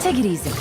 Take it easy.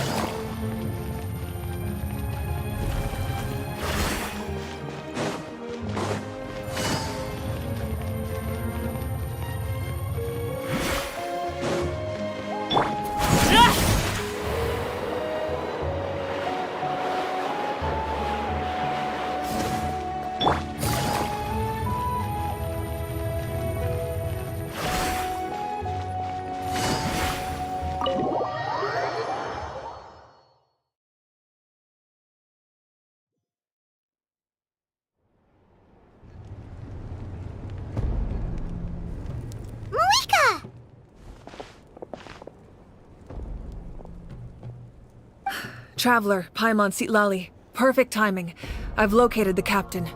Traveler, Paimon Sitlali. Perfect timing. I've located the captain.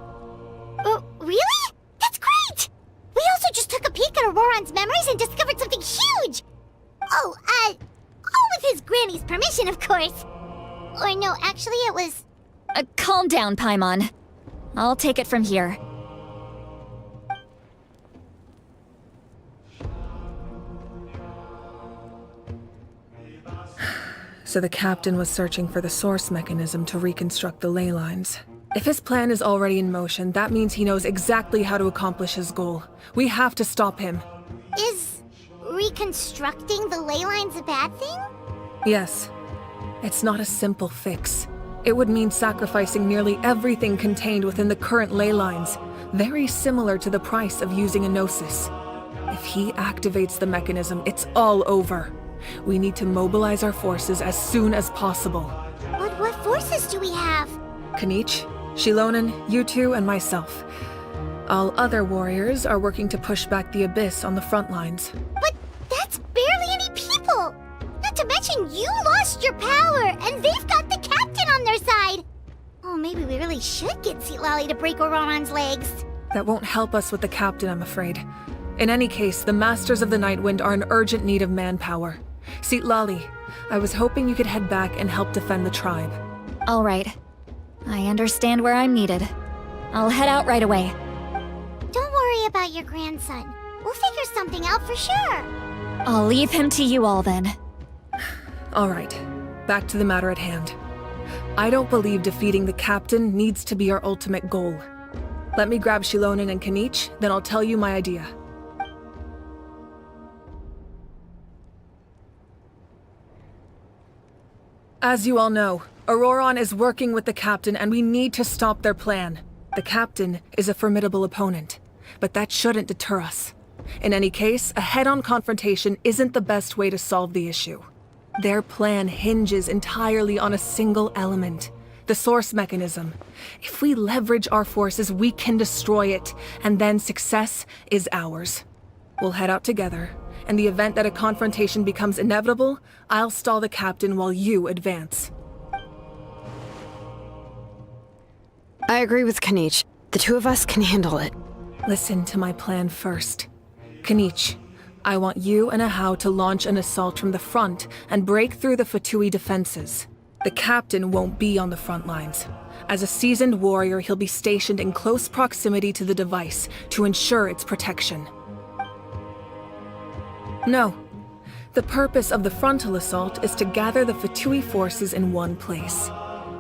Oh, really? That's great! We also just took a peek at Auroran's memories and discovered something huge! Oh, all with his granny's permission, of course. Or no, actually it was... Calm down, Paimon. I'll take it from here. So the captain was searching for the source mechanism to reconstruct the ley lines. If his plan is already in motion, that means he knows exactly how to accomplish his goal. We have to stop him. Is reconstructing the ley lines a bad thing? Yes. It's not a simple fix. It would mean sacrificing nearly everything contained within the current ley lines, very similar to the price of using a Gnosis. If he activates the mechanism, it's all over. We need to mobilize our forces as soon as possible. What forces do we have? Kanich, Shilonen, you two, and myself. All other warriors are working to push back the Abyss on the front lines. But that's barely any people! Not to mention you lost your power, and they've got the captain on their side! Oh, maybe we really should get Sitlali to break Auroran's legs. That won't help us with the captain, I'm afraid. In any case, the Masters of the Nightwind are in urgent need of manpower. Sitlali, I was hoping you could head back and help defend the tribe. All right. I understand where I'm needed. I'll head out right away. Don't worry about your grandson. We'll figure something out for sure. I'll leave him to you all then. All right, back to the matter at hand. I don't believe defeating the captain needs to be our ultimate goal. Let me grab Shilonen and Kanich, then I'll tell you my idea. As you all know, Auroran is working with the captain and we need to stop their plan. The captain is a formidable opponent, but that shouldn't deter us. In any case, a head-on confrontation isn't the best way to solve the issue. Their plan hinges entirely on a single element, the source mechanism. If we leverage our forces, we can destroy it, and then success is ours. We'll head out together. In the event that a confrontation becomes inevitable, I'll stall the captain while you advance. I agree with Kanich. The two of us can handle it. Listen to my plan first. Kanich, I want you and Ahau to launch an assault from the front and break through the Fatui defenses. The captain won't be on the front lines. As a seasoned warrior, he'll be stationed in close proximity to the device to ensure its protection. No. The purpose of the frontal assault is to gather the Fatui forces in one place.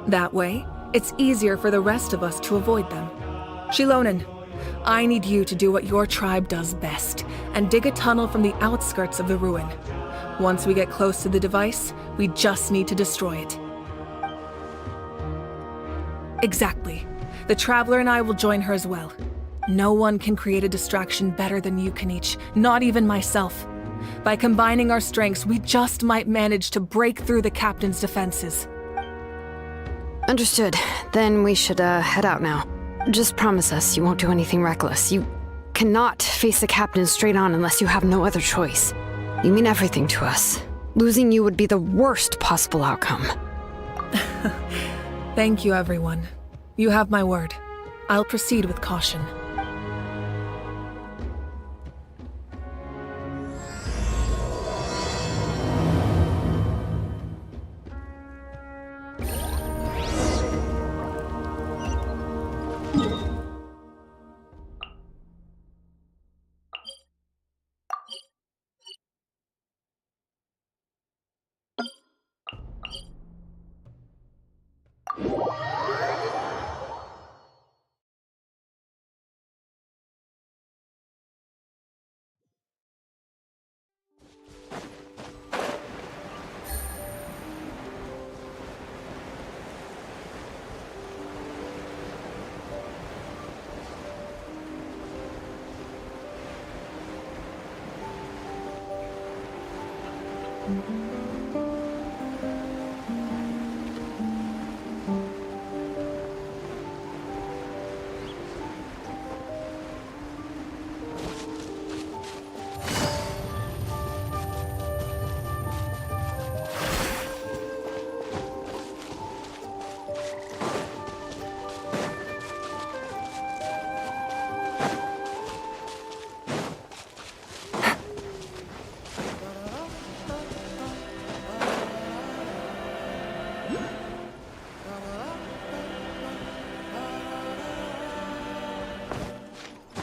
That way, it's easier for the rest of us to avoid them. Shilonen, I need you to do what your tribe does best, and dig a tunnel from the outskirts of the ruin. Once we get close to the device, we just need to destroy it. Exactly. The Traveler and I will join her as well. No one can create a distraction better than you, Kanich, not even myself. By combining our strengths, we just might manage to break through the captain's defenses. Understood. Then we should, head out now. Just promise us you won't do anything reckless. You cannot face the captain straight on unless you have no other choice. You mean everything to us. Losing you would be the worst possible outcome. Thank you, everyone. You have my word. I'll proceed with caution.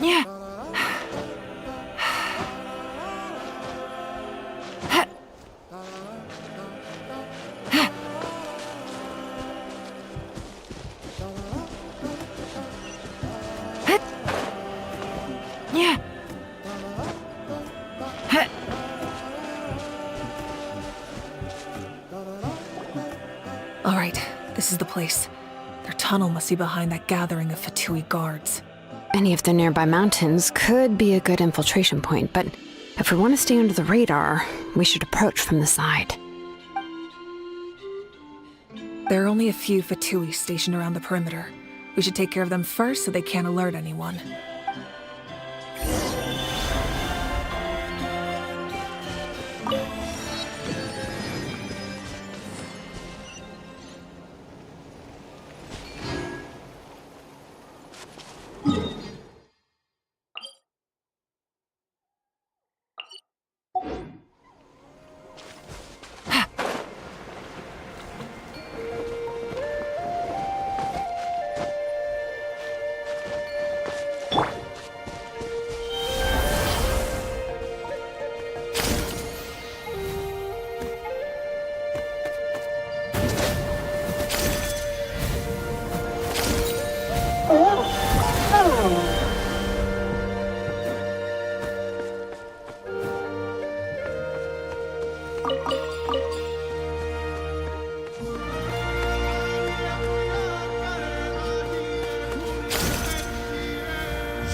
Yeah. Yeah. All right, this is the place. Their tunnel must be behind that gathering of Fatui guards. Any of the nearby mountains could be a good infiltration point, but if we want to stay under the radar, we should approach from the side. There are only a few Fatui stationed around the perimeter. We should take care of them first so they can't alert anyone.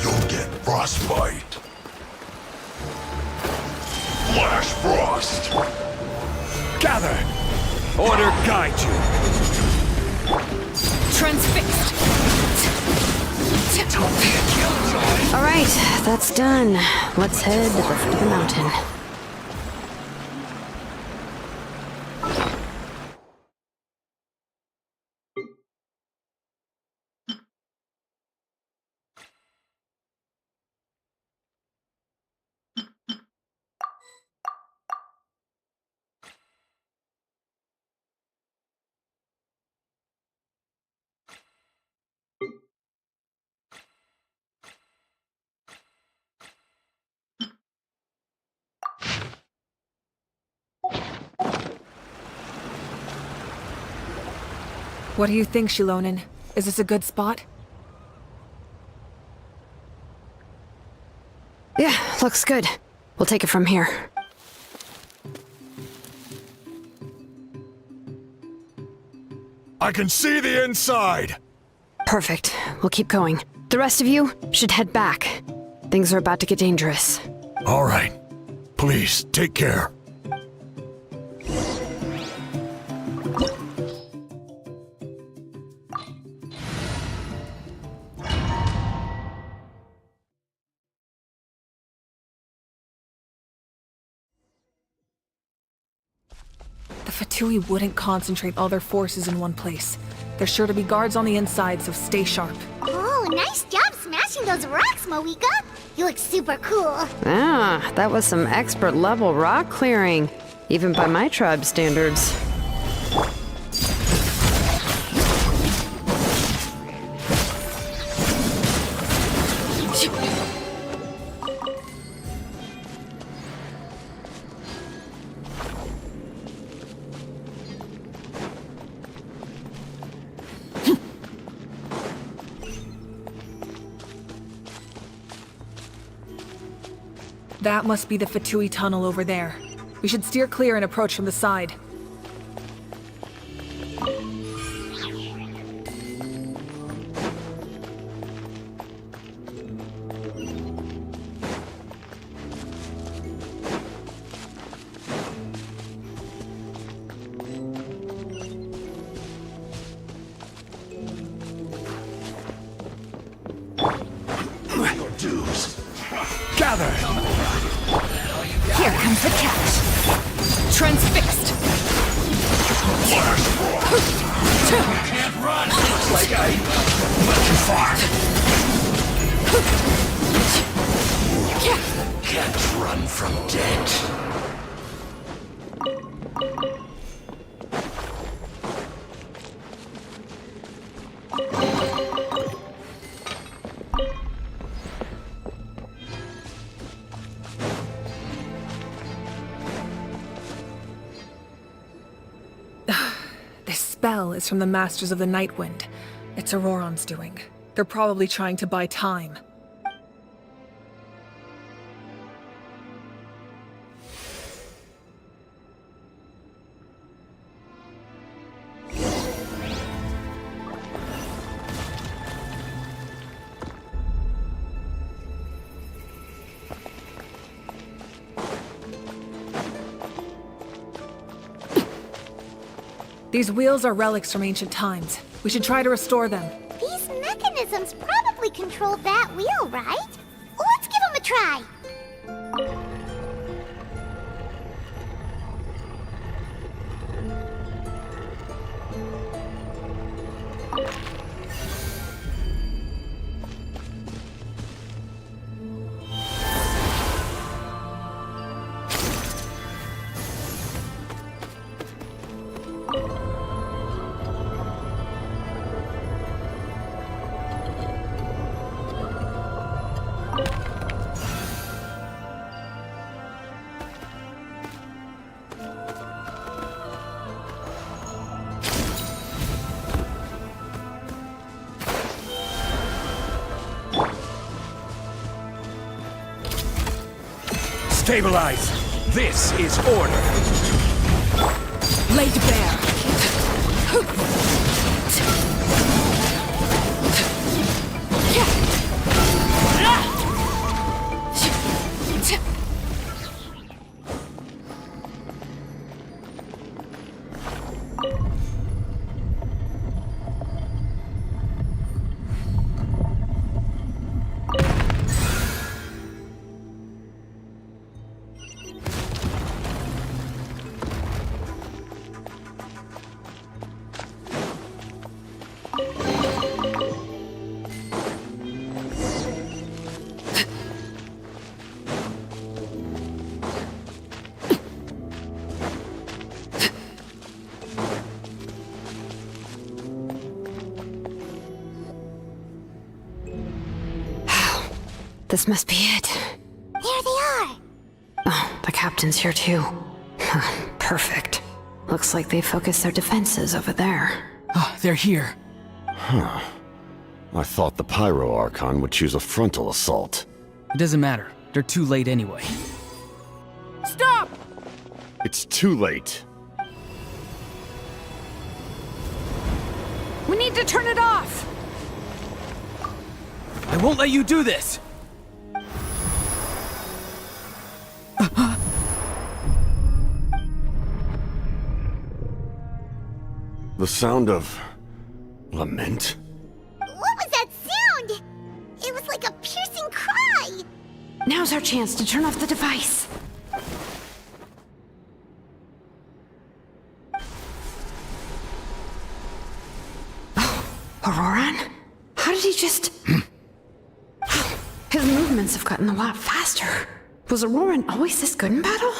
You'll get frostbite. Flash frost. Gather! Order guide you! Transfixed! All right, that's done. Let's head to the foot of the mountain. What do you think, Shilonen? Is this a good spot? Yeah, looks good. We'll take it from here. I can see the inside! Perfect. We'll keep going. The rest of you should head back. Things are about to get dangerous. All right. Please, take care. The Fatui wouldn't concentrate all their forces in one place. There's sure to be guards on the inside, so stay sharp. Oh, nice job smashing those rocks, Moika! You look super cool. Ah, that was some expert level rock clearing, even by my tribe's standards. That must be the Fatui tunnel over there. We should steer clear and approach from the side. Your dues. Gather! Here comes the catch. Transfixed. Flash frost. Can't run. Looks like I went too far. Can't run from death. This spell is from the Masters of the Nightwind. It's Auroron's doing. They're probably trying to buy time. These wheels are relics from ancient times. We should try to restore them. These mechanisms probably control that wheel, right? Let's give them a try. Stabilize! This is order! Laid bare. This must be it. There they are. Oh, the captain's here too. Perfect. Looks like they focused their defenses over there. Ah, they're here. I thought the Pyro Archon would choose a frontal assault. It doesn't matter. They're too late anyway. Stop! It's too late. We need to turn it off! I won't let you do this! The sound of lament? What was that sound? It was like a piercing cry. Now's our chance to turn off the device. Oh, Auroron? How did he just... His movements have gotten a lot faster. Was Auroron always this good in battle?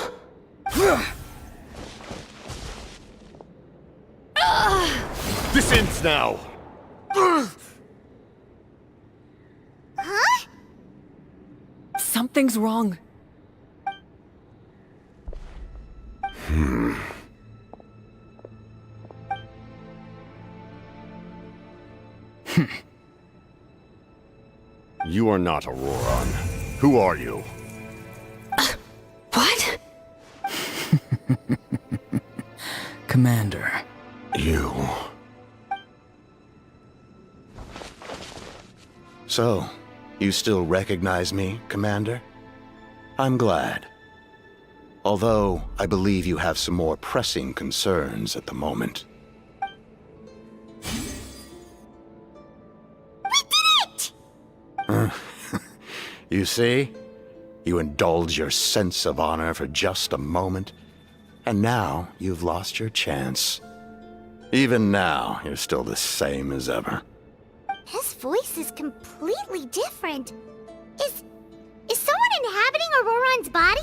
This ends now! Huh? Something's wrong. You are not Auroron. Who are you? Commander. You. So, you still recognize me, Commander? I'm glad. Although, I believe you have some more pressing concerns at the moment. We did it! You see? You indulge your sense of honor for just a moment, and now you've lost your chance. Even now, you're still the same as ever. His voice is completely different. Is someone inhabiting Auroron's body?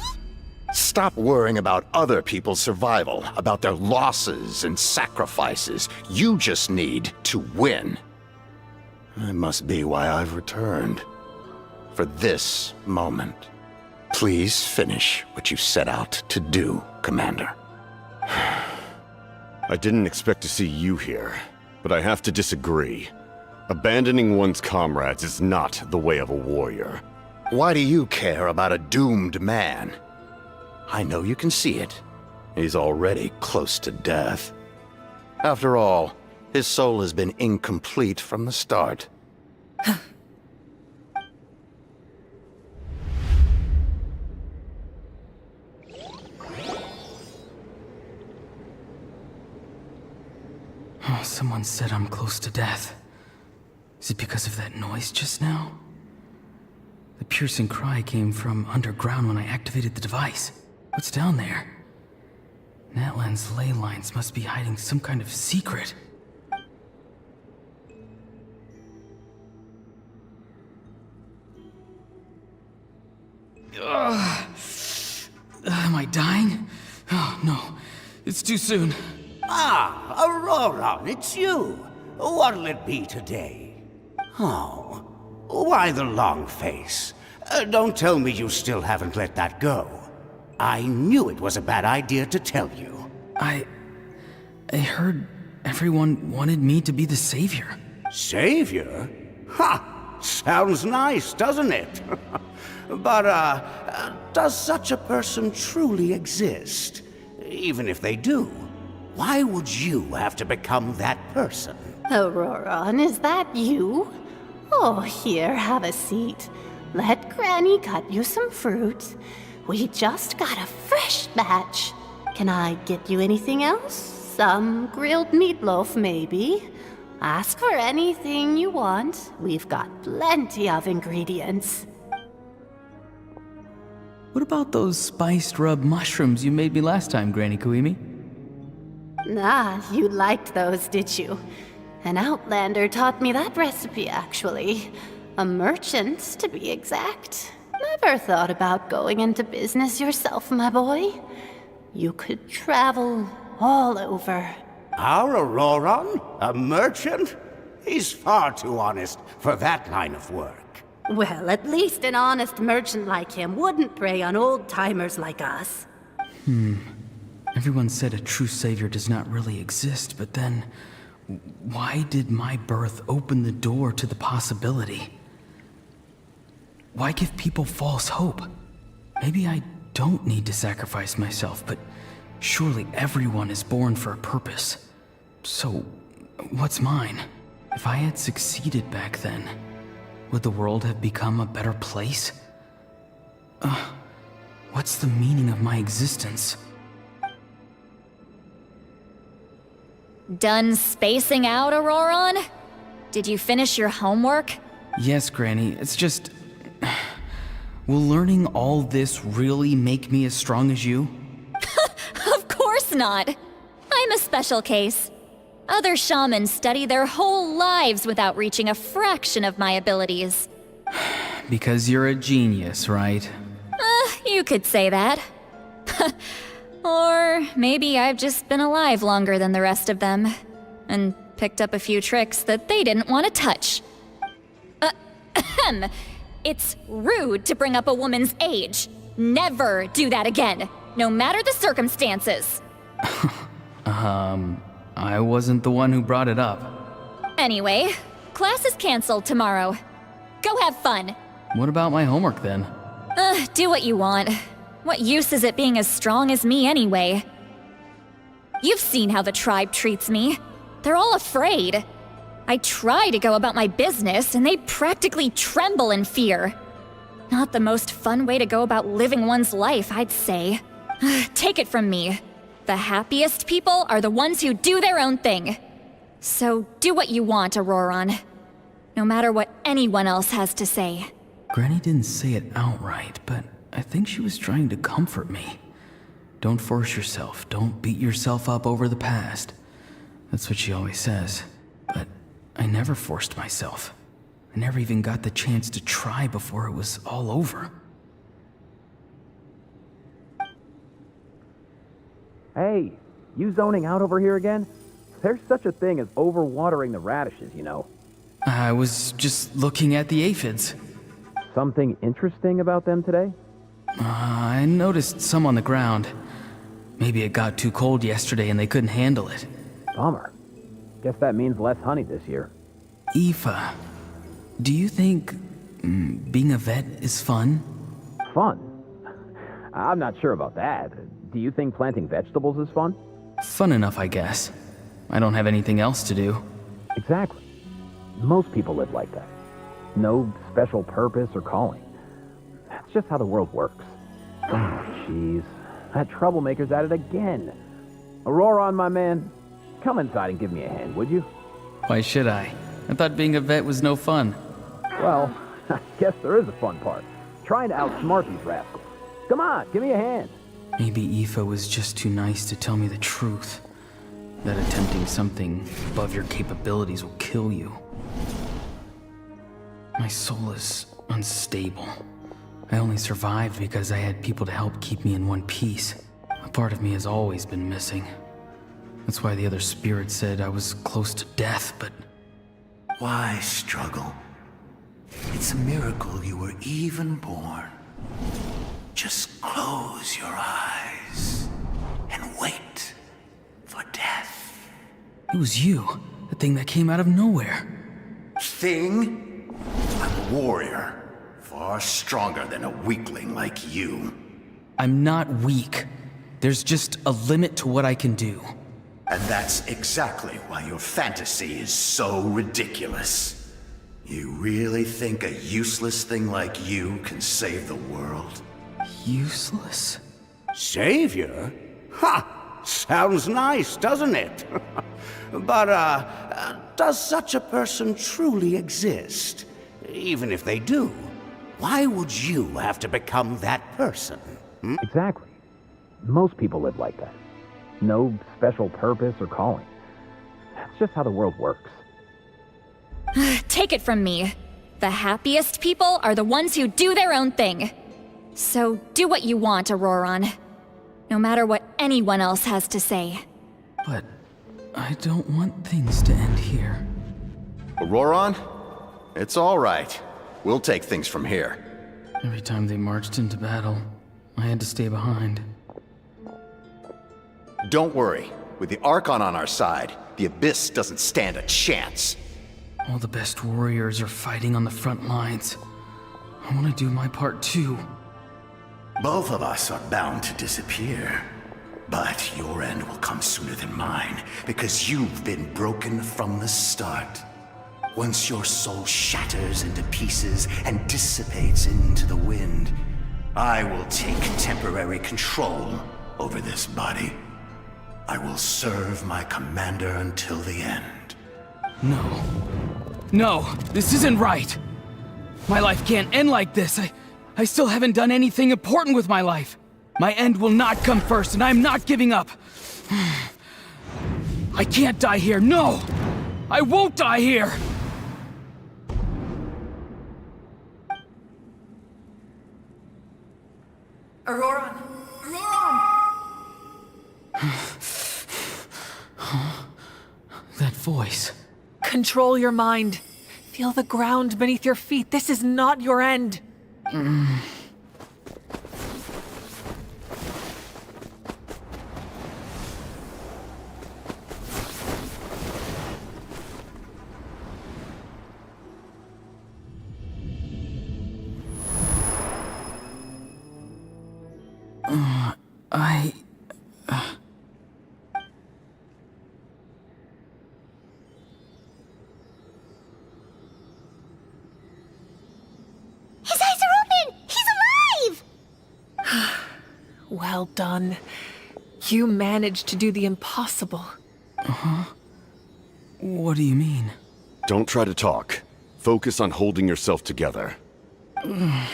Stop worrying about other people's survival, about their losses and sacrifices. You just need to win. That must be why I've returned. For this moment. Please finish what you set out to do, Commander. I didn't expect to see you here, but I have to disagree. Abandoning one's comrades is not the way of a warrior. Why do you care about a doomed man? I know you can see it. He's already close to death. After all, his soul has been incomplete from the start. Oh, someone said I'm close to death. Is it because of that noise just now? The piercing cry came from underground when I activated the device. What's down there? Natlan's ley lines must be hiding some kind of secret. Am I dying? Oh, no. It's too soon. Ah, Auroron, it's you. What'll it be today? Oh, why the long face? Don't tell me you still haven't let that go. I knew it was a bad idea to tell you. I heard everyone wanted me to be the savior. Savior? Ha! Sounds nice, doesn't it? But, does such a person truly exist? Even if they do, why would you have to become that person? Auroron, is that you? Oh, here, have a seat. Let Granny cut you some fruit. We just got a fresh batch. Can I get you anything else? Some grilled meatloaf, maybe? Ask for anything you want. We've got plenty of ingredients. What about those spiced rub mushrooms you made me last time, Granny Kuimi? Ah, you liked those, did you? An outlander taught me that recipe, actually. A merchant, to be exact. Never thought about going into business yourself, my boy. You could travel all over. Our Auroron? A merchant? He's far too honest for that line of work. Well, at least an honest merchant like him wouldn't prey on old-timers like us. Everyone said a true savior does not really exist, but then why did my birth open the door to the possibility? Why give people false hope? Maybe I don't need to sacrifice myself, but surely everyone is born for a purpose. So, what's mine? If I had succeeded back then, would the world have become a better place? What's the meaning of my existence? Done spacing out, Auroron? Did you finish your homework? Yes, Granny, it's just... Will learning all this really make me as strong as you? Of course not. I'm a special case. Other shamans study their whole lives without reaching a fraction of my abilities. Because you're a genius, right? You could say that. Or maybe I've just been alive longer than the rest of them, and picked up a few tricks that they didn't want to touch. It's rude to bring up a woman's age. Never do that again, no matter the circumstances. I wasn't the one who brought it up. Anyway, class is canceled tomorrow. Go have fun. What about my homework then? Do what you want. What use is it being as strong as me anyway? You've seen how the tribe treats me. They're all afraid. I try to go about my business, and they practically tremble in fear. Not the most fun way to go about living one's life, I'd say. Take it from me. The happiest people are the ones who do their own thing. So do what you want, Auroron. No matter what anyone else has to say. Granny didn't say it outright, but I think she was trying to comfort me. Don't force yourself. Don't beat yourself up over the past. That's what she always says. But I never forced myself. I never even got the chance to try before it was all over. Hey, you zoning out over here again? There's such a thing as overwatering the radishes, you know. I was just looking at the aphids. Something interesting about them today? I noticed some on the ground. Maybe it got too cold yesterday and they couldn't handle it. Bummer. Guess that means less honey this year. Aoife, do you think being a vet is fun? Fun? I'm not sure about that. Do you think planting vegetables is fun? Fun enough, I guess. I don't have anything else to do. Exactly. Most people live like that. No special purpose or calling. That's just how the world works. Oh, jeez. That troublemaker's at it again. Auroron, my man, come inside and give me a hand, would you? Why should I? I thought being a vet was no fun. Well, I guess there is a fun part. Trying to outsmart these rascals. Come on, give me a hand. Maybe Aoife was just too nice to tell me the truth. That attempting something above your capabilities will kill you. My soul is unstable. I only survived because I had people to help keep me in one piece. A part of me has always been missing. That's why the other spirit said I was close to death, but... Why struggle? It's a miracle you were even born. Just close your eyes and wait for death. It was you, the thing that came out of nowhere. Thing? I'm a warrior, far stronger than a weakling like you. I'm not weak. There's just a limit to what I can do. And that's exactly why your fantasy is so ridiculous. You really think a useless thing like you can save the world? Useless? Savior? Ha! Sounds nice, doesn't it? But, does such a person truly exist? Even if they do, why would you have to become that person? Hmm? Exactly. Most people live like that. No special purpose or calling. That's just how the world works. Take it from me. The happiest people are the ones who do their own thing. So do what you want, Auroron. No matter what anyone else has to say. But I don't want things to end here. Auroron? It's all right. We'll take things from here. Every time they marched into battle, I had to stay behind. Don't worry. With the Archon on our side, the Abyss doesn't stand a chance. All the best warriors are fighting on the front lines. I want to do my part too. Both of us are bound to disappear. But your end will come sooner than mine, because you've been broken from the start. Once your soul shatters into pieces and dissipates into the wind, I will take temporary control over this body. I will serve my commander until the end. No. No, this isn't right. My life can't end like this. I still haven't done anything important with my life. My end will not come first, and I'm not giving up. I can't die here, no! I won't die here! Auroron! Auroron! That voice. Control your mind. Feel the ground beneath your feet. This is not your end. Well done. You managed to do the impossible. What do you mean? Don't try to talk. Focus on holding yourself together. I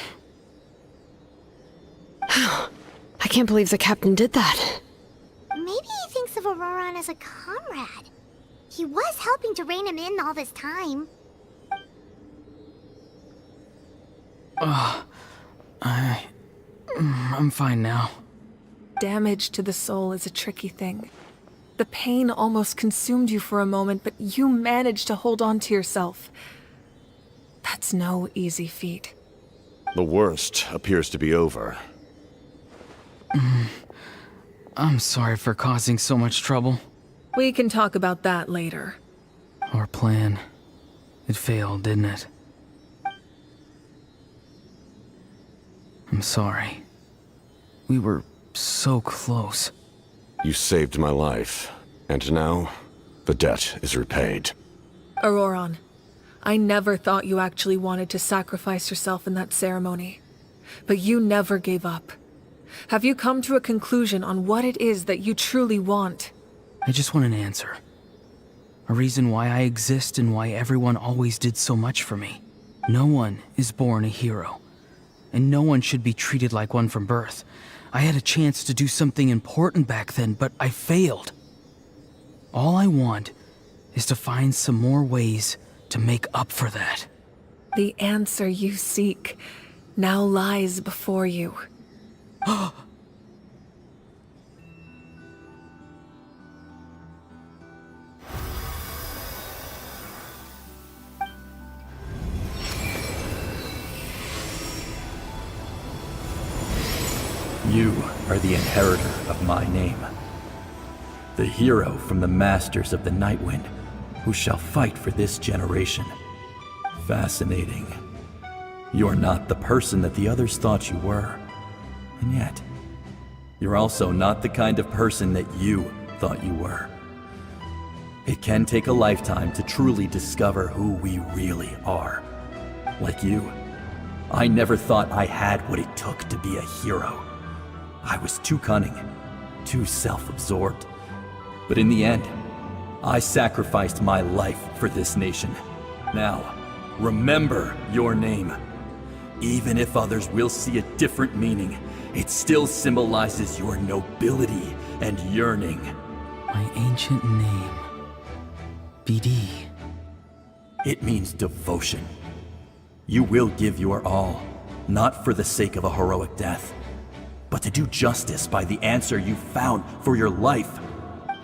can't believe the captain did that. Maybe he thinks of Auroran as a comrade. He was helping to rein him in all this time. I'm fine now. Damage to the soul is a tricky thing. The pain almost consumed you for a moment, but you managed to hold on to yourself. That's no easy feat. The worst appears to be over. I'm sorry for causing so much trouble. We can talk about that later. Our plan. It failed, didn't it? I'm sorry. We were so close. You saved my life, and now the debt is repaid. Auroran, I never thought you actually wanted to sacrifice yourself in that ceremony. But you never gave up. Have you come to a conclusion on what it is that you truly want? I just want an answer. A reason why I exist and why everyone always did so much for me. No one is born a hero. And no one should be treated like one from birth. I had a chance to do something important back then, but I failed. All I want is to find some more ways to make up for that. The answer you seek now lies before you. You are the inheritor of my name. The hero from the Masters of the Nightwind, who shall fight for this generation. Fascinating. You're not the person that the others thought you were. And yet, you're also not the kind of person that you thought you were. It can take a lifetime to truly discover who we really are. Like you, I never thought I had what it took to be a hero. I was too cunning, too self-absorbed. But in the end, I sacrificed my life for this nation. Now, remember your name. Even if others will see a different meaning, it still symbolizes your nobility and yearning. My ancient name. BD. It means devotion. You will give your all, not for the sake of a heroic death, but to do justice by the answer you found for your life.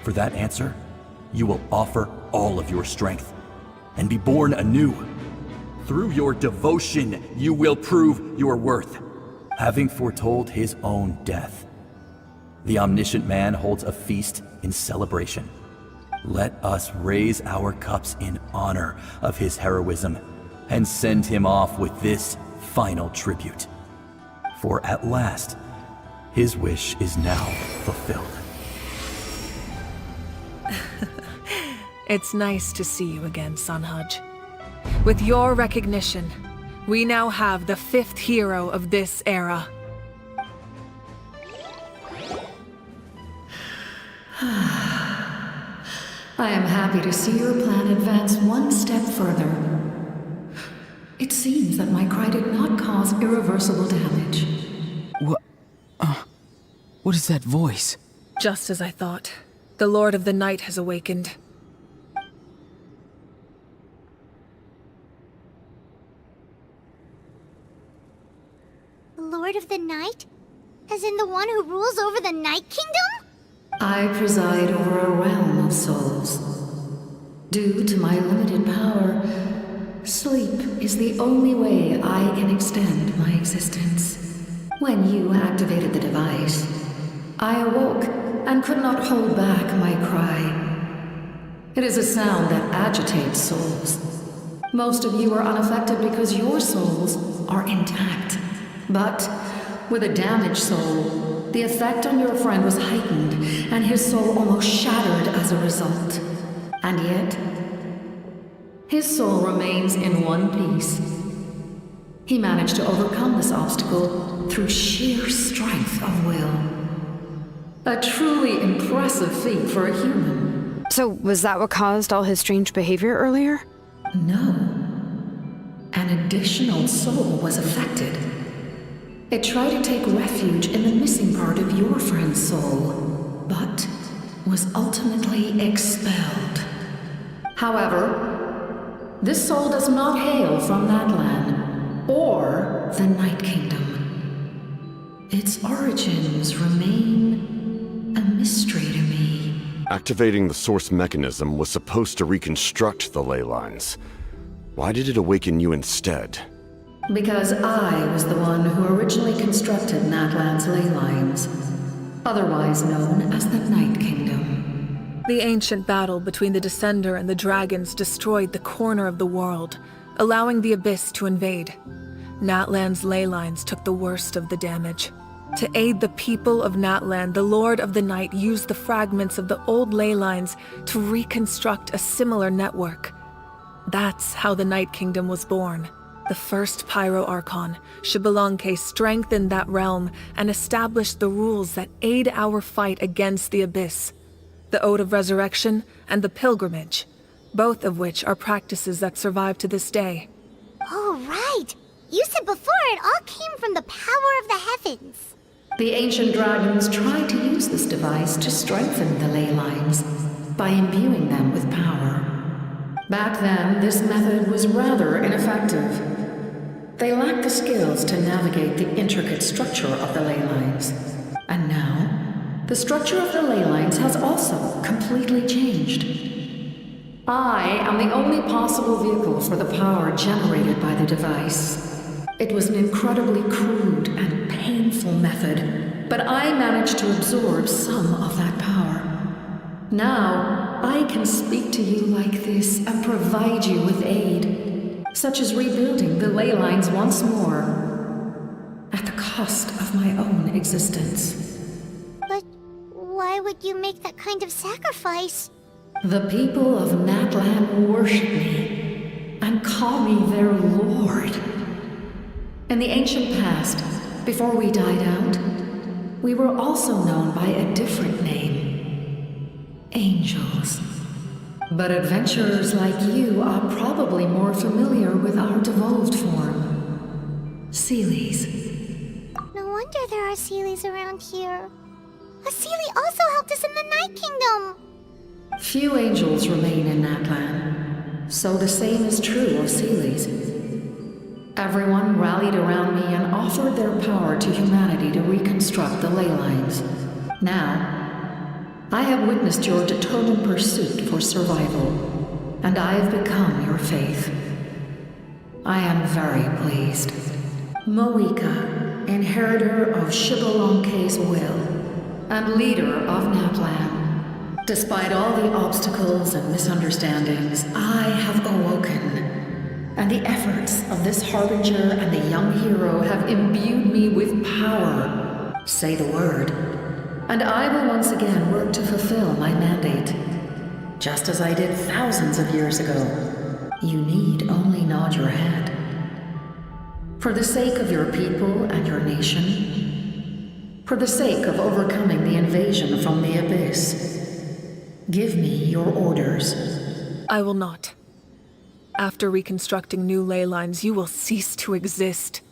For that answer, you will offer all of your strength and be born anew. Through your devotion, you will prove your worth. Having foretold his own death, the omniscient man holds a feast in celebration. Let us raise our cups in honor of his heroism and send him off with this final tribute. For at last, his wish is now fulfilled. It's nice to see you again, Sunhudge. With your recognition, we now have the 5th hero of this era. I am happy to see your plan advance one step further. It seems that my cry did not cause irreversible damage. What is that voice? Just as I thought. The Lord of the Night has awakened. The Lord of the Night? As in the one who rules over the Night Kingdom? I preside over a realm of souls. Due to my limited power, sleep is the only way I can extend my existence. When you activated the device, I awoke and could not hold back my cry. It is a sound that agitates souls. Most of you are unaffected because your souls are intact. But with a damaged soul, the effect on your friend was heightened, and his soul almost shattered as a result. And yet, his soul remains in one piece. He managed to overcome this obstacle through sheer strength of will. A truly impressive feat for a human. So, was that what caused all his strange behavior earlier? No. An additional soul was affected. It tried to take refuge in the missing part of your friend's soul, but was ultimately expelled. However, this soul does not hail from Natlan or the Night Kingdom. Its origins remain a mystery to me. Activating the source mechanism was supposed to reconstruct the ley lines. Why did it awaken you instead? Because I was the one who originally constructed Natlan's ley lines, otherwise known as the Night Kingdom. The ancient battle between the Descender and the dragons destroyed the corner of the world, allowing the Abyss to invade. Natlan's ley lines took the worst of the damage. To aid the people of Natlan, the Lord of the Night used the fragments of the old ley lines to reconstruct a similar network. That's how the Night Kingdom was born. The first Pyro Archon, Xbalanque, strengthened that realm and established the rules that aid our fight against the Abyss. The Ode of Resurrection and the Pilgrimage, both of which are practices that survive to this day. Oh, right! You said before it all came from the power of the heavens. The ancient dragons tried to use this device to strengthen the ley lines by imbuing them with power. Back then, this method was rather ineffective. They lacked the skills to navigate the intricate structure of the ley lines. And now, the structure of the ley lines has also completely changed. I am the only possible vehicle for the power generated by the device. It was an incredibly crude and painful method, but I managed to absorb some of that power. Now, I can speak to you like this and provide you with aid, such as rebuilding the ley lines once more, at the cost of my own existence. But why would you make that kind of sacrifice? The people of Natlan worship me and call me their lord. In the ancient past, before we died out, we were also known by a different name. Angels. But adventurers like you are probably more familiar with our devolved form. Seelies. No wonder there are Seelies around here. A Seelie also helped us in the Night Kingdom. Few angels remain in Natlan, so the same is true of Seelies. Everyone rallied around me and offered their power to humanity to reconstruct the ley lines. Now, I have witnessed your determined pursuit for survival, and I have become your faith. I am very pleased. Moika, inheritor of Xbalanque's will, and leader of Natlan. Despite all the obstacles and misunderstandings, I have awoken. And the efforts of this harbinger and the young hero have imbued me with power. Say the word, and I will once again work to fulfill my mandate. Just as I did thousands of years ago. You need only nod your head. For the sake of your people and your nation, for the sake of overcoming the invasion from the Abyss, give me your orders. I will not. After reconstructing new ley lines, you will cease to exist.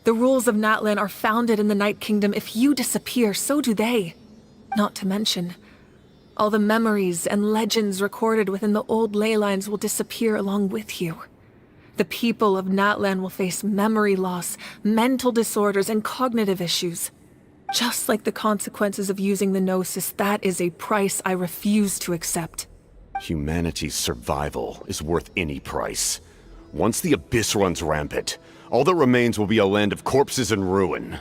The rules of Natlan are founded in the Night Kingdom. If you disappear, so do they. Not to mention, all the memories and legends recorded within the old ley lines will disappear along with you. The people of Natlan will face memory loss, mental disorders, and cognitive issues. Just like the consequences of using the Gnosis, that is a price I refuse to accept. Humanity's survival is worth any price. Once the Abyss runs rampant, all that remains will be a land of corpses and ruin.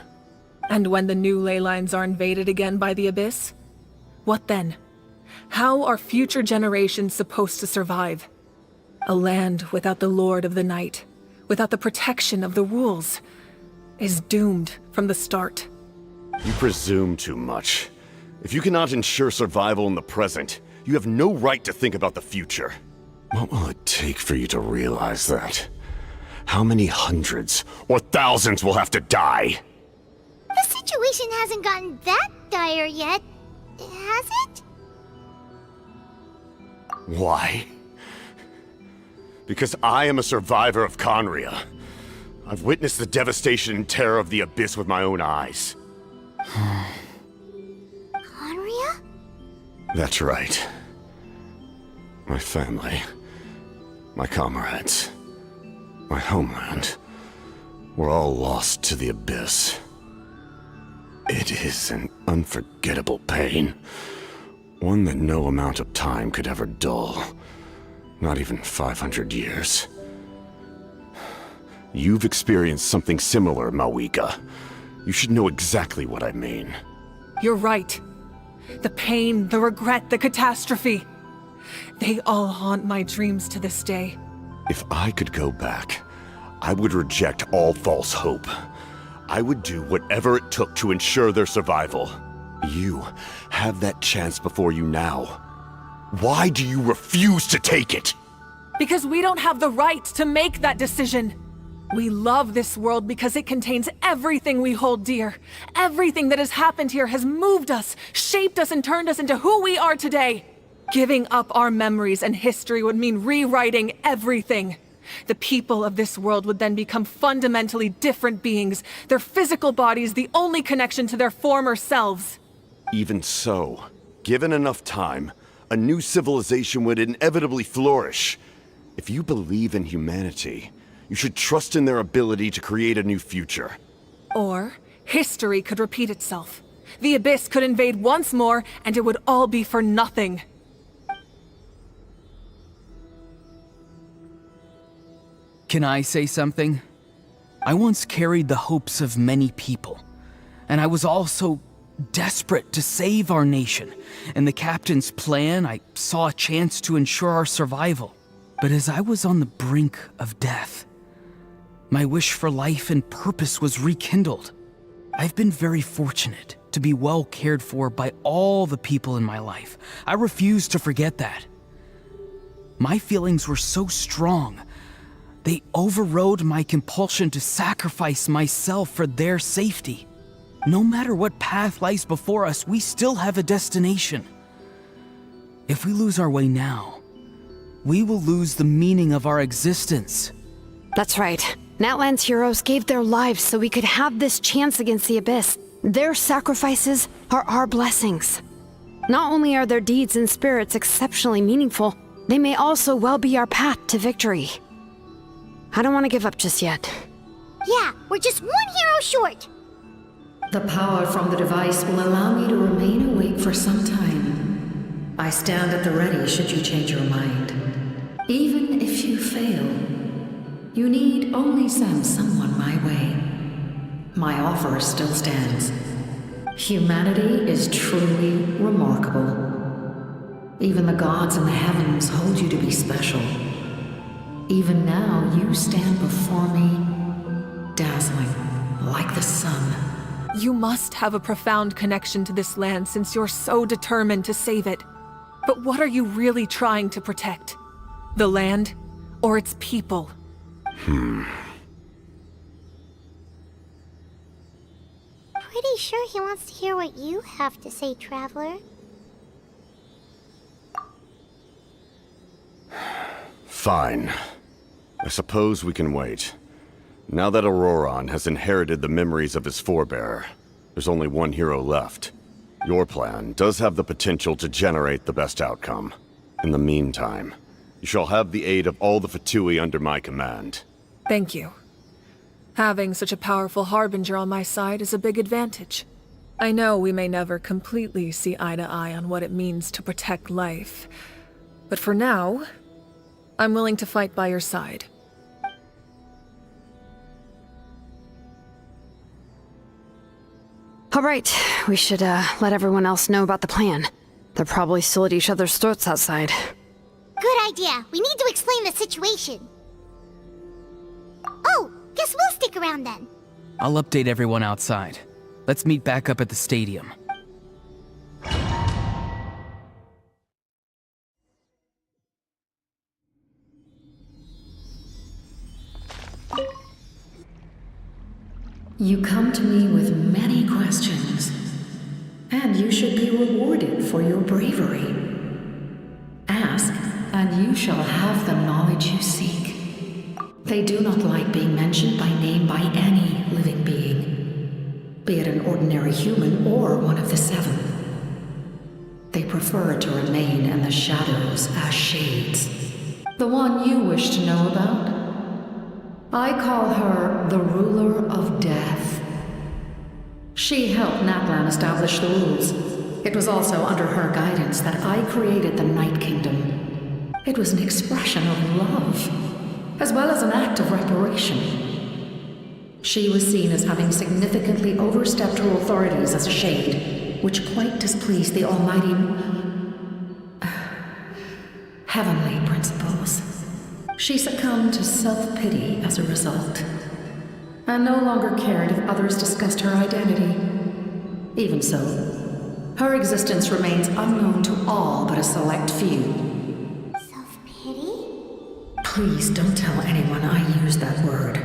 And when the new ley lines are invaded again by the Abyss? What then? How are future generations supposed to survive? A land without the Lord of the Night, without the protection of the rules, is doomed from the start. You presume too much. If you cannot ensure survival in the present, you have no right to think about the future. What will it take for you to realize that? How many hundreds or thousands will have to die? The situation hasn't gotten that dire yet. Has it? Why? Because I am a survivor of Conria. I've witnessed the devastation and terror of the Abyss with my own eyes. Conria? That's right. My family, my comrades, my homeland, were all lost to the Abyss. It is an unforgettable pain. One that no amount of time could ever dull. Not even 500 years. You've experienced something similar, Mawika. You should know exactly what I mean. You're right. The pain, the regret, the catastrophe. They all haunt my dreams to this day. If I could go back, I would reject all false hope. I would do whatever it took to ensure their survival. You have that chance before you now. Why do you refuse to take it? Because we don't have the right to make that decision. We love this world because it contains everything we hold dear. Everything that has happened here has moved us, shaped us, and turned us into who we are today. Giving up our memories and history would mean rewriting everything. The people of this world would then become fundamentally different beings, their physical bodies the only connection to their former selves. Even so, given enough time, a new civilization would inevitably flourish. If you believe in humanity, you should trust in their ability to create a new future. Or, history could repeat itself. The Abyss could invade once more, and it would all be for nothing. Can I say something? I once carried the hopes of many people, and I was also desperate to save our nation. In the captain's plan, I saw a chance to ensure our survival. But as I was on the brink of death, my wish for life and purpose was rekindled. I've been very fortunate to be well cared for by all the people in my life. I refuse to forget that. My feelings were so strong, they overrode my compulsion to sacrifice myself for their safety. No matter what path lies before us, we still have a destination. If we lose our way now, we will lose the meaning of our existence. That's right. Natlan's heroes gave their lives so we could have this chance against the Abyss. Their sacrifices are our blessings. Not only are their deeds and spirits exceptionally meaningful, they may also well be our path to victory. I don't want to give up just yet. Yeah, we're just one hero short. The power from the device will allow me to remain awake for some time. I stand at the ready should you change your mind. Even if you fail, you need only send someone my way. My offer still stands. Humanity is truly remarkable. Even the gods in the heavens hold you to be special. Even now, you stand before me, dazzling, like the sun. You must have a profound connection to this land since you're so determined to save it. But what are you really trying to protect? The land, or its people? Pretty sure he wants to hear what you have to say, Traveler. Fine. I suppose we can wait. Now that Auroron has inherited the memories of his forebearer, there's only one hero left. Your plan does have the potential to generate the best outcome. In the meantime, you shall have the aid of all the Fatui under my command. Thank you. Having such a powerful harbinger on my side is a big advantage. I know we may never completely see eye to eye on what it means to protect life, but for now, I'm willing to fight by your side. All right, we should let everyone else know about the plan. They're probably still at each other's throats outside. Good idea. We need to explain the situation. Oh, guess we'll stick around then. I'll update everyone outside. Let's meet back up at the stadium. You come to me with many questions, And you should be rewarded for your bravery. Ask, and you shall have the knowledge you seek. They do not like being mentioned by name by any living being, be it an ordinary human or one of the seven. They prefer to remain in the shadows as shades. The one you wish to know about? I call her the Ruler of Death. She helped Natlan establish the rules. It was also under her guidance that I created the Night Kingdom. It was an expression of love, as well as an act of reparation. She was seen as having significantly overstepped her authorities as a shade, which quite displeased the almighty heavenly principles. She succumbed to self-pity as a result, and no longer cared if others discussed her identity. Even so, her existence remains unknown to all but a select few. Self-pity? Please don't tell anyone I used that word.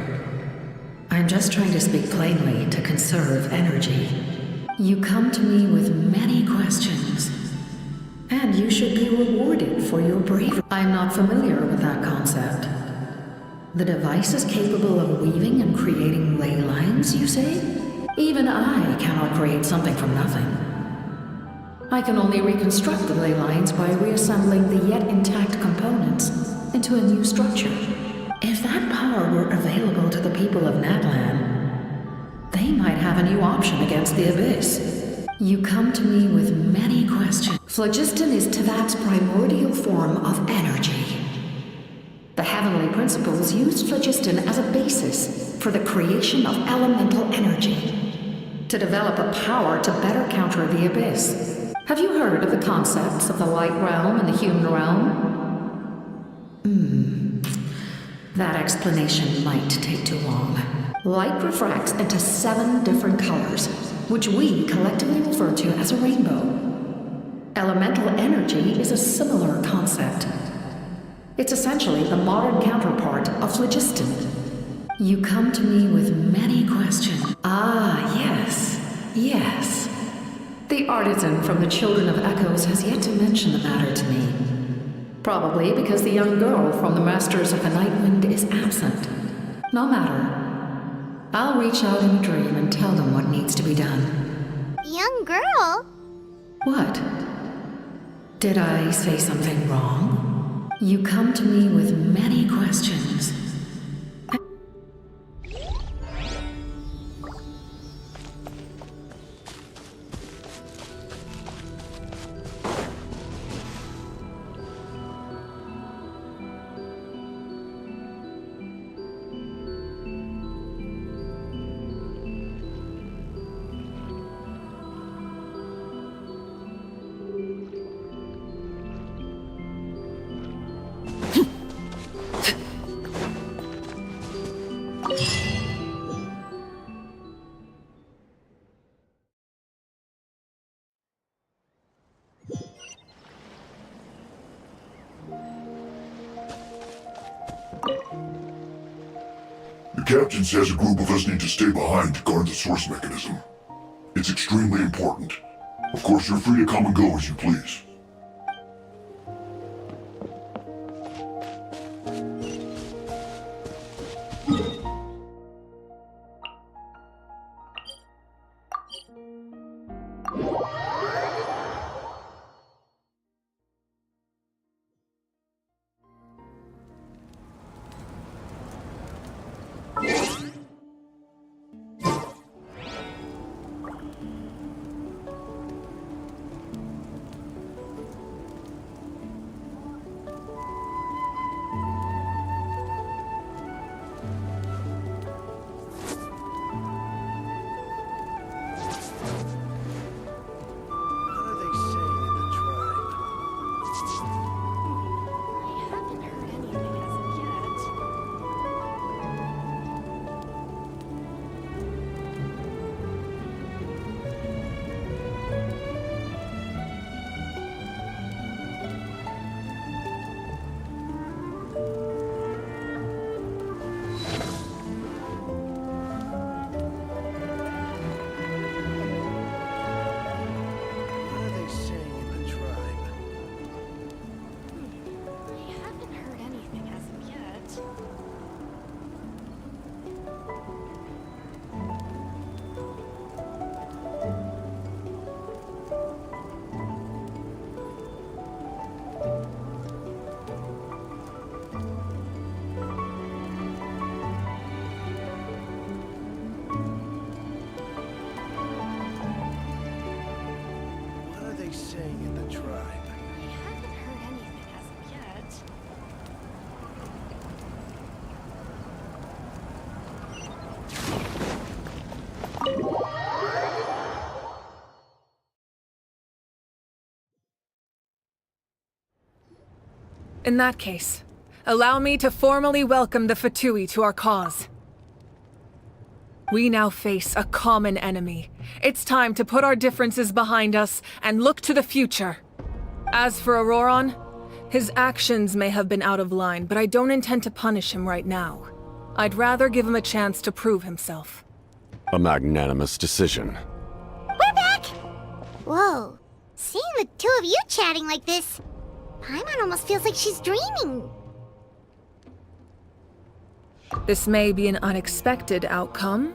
I'm just trying to speak plainly to conserve energy. You come to me with many questions, and you should be rewarded for your bravery. I'm not familiar with that concept. The device is capable of weaving and creating ley lines, you say? Even I cannot create something from nothing. I can only reconstruct the ley lines by reassembling the yet intact components into a new structure. If that power were available to the people of Natlan, they might have a new option against the Abyss. You come to me with many questions. Phlogiston is Teyvat's primordial form of energy. The heavenly principles used phlogiston as a basis for the creation of elemental energy, to develop a power to better counter the Abyss. Have you heard of the concepts of the light realm and the human realm? That explanation might take too long. Light refracts into 7 different colors, which we collectively refer to as a rainbow. Elemental energy is a similar concept. It's essentially the modern counterpart of phlogiston. You come to me with many questions. Ah, yes. The artisan from the Children of Echoes has yet to mention the matter to me. Probably because the young girl from the Masters of the Nightwind is absent. No matter. I'll reach out in a dream and tell them what needs to be done. Young girl? What? Did I say something wrong? You come to me with many questions. The captain says a group of us need to stay behind to guard the source mechanism. It's extremely important. Of course, you're free to come and go as you please. staying in the tribe. I haven't heard anything as of yet. In that case, allow me to formally welcome the Fatui to our cause. We now face a common enemy. It's time to put our differences behind us and look to the future. As for Auroron, his actions may have been out of line, but I don't intend to punish him right now. I'd rather give him a chance to prove himself. A magnanimous decision. We're back! Whoa. Seeing the two of you chatting like this, Paimon almost feels like she's dreaming. This may be an unexpected outcome,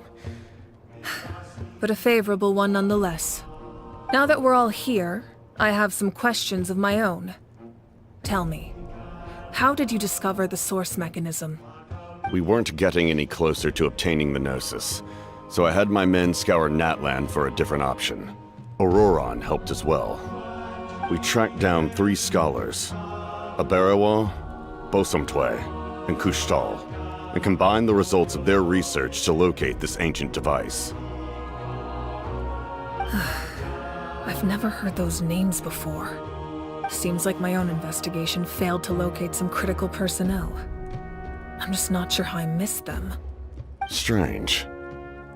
but a favorable one nonetheless. Now that we're all here, I have some questions of my own. Tell me, how did you discover the source mechanism? We weren't getting any closer to obtaining the Gnosis, so I had my men scour Natlan for a different option. Auroron helped as well. We tracked down 3 scholars, Aberawa, Bosomtwe, and Kushtal, and combined the results of their research to locate this ancient device. I've never heard those names before. Seems like my own investigation failed to locate some critical personnel. I'm just not sure how I missed them. Strange.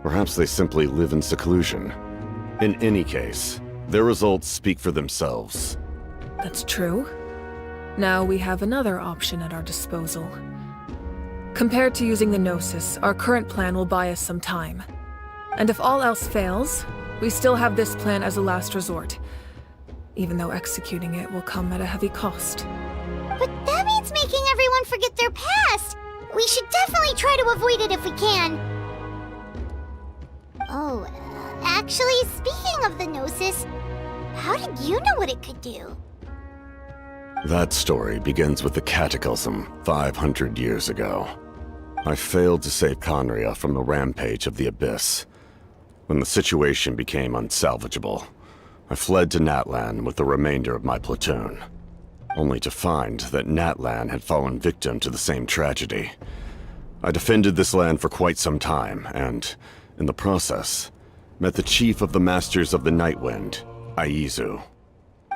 Perhaps they simply live in seclusion. In any case, their results speak for themselves. That's true. Now we have another option at our disposal. Compared to using the Gnosis, our current plan will buy us some time. And if all else fails, we still have this plan as a last resort, even though executing it will come at a heavy cost. But that means making everyone forget their past! We should definitely try to avoid it if we can. Oh, actually, speaking of the Gnosis, how did you know what it could do? That story begins with the Cataclysm 500 years ago. I failed to save Conria from the rampage of the Abyss. When the situation became unsalvageable, I fled to Natlan with the remainder of my platoon, only to find that Natlan had fallen victim to the same tragedy. I defended this land for quite some time, and, in the process, met the chief of the Masters of the Nightwind, Aizu.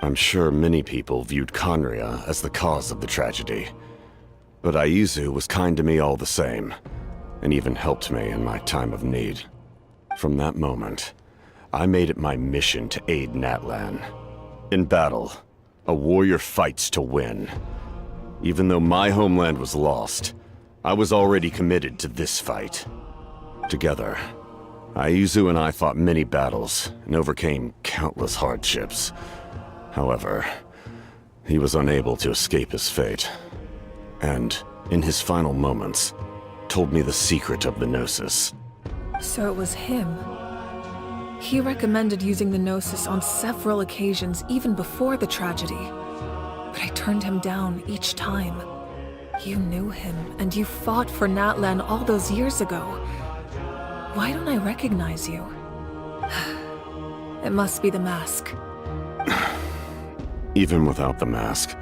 I'm sure many people viewed Conria as the cause of the tragedy, but Aizu was kind to me all the same, and even helped me in my time of need. From that moment, I made it my mission to aid Natlan. In battle, a warrior fights to win. Even though my homeland was lost, I was already committed to this fight. Together, Aizu and I fought many battles and overcame countless hardships. However, he was unable to escape his fate, and, in his final moments, told me the secret of the Gnosis. So it was him. He recommended using the Gnosis on several occasions, even before the tragedy. But I turned him down each time. You knew him, and you fought for Natlan all those years ago. Why don't I recognize you? It must be the mask. Even without the mask,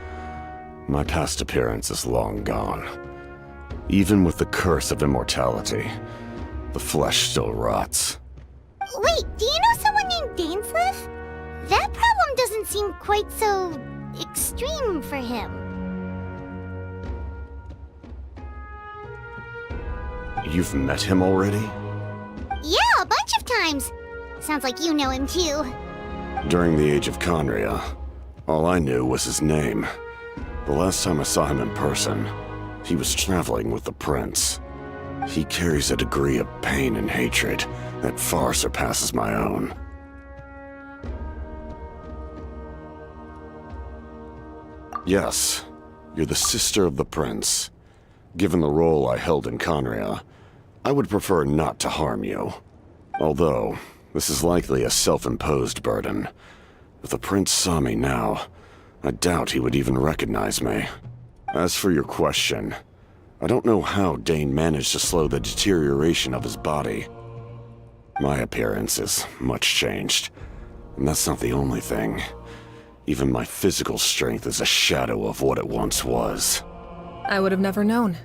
my past appearance is long gone. Even with the curse of immortality, the flesh still rots. Wait, do you know someone named Dainsleif? That problem doesn't seem quite so extreme for him. You've met him already? Yeah, a bunch of times. Sounds like you know him too. During the age of Conria, all I knew was his name. The last time I saw him in person, he was traveling with the prince. He carries a degree of pain and hatred that far surpasses my own. Yes, you're the sister of the prince. Given the role I held in Conria, I would prefer not to harm you. Although, this is likely a self-imposed burden. If the prince saw me now, I doubt he would even recognize me. As for your question, I don't know how Dane managed to slow the deterioration of his body. My appearance is much changed, and that's not the only thing. Even my physical strength is a shadow of what it once was. I would have never known.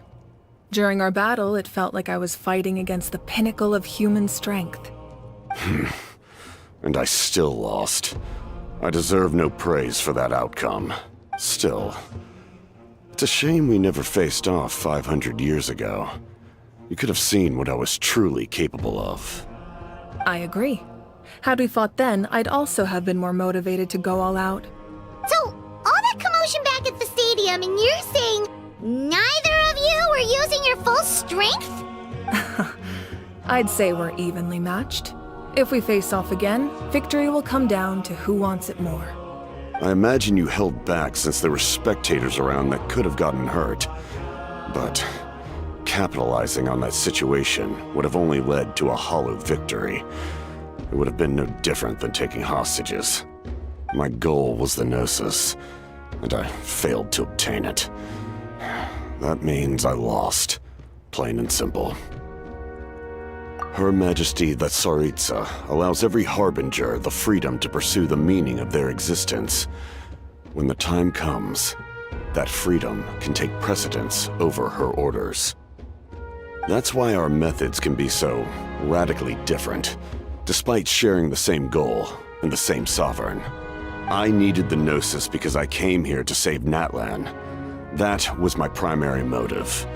During our battle, it felt like I was fighting against the pinnacle of human strength. And I still lost. I deserve no praise for that outcome. Still, it's a shame we never faced off 500 years ago. You could have seen what I was truly capable of. I agree. Had we fought then, I'd also have been more motivated to go all out. So, all that commotion back at the stadium, and you're saying neither of you were using your full strength? I'd say we're evenly matched. If we face off again, victory will come down to who wants it more. I imagine you held back since there were spectators around that could have gotten hurt. But capitalizing on that situation would have only led to a hollow victory. It would have been no different than taking hostages. My goal was the Gnosis, and I failed to obtain it. That means I lost, plain and simple. Her Majesty the Tsaritsa allows every Harbinger the freedom to pursue the meaning of their existence. When the time comes, that freedom can take precedence over her orders. That's why our methods can be so radically different, despite sharing the same goal and the same sovereign. I needed the Gnosis because I came here to save Natlan. That was my primary motive.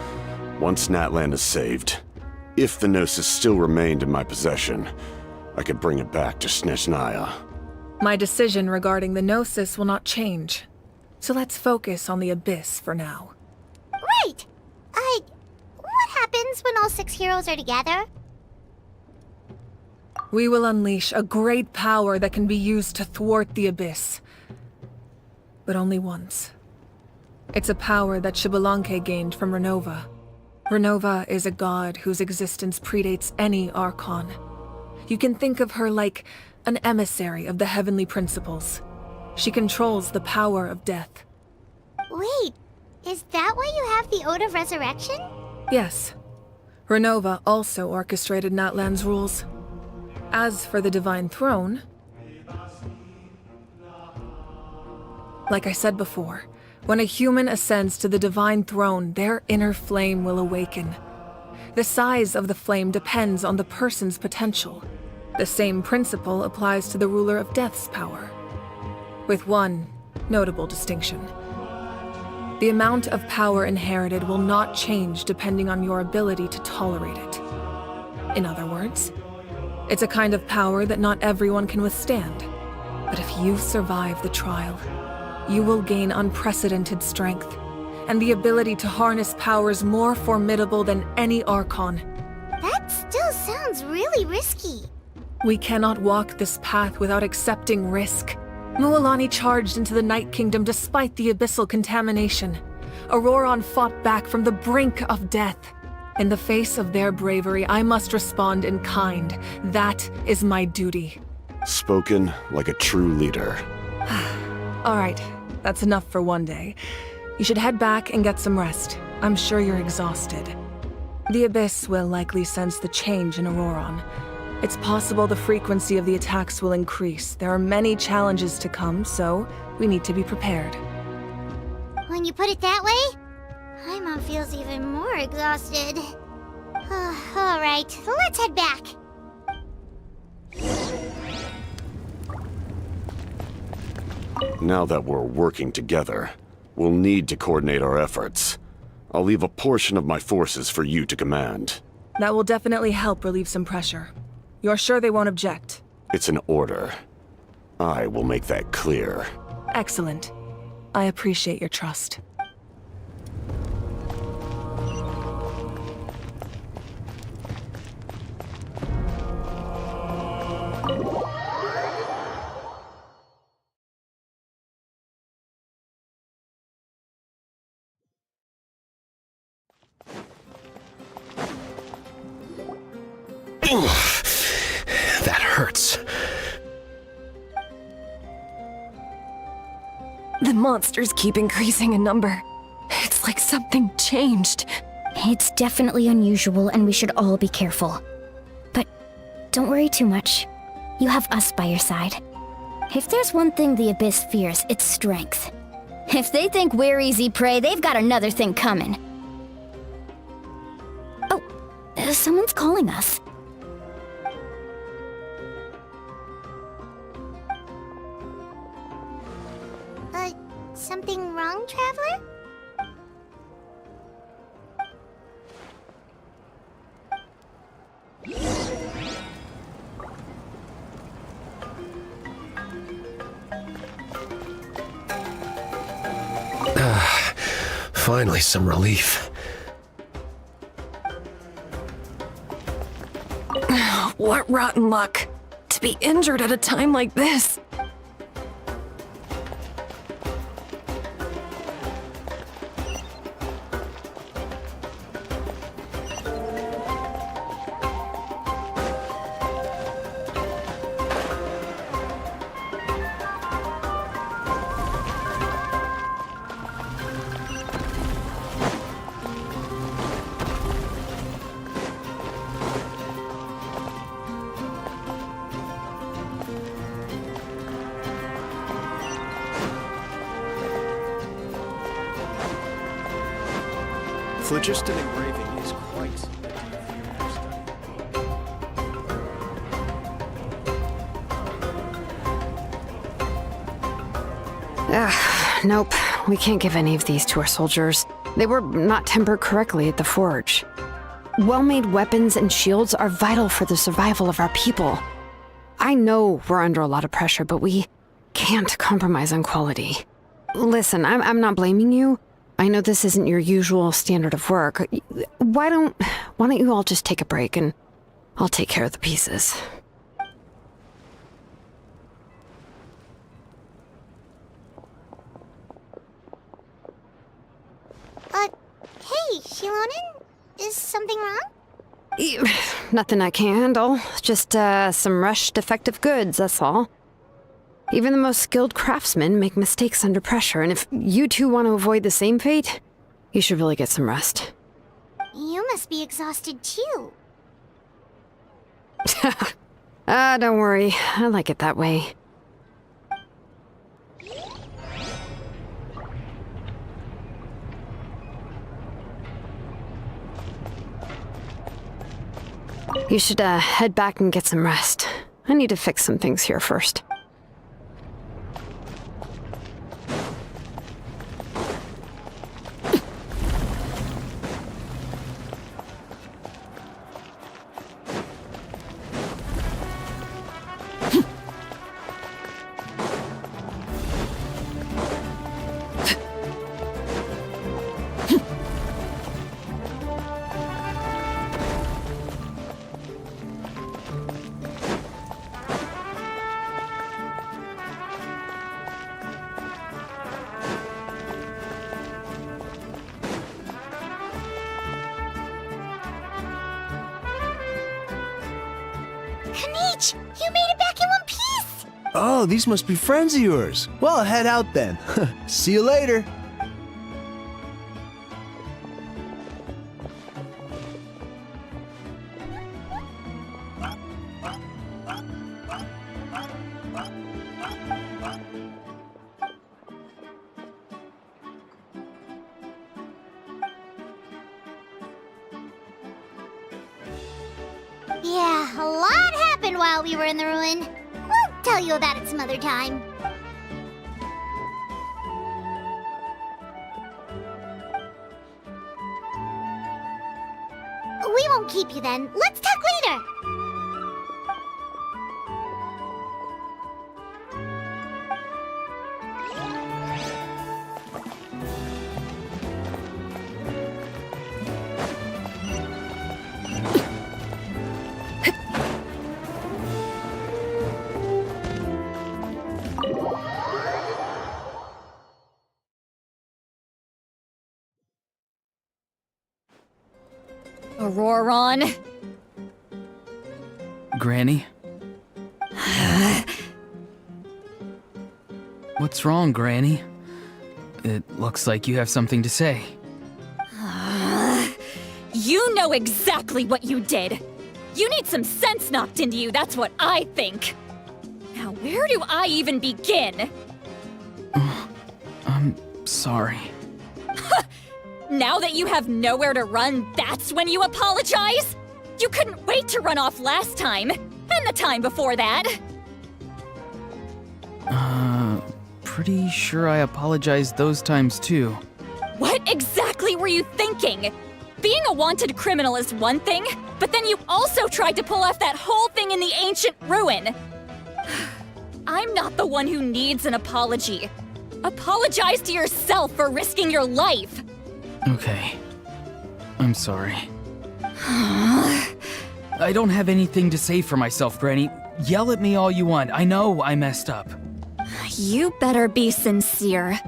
Once Natlan is saved, if the Gnosis still remained in my possession, I could bring it back to Snezhnaya. My decision regarding the Gnosis will not change. So let's focus on the Abyss for now. Right! What happens when all 6 heroes are together? We will unleash a great power that can be used to thwart the Abyss. But only once. It's a power that Xbalanque gained from Renova. Renova is a god whose existence predates any Archon. You can think of her like an emissary of the heavenly principles. She controls the power of death. Wait, is that why you have the Ode of Resurrection? Yes. Renova also orchestrated Natlan's rules. As for the Divine Throne, like I said before, when a human ascends to the Divine Throne, their inner flame will awaken. The size of the flame depends on the person's potential. The same principle applies to the ruler of Death's power, with one notable distinction. The amount of power inherited will not change depending on your ability to tolerate it. In other words, it's a kind of power that not everyone can withstand. But if you survive the trial, you will gain unprecedented strength, and the ability to harness powers more formidable than any Archon. That still sounds really risky. We cannot walk this path without accepting risk. Mualani charged into the Night Kingdom despite the abyssal contamination. Auroron fought back from the brink of death. In the face of their bravery, I must respond in kind. That is my duty. Spoken like a true leader. All right, that's enough for one day. You should head back and get some rest. I'm sure you're exhausted. The Abyss will likely sense the change in Auroron. It's possible the frequency of the attacks will increase. There are many challenges to come, so we need to be prepared. When you put it that way, Paimon feels even more exhausted. All right, let's head back. Now that we're working together, we'll need to coordinate our efforts. I'll leave a portion of my forces for you to command. That will definitely help relieve some pressure. You're sure they won't object? It's an order. I will make that clear. Excellent. I appreciate your trust. That hurts. The monsters keep increasing in number. It's like something changed. It's definitely unusual, and we should all be careful. But don't worry too much. You have us by your side. If there's one thing the Abyss fears, it's strength. If they think we're easy prey, they've got another thing coming. Oh, someone's calling us. Something wrong, Traveler? Finally, some relief. What rotten luck. To be injured at a time like this. Phlogiston engraving is quite Nope. We can't give any of these to our soldiers. They were not tempered correctly at the forge. Well-made weapons and shields are vital for the survival of our people. I know we're under a lot of pressure, but we can't compromise on quality. Listen, I'm not blaming you. I know this isn't your usual standard of work. Why don't you all just take a break and I'll take care of the pieces. Hey, Shilonin? Is something wrong? Nothing I can handle. Just, some rushed defective goods, that's all. Even the most skilled craftsmen make mistakes under pressure, and if you two want to avoid the same fate, you should really get some rest. You must be exhausted too. Don't worry. I like it that way. You should, head back and get some rest. I need to fix some things here first. You made it back in one piece! Oh, these must be friends of yours. Well, I'll head out then. See you later. Yeah, a lot happened while we were in the ruin. We'll tell you about it some other time. We won't keep you then. Let's talk later. Auroron. Granny? What's wrong, Granny? It looks like you have something to say. You know exactly what you did. You need some sense knocked into you, that's what I think. Now Where do I even begin? I'm sorry. Now that you have nowhere to run, that's when you apologize? You couldn't wait to run off last time, and the time before that. Pretty sure I apologized those times too. What exactly were you thinking? Being a wanted criminal is one thing, but then you also tried to pull off that whole thing in the ancient ruin. I'm not the one who needs an apology. Apologize to yourself for risking your life. Okay. I'm sorry. I don't have anything to say for myself, Granny. Yell at me all you want. I know I messed up. You better be sincere.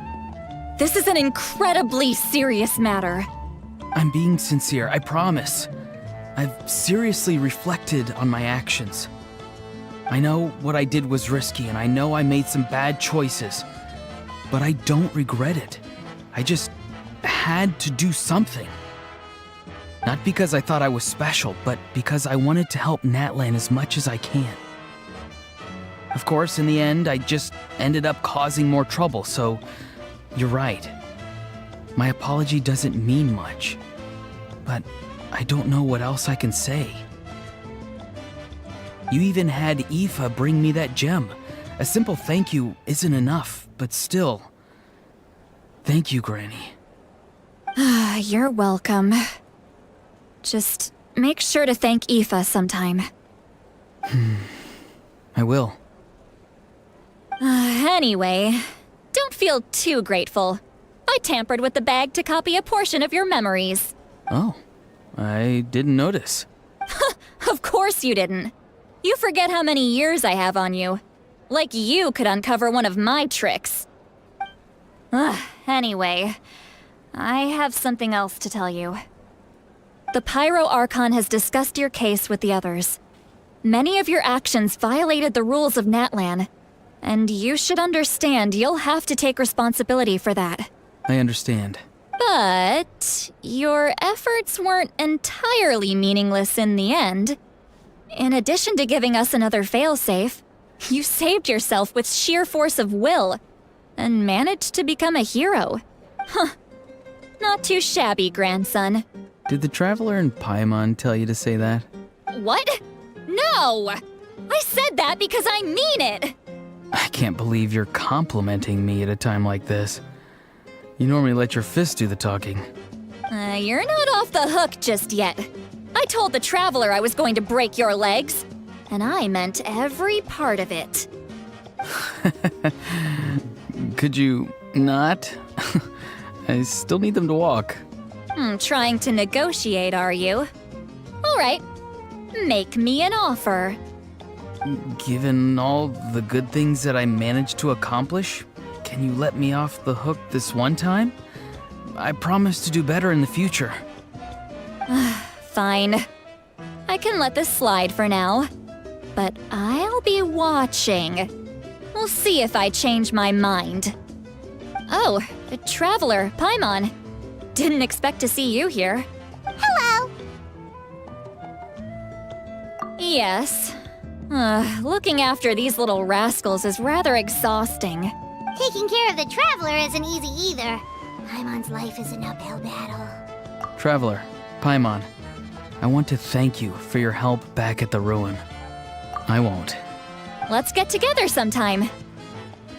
This is an incredibly serious matter. I'm being sincere, I promise. I've seriously reflected on my actions. I know what I did was risky, and I know I made some bad choices. But I don't regret it. I just had to do something. Not because I thought I was special, but because I wanted to help Natlan as much as I can. Of course, in the end, I just ended up causing more trouble, so you're right. My apology doesn't mean much, but I don't know what else I can say. You even had Aoife bring me that gem. A simple thank you isn't enough, but still. Thank you, Granny. You're welcome. Just make sure to thank Aoife sometime. I will. Anyway, don't feel too grateful. I tampered with the bag to copy a portion of your memories. Oh, I didn't notice. Of course you didn't. You forget how many years I have on you. Like you could uncover one of my tricks. Anyway, I have something else to tell you. The Pyro Archon has discussed your case with the others. Many of your actions violated the rules of Natlan, and you should understand you'll have to take responsibility for that. I understand. But your efforts weren't entirely meaningless in the end. In addition to giving us another failsafe, you saved yourself with sheer force of will and managed to become a hero. Not too shabby, grandson. Did the Traveler and Paimon tell you to say that? What? No! I said that because I mean it! I can't believe you're complimenting me at a time like this. You normally let your fist do the talking. You're not off the hook just yet. I told the Traveler I was going to break your legs, and I meant every part of it. Could you not? I still need them to walk. Trying to negotiate, are you? All right, make me an offer. Given all the good things that I managed to accomplish, can you let me off the hook this one time? I promise to do better in the future. Fine. I can let this slide for now. But I'll be watching. We'll see if I change my mind. Oh, a Traveler, Paimon. Didn't expect to see you here. Hello! Yes. Looking after these little rascals is rather exhausting. Taking care of the Traveler isn't easy either. Paimon's life is an uphill battle. Traveler, Paimon, I want to thank you for your help back at the ruin. I won't. Let's get together sometime.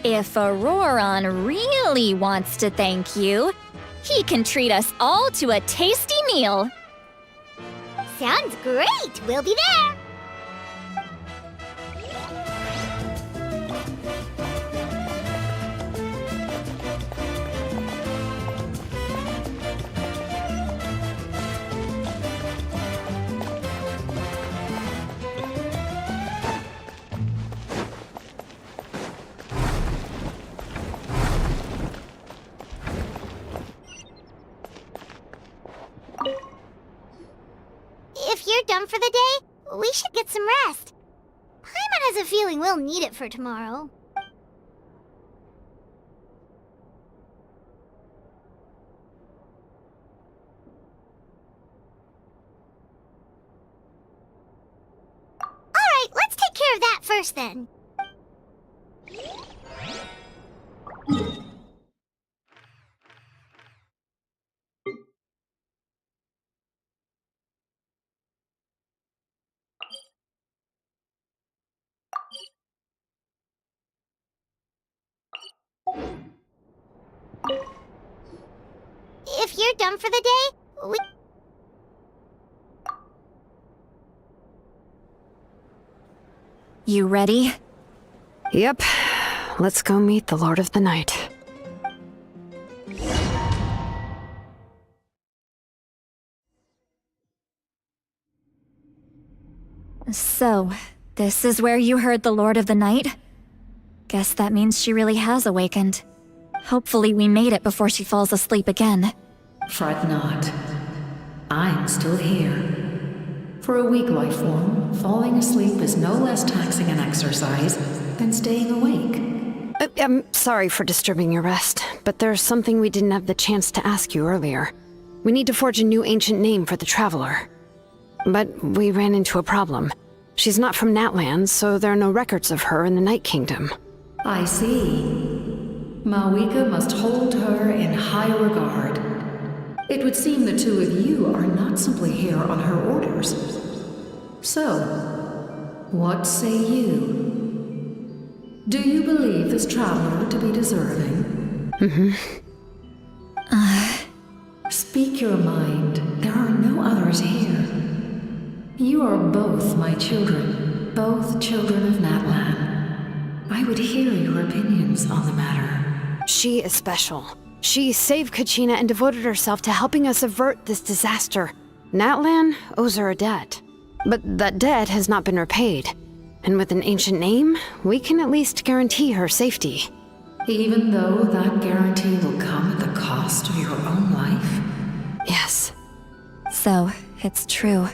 If Auroron really wants to thank you, he can treat us all to a tasty meal. Sounds great! We'll be there! If you're done for the day, we should get some rest. Paimon has a feeling we'll need it for tomorrow. Alright, let's take care of that first then. here, done for the day? You ready? Yep. Let's go meet the Lord of the Night. So, this is where you heard the Lord of the Night? Guess that means she really has awakened. Hopefully we made it before she falls asleep again. Fret not. I'm still here. For a weak life form, falling asleep is no less taxing an exercise than staying awake. I'm sorry for disturbing your rest, but there's something we didn't have the chance to ask you earlier. We need to forge a new ancient name for the Traveler. But we ran into a problem. She's not from Natlan, so there are no records of her in the Night Kingdom. I see. Mawika must hold her in high regard. It would seem the two of you are not simply here on her orders. So, what say you? Do you believe this traveler to be deserving? Speak your mind. There are no others here. You are both my children, both children of Natlan. I would hear your opinions on the matter. She is special. She saved Kachina and devoted herself to helping us avert this disaster. Natlan owes her a debt. But that debt has not been repaid. And with an ancient name, we can at least guarantee her safety. Even though that guarantee will come at the cost of your own life? Yes. So, it's true.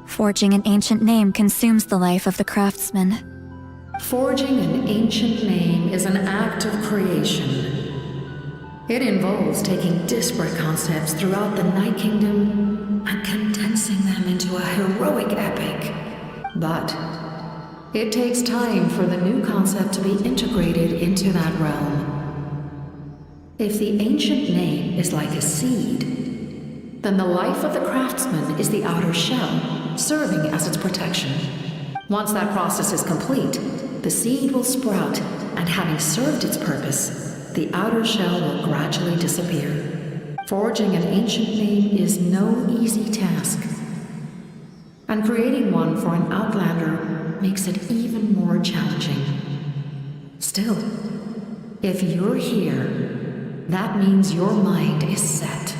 Forging an ancient name consumes the life of the craftsman. Forging an ancient name is an act of creation. It involves taking disparate concepts throughout the Night Kingdom and condensing them into a heroic epic. But it takes time for the new concept to be integrated into that realm. If the ancient name is like a seed, then the life of the craftsman is the outer shell, serving as its protection. Once that process is complete, the seed will sprout, and having served its purpose, the outer shell will gradually disappear. Forging an ancient name is no easy task, and creating one for an outlander makes it even more challenging. Still, if you're here, that means your mind is set.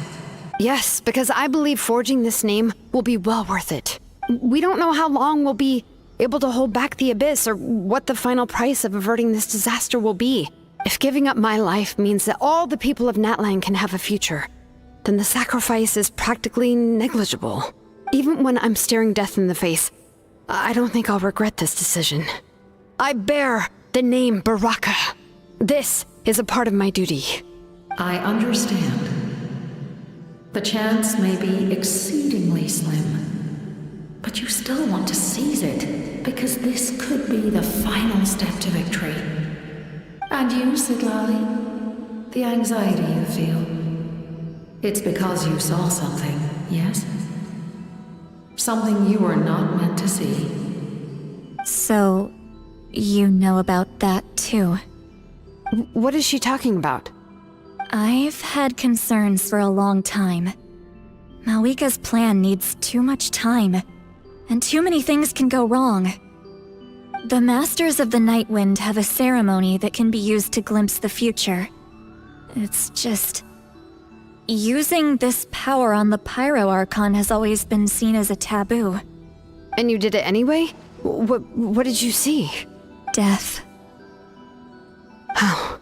Yes, because I believe forging this name will be well worth it. We don't know how long we'll be able to hold back the abyss or what the final price of averting this disaster will be. If giving up my life means that all the people of Natlan can have a future, then the sacrifice is practically negligible. Even when I'm staring death in the face, I don't think I'll regret this decision. I bear the name Baraka. This is a part of my duty. I understand. The chance may be exceedingly slim, but you still want to seize it, because this could be the final step to victory. And you, Sidlali, the anxiety you feel, it's because you saw something, yes? Something you were not meant to see. So, you know about that too? What is she talking about? I've had concerns for a long time. Mawika's plan needs too much time, and too many things can go wrong. The Masters of the Nightwind have a ceremony that can be used to glimpse the future. It's just... using this power on the Pyro Archon has always been seen as a taboo. And you did it anyway? What did you see? Death. How?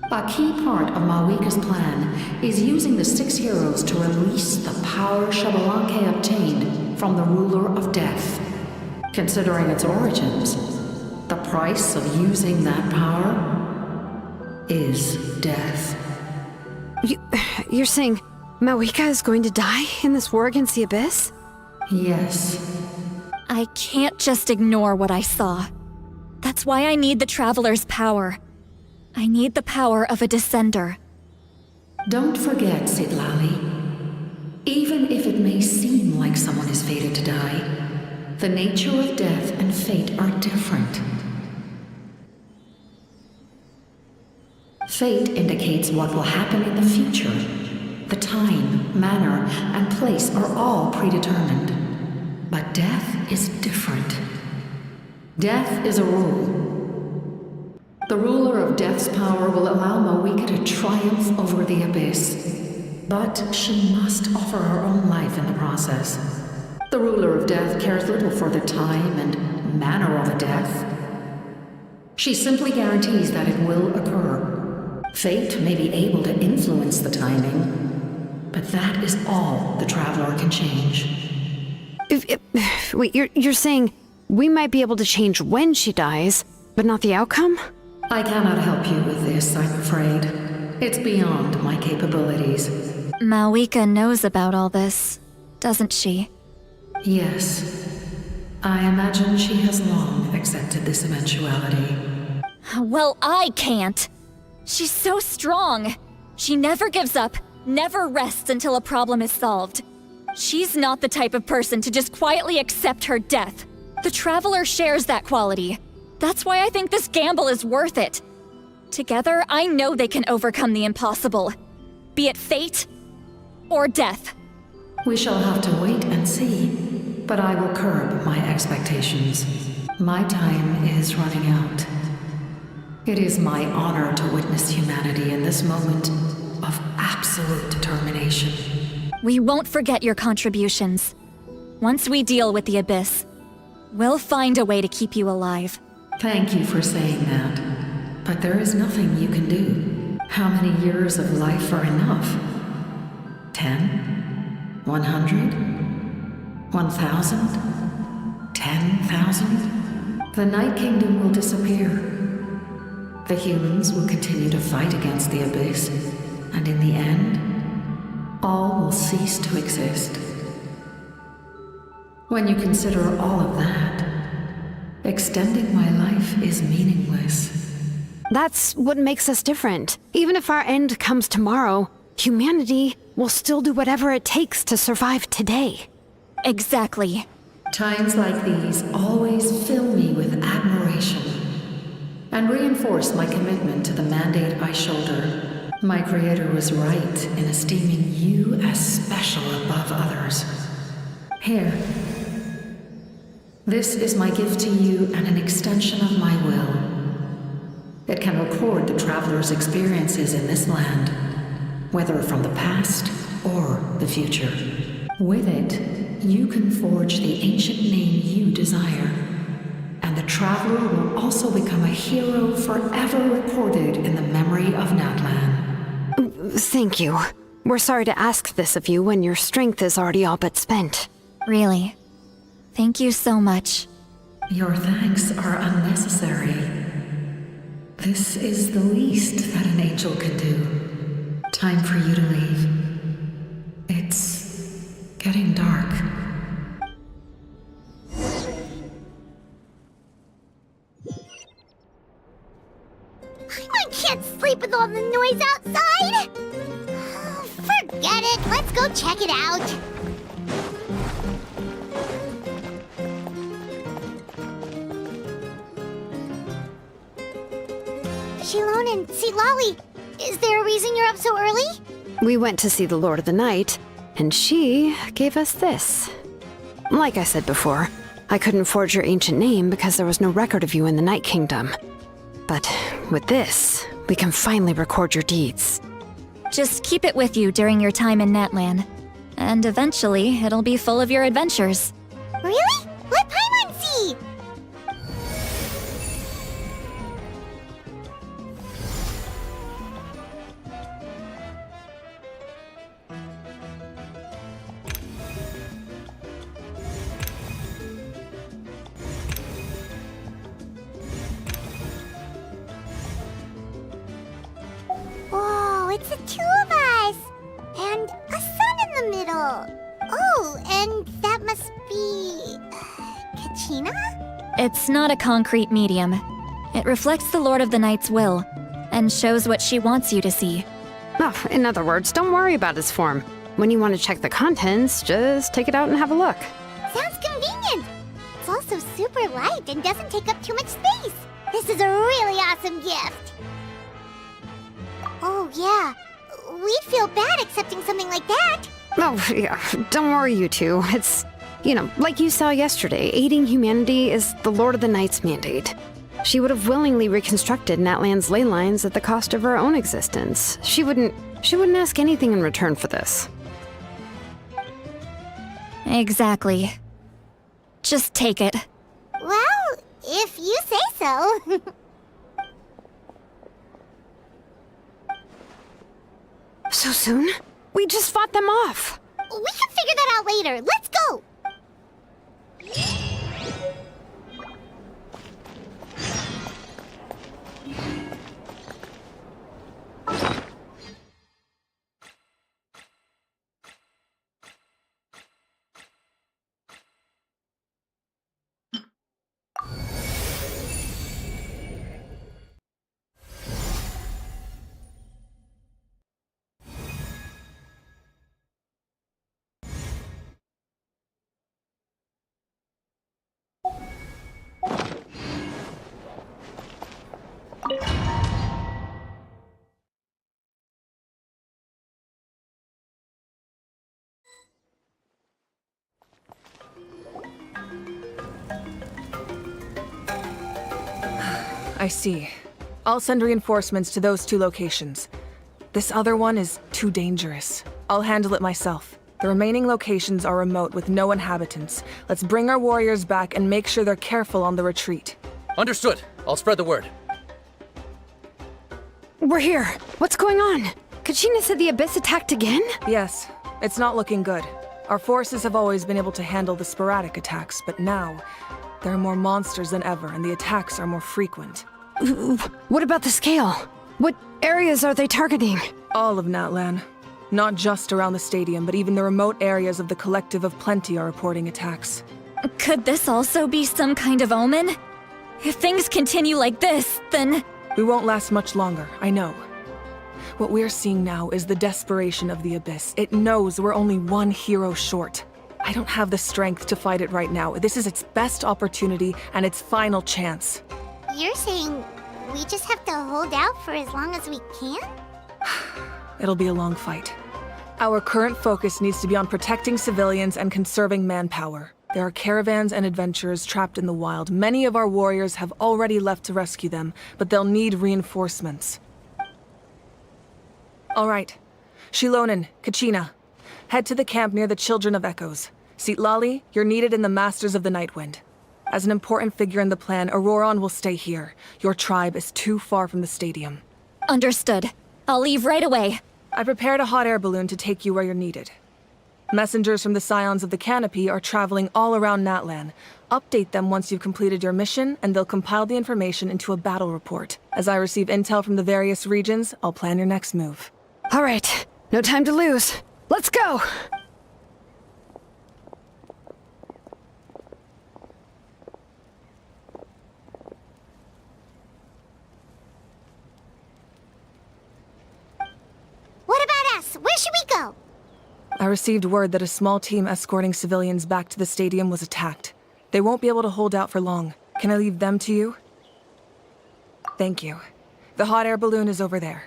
A key part of Mawika's plan is using the 6 heroes to release the power Xbalanque obtained from the Ruler of Death. Considering its origins, the price of using that power is death. You're saying Mawika is going to die in this war against the Abyss? Yes. I can't just ignore what I saw. That's why I need the Traveler's power. I need the power of a Descender. Don't forget, Sidlali. Even if it may seem like someone is fated to die, the nature of death and fate are different. Fate indicates what will happen in the future, The time, manner, and place are all predetermined. But death is different. Death is a rule. The ruler of Death's power will allow Mawika to triumph over the Abyss. But she must offer her own life in the process. The ruler of Death cares little for the time and manner of a death. She simply guarantees that it will occur. Fate may be able to influence the timing, but that is all the Traveler can change. Wait, you're saying we might be able to change when she dies, but not the outcome? I cannot help you with this, I'm afraid. It's beyond my capabilities. Mawika knows about all this, doesn't she? Yes. I imagine she has long accepted this eventuality. Well, I can't. She's so strong. She never gives up, never rests until a problem is solved. She's not the type of person to just quietly accept her death. The Traveler shares that quality. That's why I think this gamble is worth it. Together, I know they can overcome the impossible. Be it fate or death. We shall have to wait and see, but I will curb my expectations. My time is running out. It is my honor to witness humanity in this moment of absolute determination. We won't forget your contributions. Once we deal with the Abyss, we'll find a way to keep you alive. Thank you for saying that, but there is nothing you can do. How many years of life are enough? 10? 100? 1,000? 10,000? The Night Kingdom will disappear. The humans will continue to fight against the Abyss, and in the end, all will cease to exist. When you consider all of that, extending my life is meaningless. That's what makes us different. Even if our end comes tomorrow, humanity will still do whatever it takes to survive today. Exactly. Times like these always fill me with admiration and reinforce my commitment to the mandate I shoulder. My creator was right in esteeming you as special above others. Here. This is my gift to you and an extension of my will. It can record the Traveler's experiences in this land, whether from the past or the future. With it, you can forge the ancient name you desire, and the Traveler will also become a hero forever recorded in the memory of Natlan. Thank you. We're sorry to ask this of you when your strength is already all but spent. Really. Thank you so much. Your thanks are unnecessary. This is the least that an angel can do. Time for you to leave. It's getting dark. I can't sleep with all the noise outside! Forget it, let's go check it out! Shilon and Lolly, is there a reason you're up so early? We went to see the Lord of the Night, and she gave us this. Like I said before, I couldn't forge your ancient name because there was no record of you in the Night Kingdom. But with this, we can finally record your deeds. Just keep it with you during your time in Natlan. And eventually, it'll be full of your adventures. Really? Let Paimon see! Whoa, it's the two of us! And a sun in the middle! Oh, and that must be... Kachina? It's not a concrete medium. It reflects the Lord of the Night's will, and shows what she wants you to see. Oh, in other words, don't worry about his form. When you want to check the contents, just take it out and have a look. Sounds convenient! It's also super light and doesn't take up too much space! This is a really awesome gift! Oh, yeah. we'd feel bad accepting something like that. Oh, yeah, don't worry, you two. It's, like you saw yesterday, aiding humanity is the Lord of the Night's mandate. She would have willingly reconstructed Natlan's ley lines at the cost of her own existence. She wouldn't ask anything in return for this. Exactly. Just take it. Well, if you say so. So soon? We just fought them off. We can figure that out later. Let's go! I see. I'll send reinforcements to those 2 locations. This other one is too dangerous. I'll handle it myself. The remaining locations are remote with no inhabitants. Let's bring our warriors back and make sure they're careful on the retreat. Understood. I'll spread the word. We're here. What's going on? Kachina said the Abyss attacked again? Yes. It's not looking good. Our forces have always been able to handle the sporadic attacks, but now there are more monsters than ever, and the attacks are more frequent. What about the scale? What areas are they targeting? All of Natlan. Not just around the stadium, but even the remote areas of the Collective of Plenty are reporting attacks. Could this also be some kind of omen? If things continue like this, then... We won't last much longer, I know. What we're seeing now is the desperation of the Abyss. It knows we're only one hero short. I don't have the strength to fight it right now. This is its best opportunity and its final chance. You're saying we just have to hold out for as long as we can? It'll be a long fight. Our current focus needs to be on protecting civilians and conserving manpower. There are caravans and adventurers trapped in the wild. Many of our warriors have already left to rescue them, but they'll need reinforcements. All right. Shilonen, Kachina. Head to the camp near the Children of Echoes. Lali, you're needed in the Masters of the Nightwind. As an important figure in the plan, Auroron will stay here. Your tribe is too far from the stadium. Understood. I'll leave right away. I prepared a hot air balloon to take you where you're needed. Messengers from the Scions of the Canopy are traveling all around Natlan. Update them once you've completed your mission, and they'll compile the information into a battle report. As I receive intel from the various regions, I'll plan your next move. All right. No time to lose. Let's go! What about us? Where should we go? I received word that a small team escorting civilians back to the stadium was attacked. They won't be able to hold out for long. Can I leave them to you? Thank you. The hot air balloon is over there.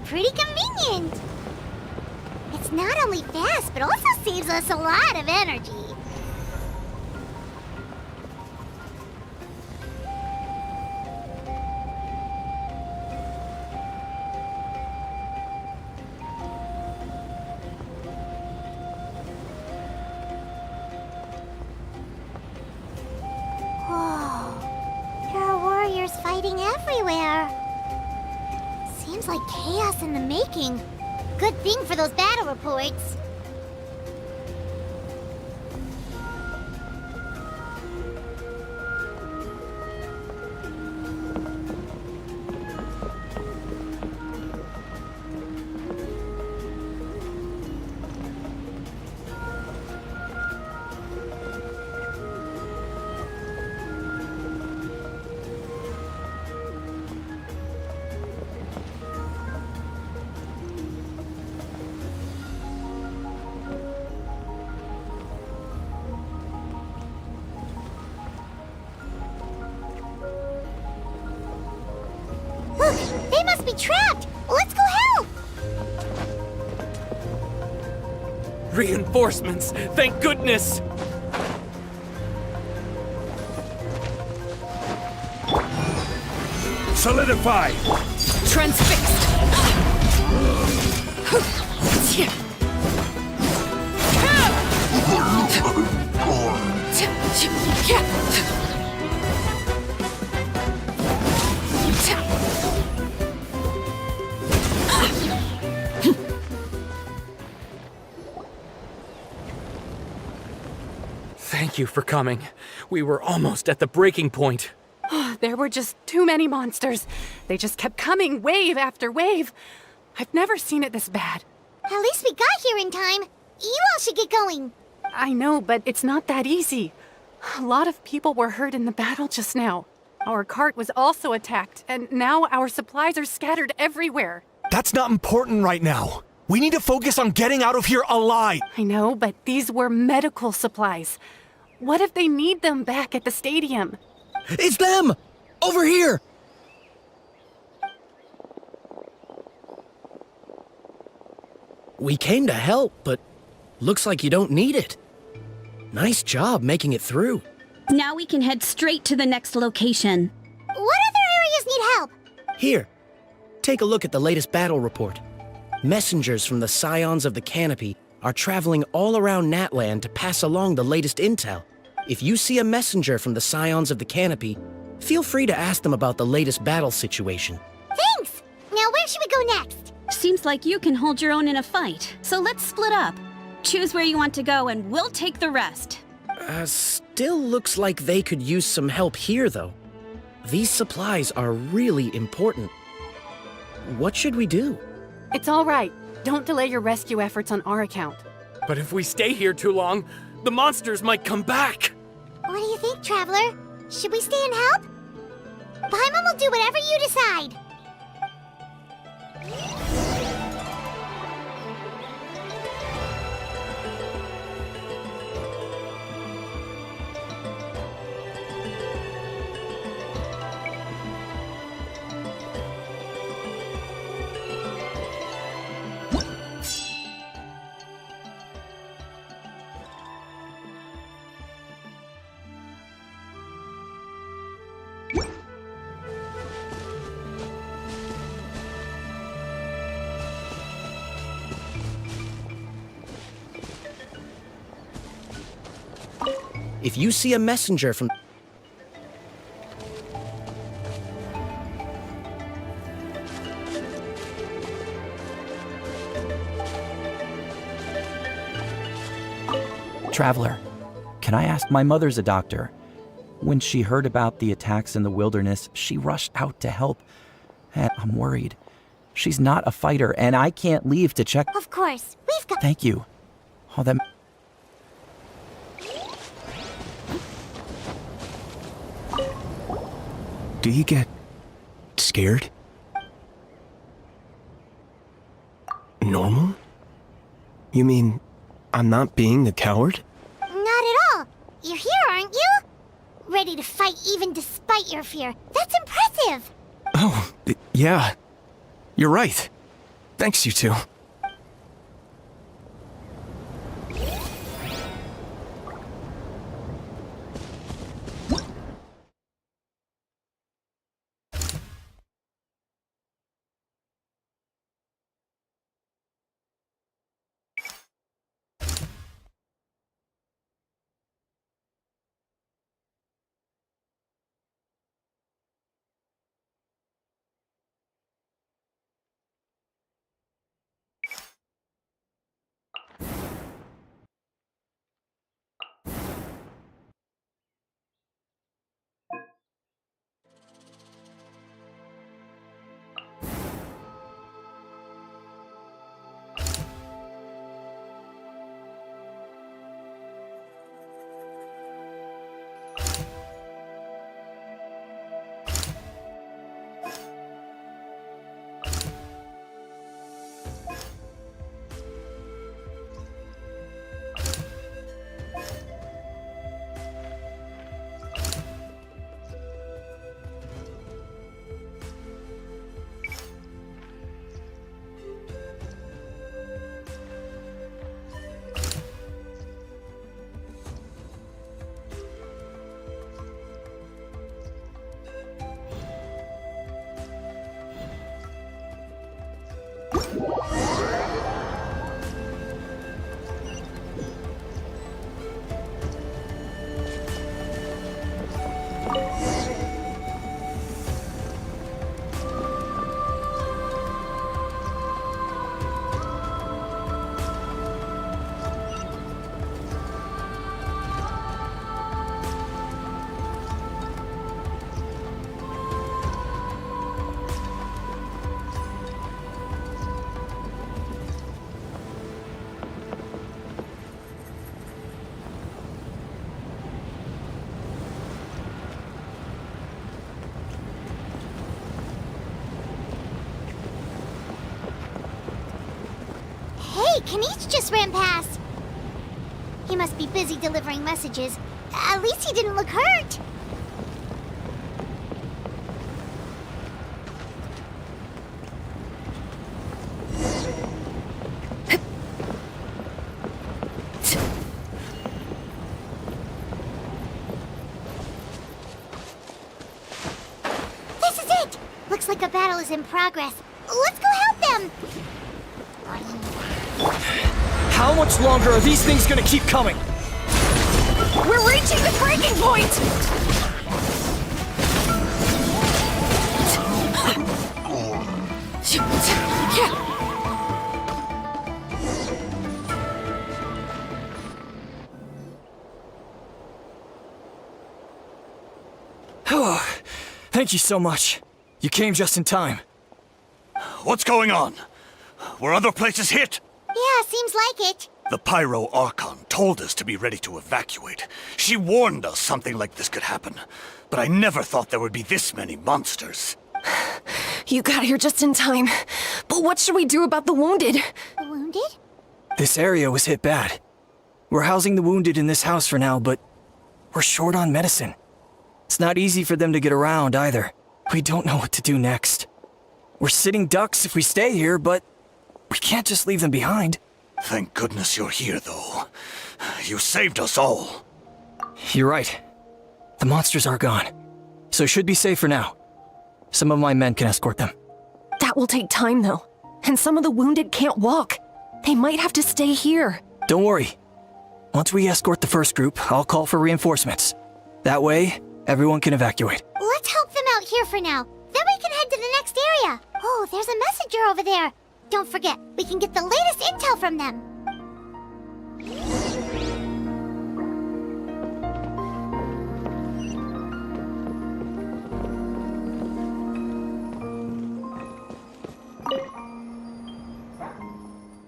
pretty convenient. It's not only fast, but also saves us a lot of energy. Fighting everywhere. Seems like chaos in the making. Good thing for those battle reports. They must be trapped! Let's go help! Reinforcements! Thank goodness! Solidify! Transfixed! Thank you for coming. We were almost at the breaking point. There were just too many monsters. They just kept coming, wave after wave. I've never seen it this bad. At least we got here in time. You all should get going. I know, but it's not that easy. A lot of people were hurt in the battle just now. Our cart was also attacked, and now our supplies are scattered everywhere. That's not important right now. We need to focus on getting out of here alive. I know, but these were medical supplies. What if they need them back at the stadium? It's them! Over here! We came to help, but looks like you don't need it. Nice job making it through. Now we can head straight to the next location. What other areas need help? Here, take a look at the latest battle report. Messengers from the Scions of the Canopy are traveling all around Natlan to pass along the latest intel. If you see a messenger from the Scions of the Canopy, feel free to ask them about the latest battle situation. Thanks! Now where should we go next? Seems like you can hold your own in a fight, so let's split up. Choose where you want to go and we'll take the rest. Still looks like they could use some help here, though. These supplies are really important. What should we do? It's all right. Don't delay your rescue efforts on our account. But if we stay here too long, the monsters might come back. What do you think, Traveler? Should we stay and help? Paimon will do whatever you decide. If you see a messenger from... Traveler, can I ask? My mother's a doctor. When she heard about the attacks in the wilderness, she rushed out to help. And I'm worried. She's not a fighter, and I can't leave to check... Of course, we've got... Thank you. Oh, that... Do you get scared? Normal? You mean I'm not being a coward? Not at all. You're here, aren't you? Ready to fight even despite your fear. That's impressive. Oh, yeah. You're right. Thanks, you two. Hey, Kanish just ran past. He must be busy delivering messages. At least he didn't look hurt. This is it! Looks like a battle is in progress. Let's go help them! How much longer are these things gonna keep coming? We're reaching the breaking point! Thank you so much. You came just in time. What's going on? Were other places hit? Yeah, seems like it. The Pyro Archon told us to be ready to evacuate. She warned us something like this could happen. But I never thought there would be this many monsters. You got here just in time. But what should we do about the wounded? The wounded? This area was hit bad. We're housing the wounded in this house for now, but we're short on medicine. It's not easy for them to get around either. We don't know what to do next. We're sitting ducks if we stay here, but we can't just leave them behind. Thank goodness you're here, though. You saved us all. You're right. The monsters are gone, so should be safe for now. Some of my men can escort them. That will take time, though. And some of the wounded can't walk. They might have to stay here. Don't worry. Once we escort the first group, I'll call for reinforcements. That way, everyone can evacuate. Let's help them out here for now. Then we can head to the next area. Oh, there's a messenger over there. Don't forget, we can get the latest intel from them.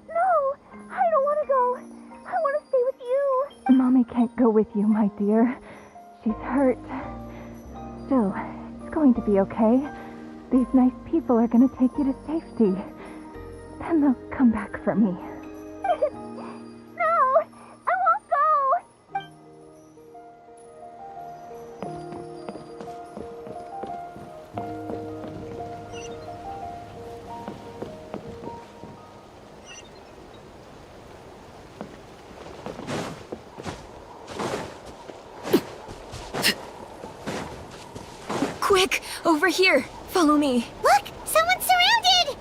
No, I don't want to go. I want to stay with you. Mommy can't go with you, my dear. She's hurt. Still, it's going to be okay. These nice people are going to take you to safety. Then they'll come back for me. No! I won't go! Quick, over here. Follow me. Look! Someone's surrounded!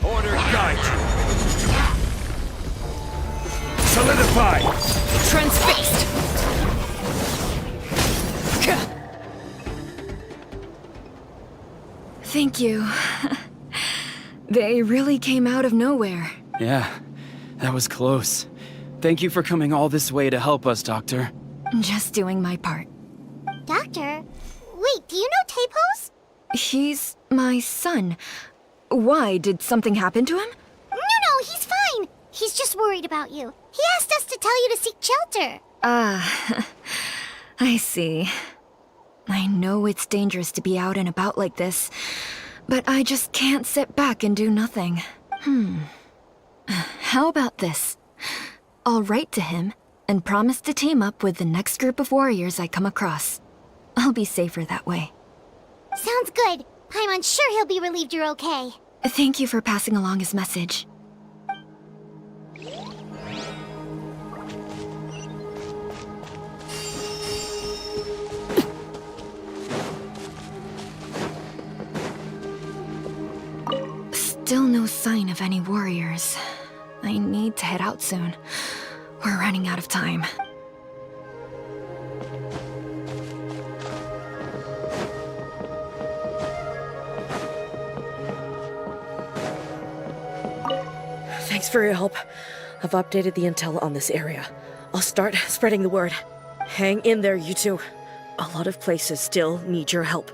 Order guide you. Solidify! Transfixed! Thank you. They really came out of nowhere. Yeah, that was close. Thank you for coming all this way to help us, Doctor. Just doing my part. Doctor? Wait, do you know Tapos? He's my son. Why? Did something happen to him? No, he's fine. He's just worried about you. He asked us to tell you to seek shelter. Ah, I see. I know it's dangerous to be out and about like this, but I just can't sit back and do nothing. How about this? I'll write to him and promise to team up with the next group of warriors I come across. I'll be safer that way. Sounds good. I'm sure he'll be relieved you're okay. Thank you for passing along his message. Still no sign of any warriors. I need to head out soon. We're running out of time. Thanks for your help. I've updated the intel on this area. I'll start spreading the word. Hang in there, you two. A lot of places still need your help.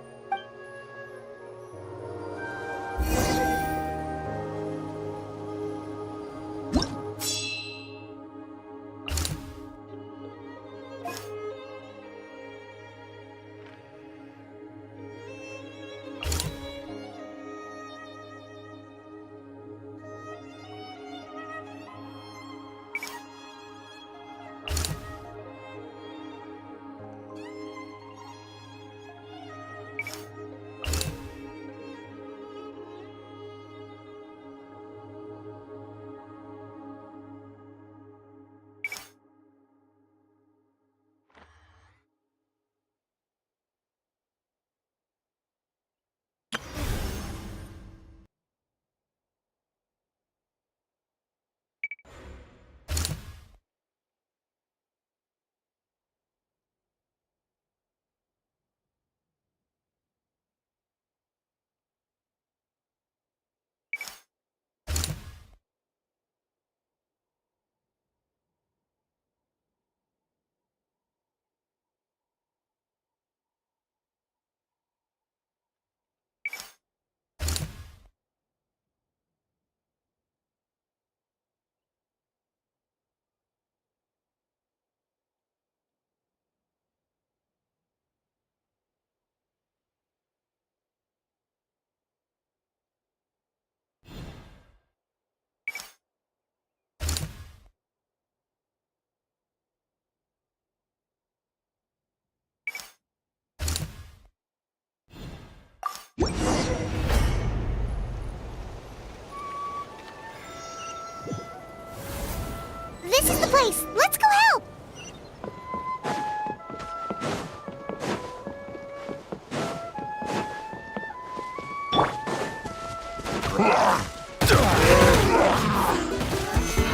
This is the place! Let's go help!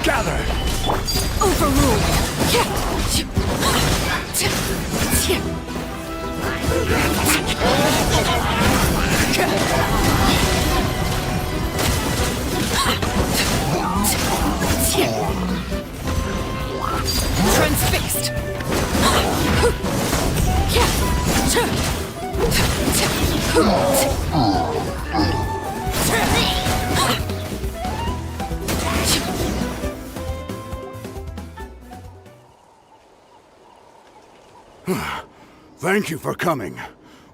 Gather! Overruled! Transfixed! Thank you for coming.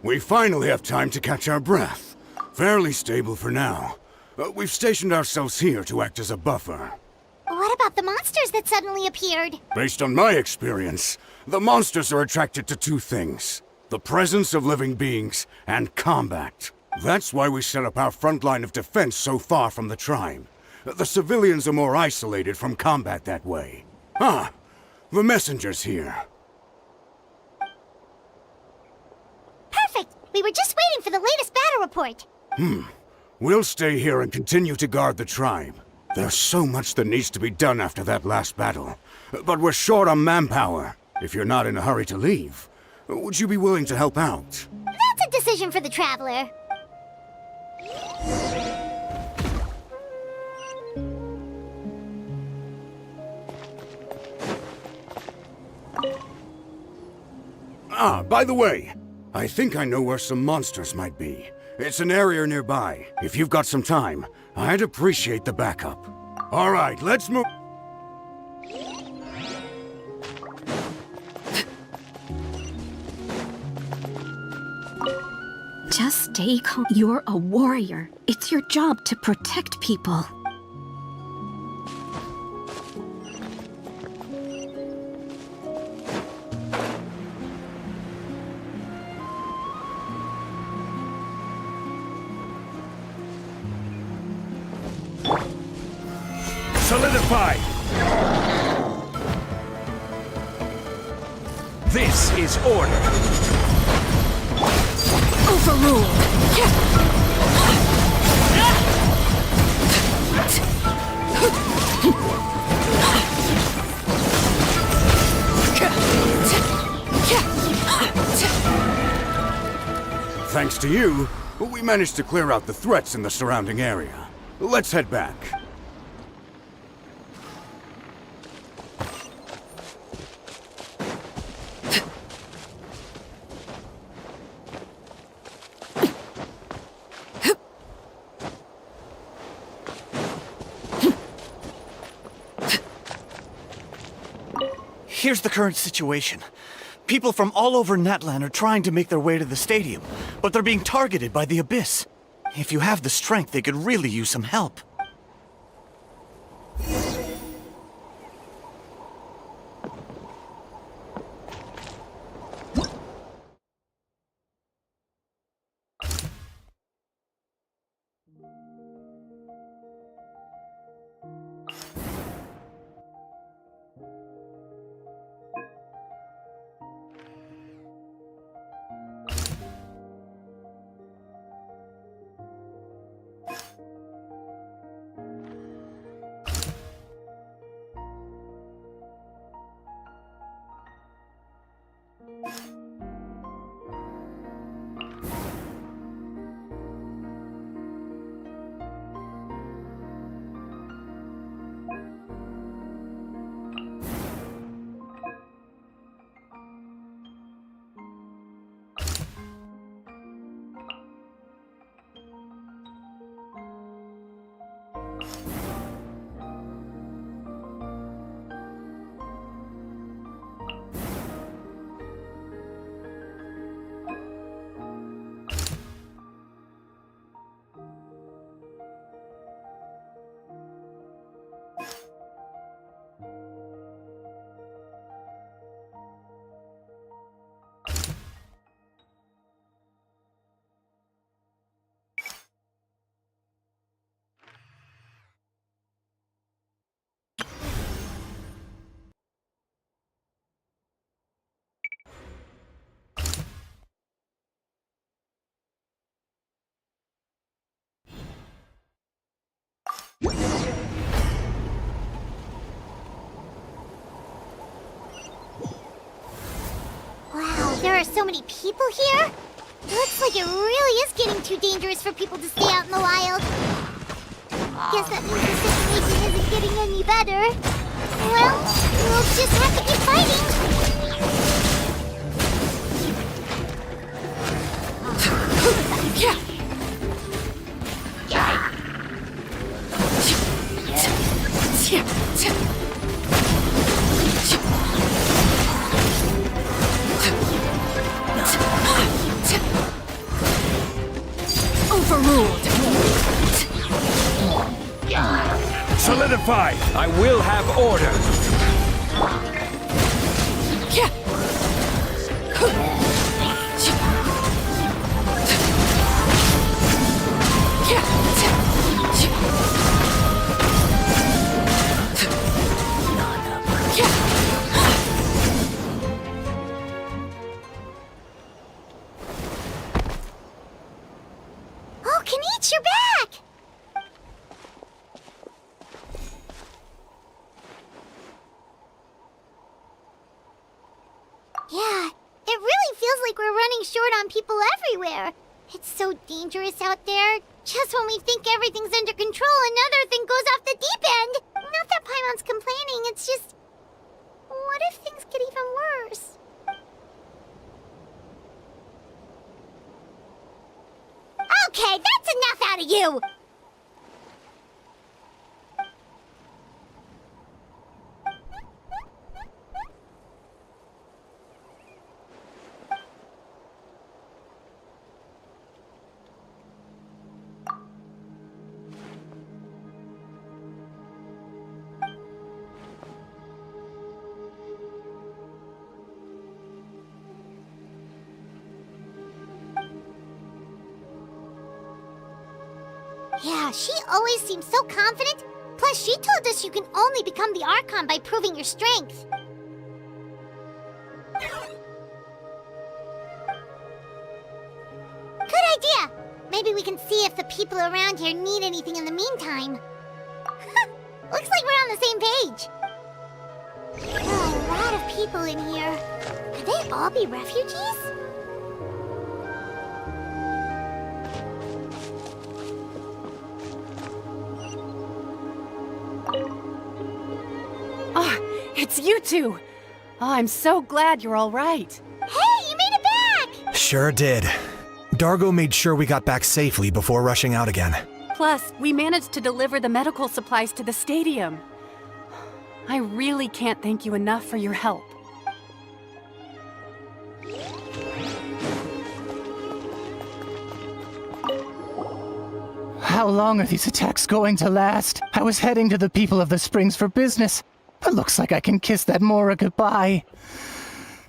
We finally have time to catch our breath. Fairly stable for now. We've stationed ourselves here to act as a buffer. What about the monsters that suddenly appeared? Based on my experience, the monsters are attracted to two things: the presence of living beings and combat. That's why we set up our front line of defense so far from the tribe. The civilians are more isolated from combat that way. Ah, the messenger's here. report. We'll stay here and continue to guard the tribe. There's so much that needs to be done after that last battle. But we're short on manpower. If you're not in a hurry to leave, would you be willing to help out? That's a decision for the Traveler. Ah, by the way, I think I know where some monsters might be. It's an area nearby. If you've got some time, I'd appreciate the backup. All right, let's move. Just stay calm. You're a warrior. It's your job to protect people. Solidify! This is order. Overruled! Thanks to you, we managed to clear out the threats in the surrounding area. Let's head back. Here's the current situation. People from all over Natlan are trying to make their way to the stadium, but they're being targeted by the Abyss. If you have the strength, they could really use some help. Wow, there are so many people here? Looks like it really is getting too dangerous for people to stay out in the wild. Guess that means the situation isn't getting any better. Well, we'll just have to keep fighting. Overruled. Solidify! I will have order! Yeah, it really feels like we're running short on people everywhere. It's so dangerous out there. Just when we think everything's under control, another thing goes off the deep end. Not that Paimon's complaining, it's just... what if things get even worse? Okay, that's enough out of you! Yeah, she always seems so confident. Plus, she told us you can only become the Archon by proving your strength. Good idea! Maybe we can see if the people around here need anything in the meantime. Looks like we're on the same page. A lot of people in here. Could they all be refugees? Oh, it's you two! Oh, I'm so glad you're all right. Hey, you made it back! Sure did. Dargo made sure we got back safely before rushing out again. Plus, we managed to deliver the medical supplies to the stadium. I really can't thank you enough for your help. How long are these attacks going to last? I was heading to the people of the Springs for business. It looks like I can kiss that Mora goodbye.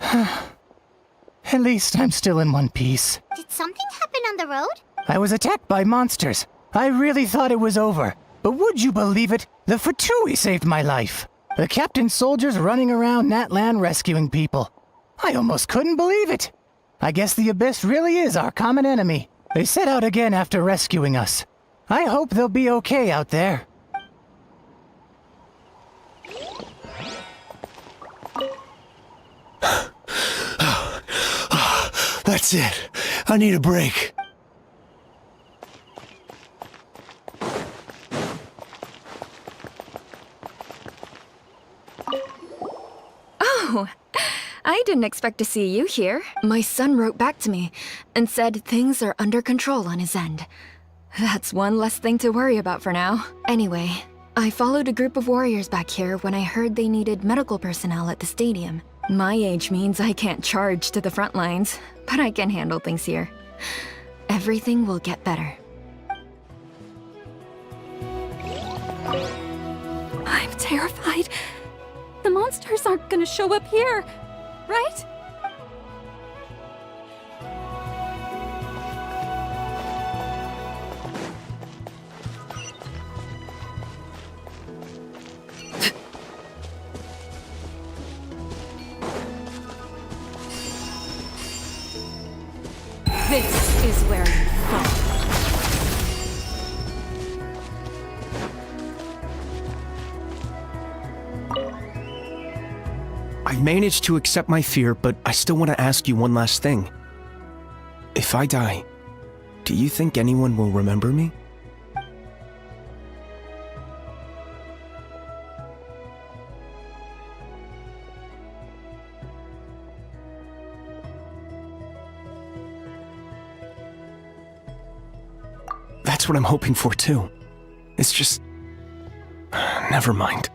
At least I'm still in one piece. Did something happen on the road? I was attacked by monsters. I really thought it was over. But would you believe it? The Fatui saved my life. The captain's soldiers running around Natlan rescuing people. I almost couldn't believe it. I guess the Abyss really is our common enemy. They set out again after rescuing us. I hope they'll be okay out there. That's it. I need a break. Oh, I didn't expect to see you here. My son wrote back to me and said things are under control on his end. That's one less thing to worry about for now. Anyway, I followed a group of warriors back here when I heard they needed medical personnel at the stadium. My age means I can't charge to the front lines, but I can handle things here. Everything will get better. I'm terrified. The monsters aren't gonna show up here, right? This is where you fall. I've managed to accept my fear, but I still want to ask you one last thing. If I die, do you think anyone will remember me? That's what I'm hoping for too. It's just... never mind.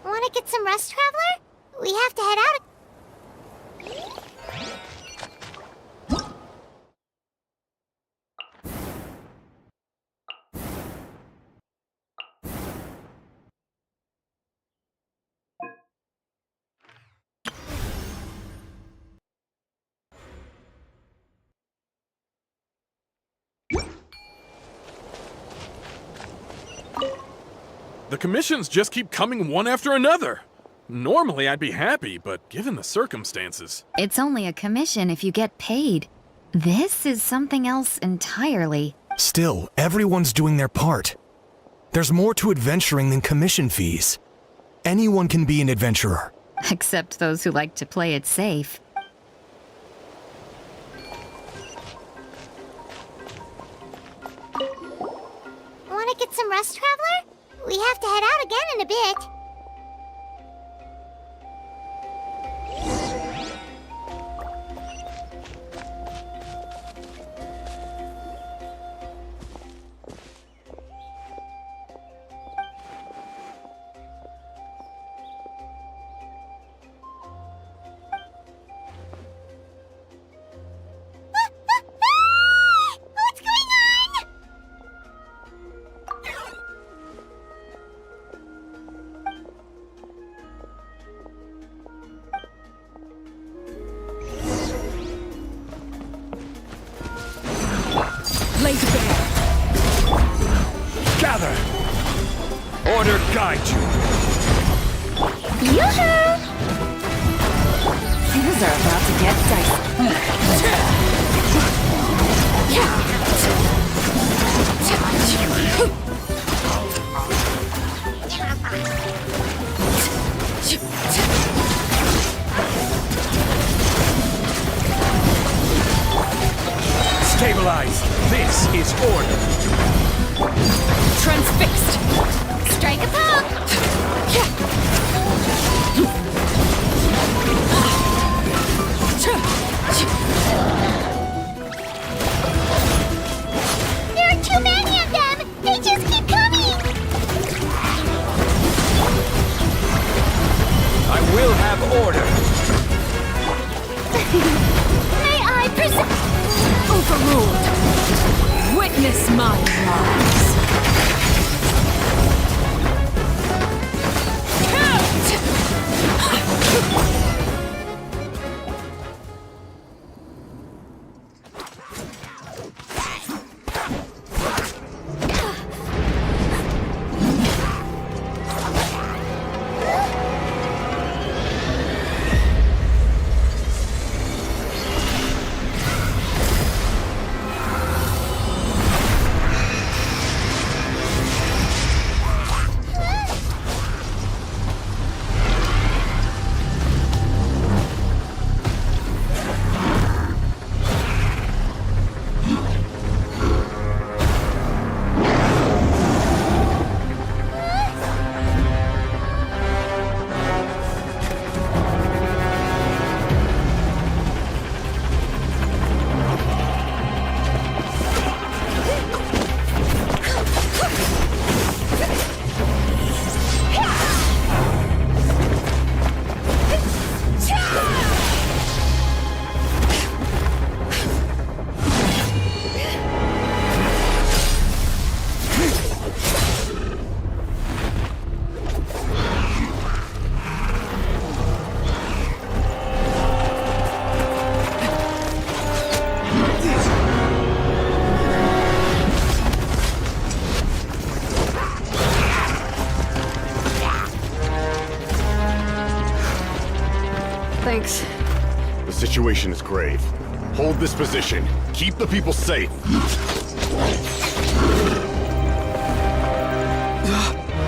Want to get some rest, Traveler? We have to head out. The commissions just keep coming one after another. Normally I'd be happy, but given the circumstances... It's only a commission if you get paid. This is something else entirely. Still, everyone's doing their part. There's more to adventuring than commission fees. Anyone can be an adventurer. Except those who like to play it safe. Want to get some rest, Traveler? We have to head out again in a bit. What's going on? Laid bare. Gather! Order guide you! Yoo-hoo! Things are about to get dicey. Stabilize! This is order! Transfixed. Strike a pose! There are too many of them! They just keep coming! I will have order! May I present... Overruled. Witness my lies. Thanks. The situation is grave. Hold this position. Keep the people safe.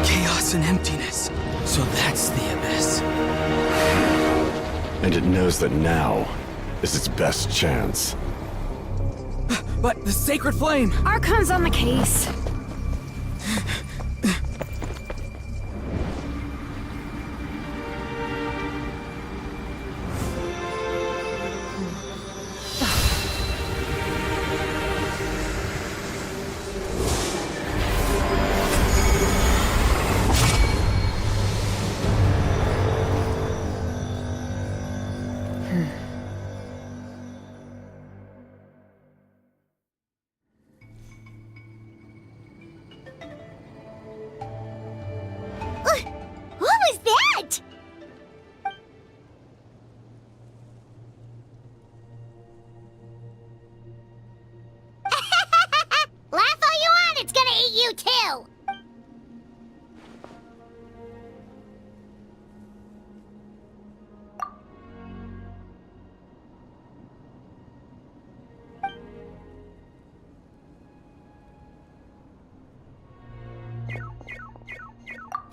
Chaos and emptiness. So that's the abyss. And it knows that now is its best chance. But the sacred flame! Archon's on the case.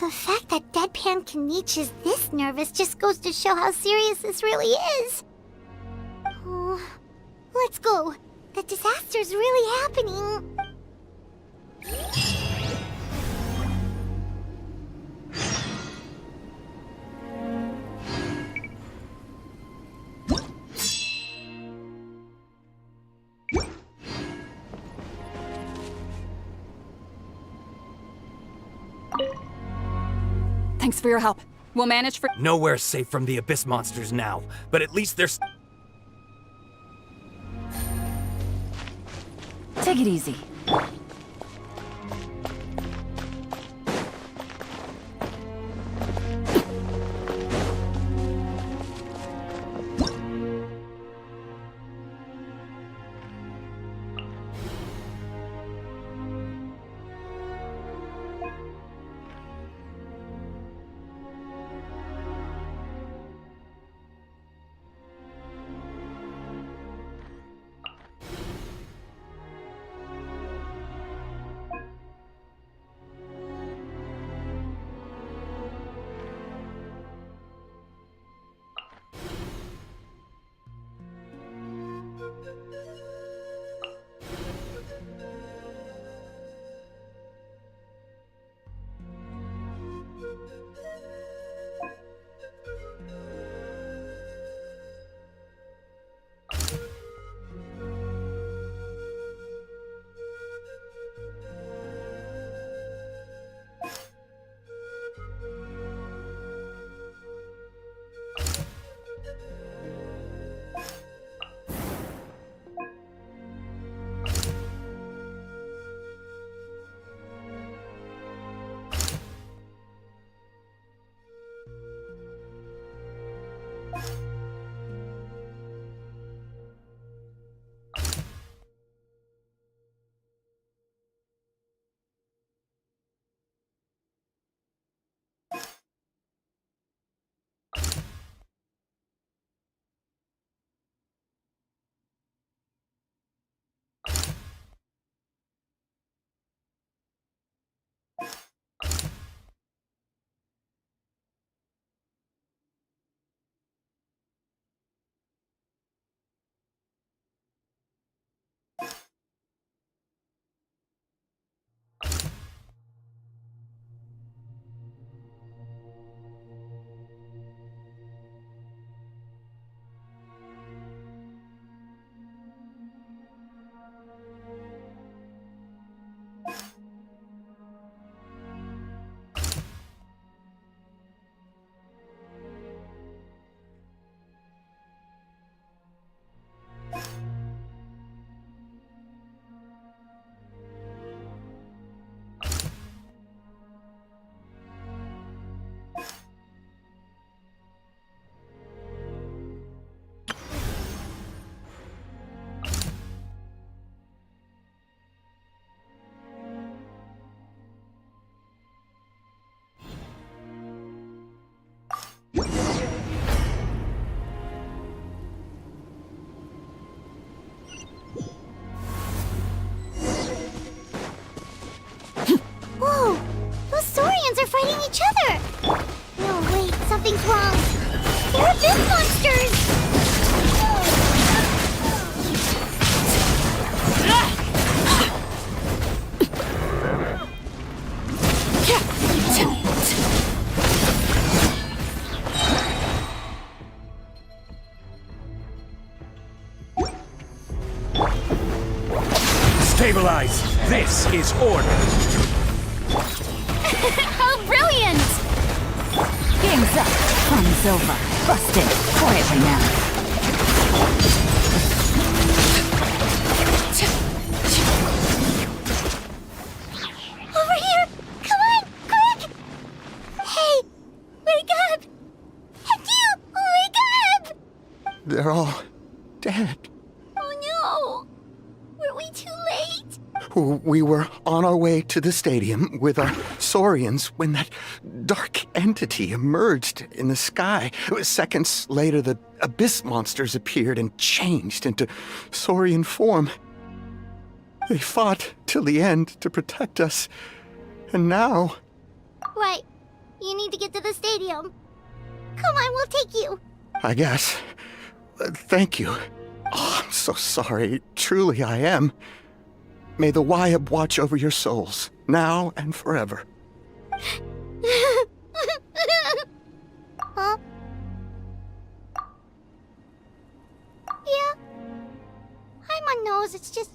The fact that Deadpan Kanich is this nervous just goes to show how serious this really is. Oh, let's go. The disaster's really happening. Thanks for your help. We'll manage for— Nowhere's safe from the Abyss monsters now, but at least there's— Take it easy. Whoa! Those Saurians are fighting each other! No, wait, something's wrong. They're abyss monsters! Stabilize! This is order! How brilliant! Game's up. Fun's over. Busted. Quietly now. Over here! Come on, quick! Hey, wake up! You, wake up! They're all dead. Oh no! Were we too late? We were on our way to the stadium with our Saurians when that dark entity emerged in the sky. Seconds later, the Abyss monsters appeared and changed into Saurian form. They fought till the end to protect us. And now... Why, You need to get to the stadium. Come on, we'll take you. I guess. Thank you. Oh, I'm so sorry. Truly, I am. May the Wyab watch over your souls, now and forever. Huh? Yeah. Hi, my nose. It's just...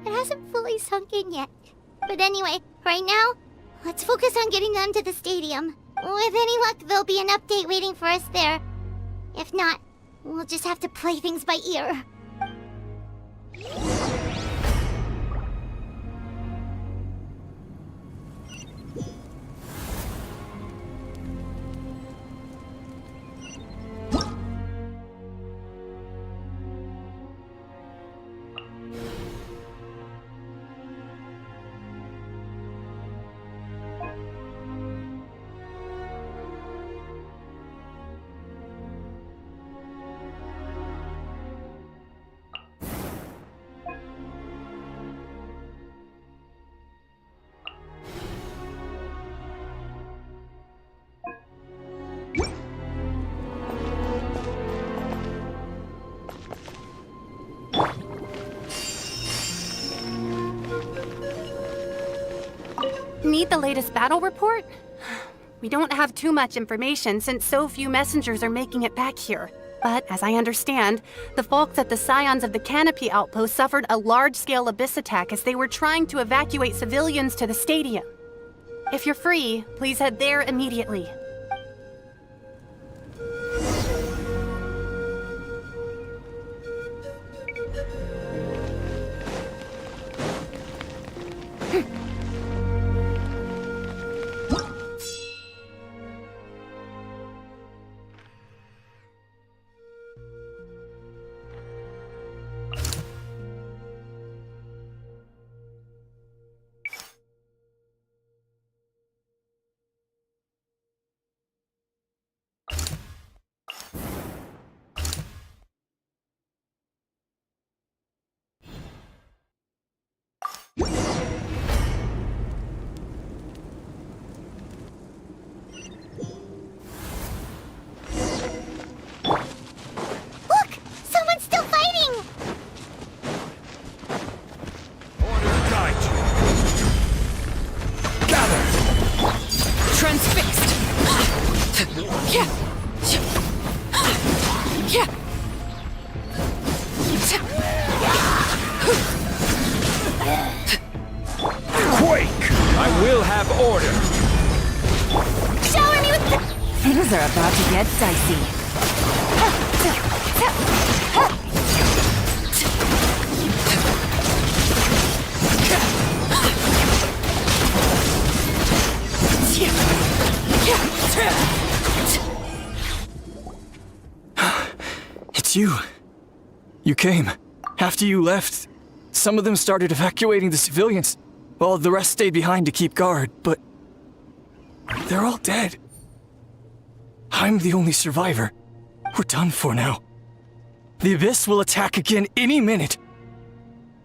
It hasn't fully sunk in yet. But anyway, right now, let's focus on getting them to the stadium. With any luck, there'll be an update waiting for us there. If not, we'll just have to play things by ear. Need the latest battle report? We don't have too much information since so few messengers are making it back here. But as I understand, the folks at the Scions of the Canopy outpost suffered a large-scale abyss attack as they were trying to evacuate civilians to the stadium. If you're free, please head there immediately. Things are about to get dicey. It's you. You came. After you left, some of them started evacuating the civilians, while the rest stayed behind to keep guard, but they're all dead. I'm the only survivor. We're done for now. The Abyss will attack again any minute.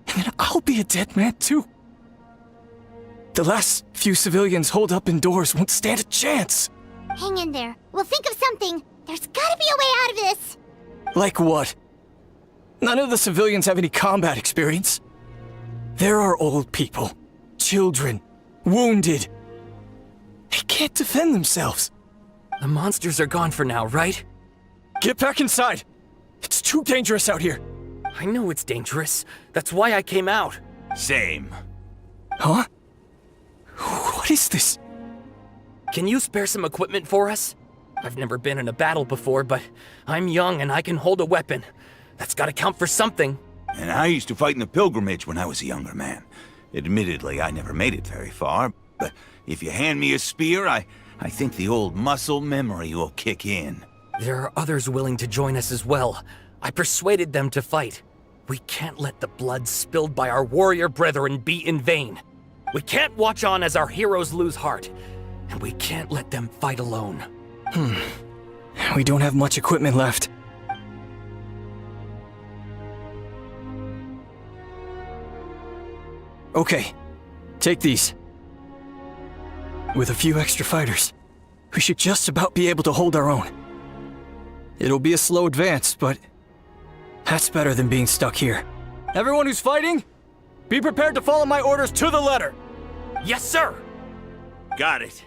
And then I'll be a dead man too. The last few civilians holed up indoors won't stand a chance. Hang in there. We'll think of something. There's gotta be a way out of this. Like what? None of the civilians have any combat experience. There are old people, children, wounded. They can't defend themselves. The monsters are gone for now, right? Get back inside! It's too dangerous out here! I know it's dangerous. That's why I came out. Same. Huh? What is this? Can you spare some equipment for us? I've never been in a battle before, but I'm young and I can hold a weapon. That's gotta count for something. And I used to fight in the pilgrimage when I was a younger man. Admittedly, I never made it very far, but if you hand me a spear, I think the old muscle memory will kick in. There are others willing to join us as well. I persuaded them to fight. We can't let the blood spilled by our warrior brethren be in vain. We can't watch on as our heroes lose heart. And we can't let them fight alone. We don't have much equipment left. Okay, take these. With a few extra fighters, we should just about be able to hold our own. It'll be a slow advance, but that's better than being stuck here. Everyone who's fighting, be prepared to follow my orders to the letter. Yes, sir! Got it.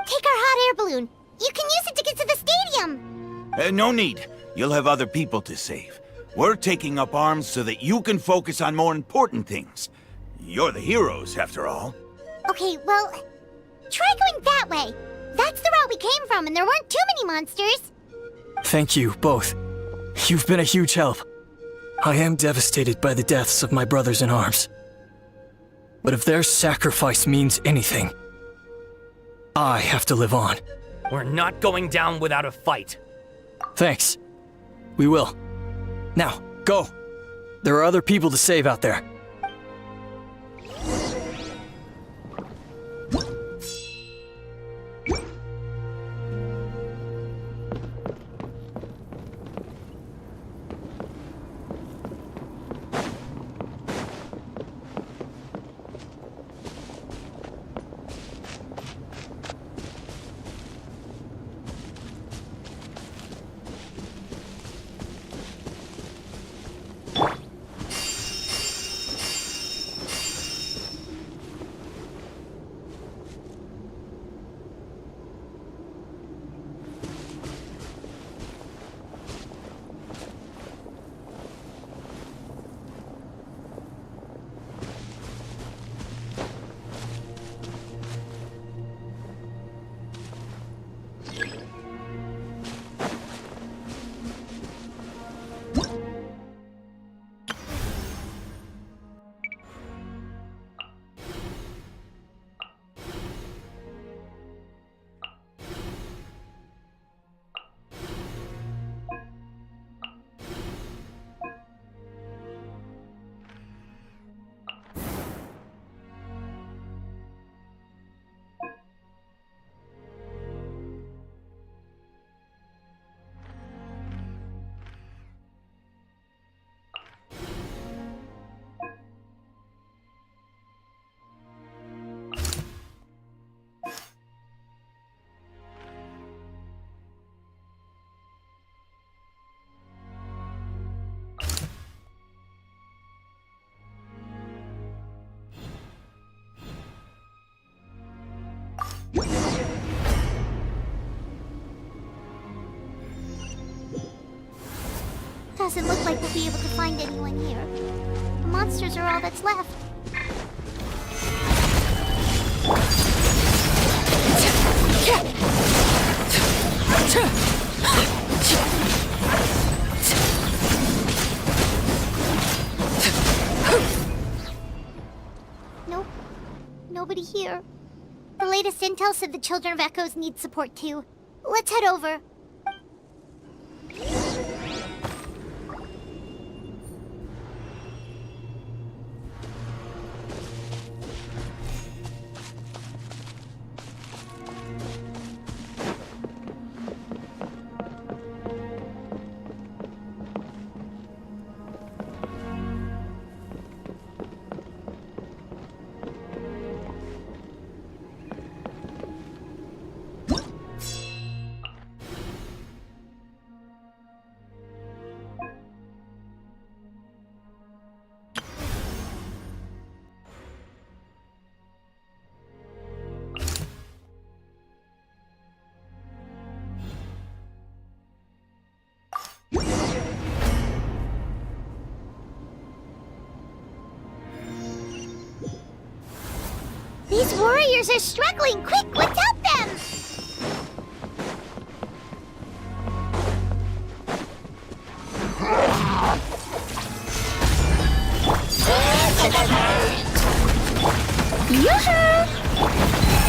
Take our hot air balloon. You can use it to get to the stadium. No need. You'll have other people to save. We're taking up arms so that you can focus on more important things. You're the heroes, after all. Okay, well, try going that way. That's the route we came from, and there weren't too many monsters. Thank you, both. You've been a huge help. I am devastated by the deaths of my brothers in arms. But if their sacrifice means anything, I have to live on. We're not going down without a fight. Thanks. We will. Now, go. There are other people to save out there. Doesn't look like we'll be able to find anyone here. The monsters are all that's left. Nope. Nobody here. The latest intel said the Children of Echoes need support too. Let's head over. These warriors are struggling! Quick, let's help them! Yoo-hoo!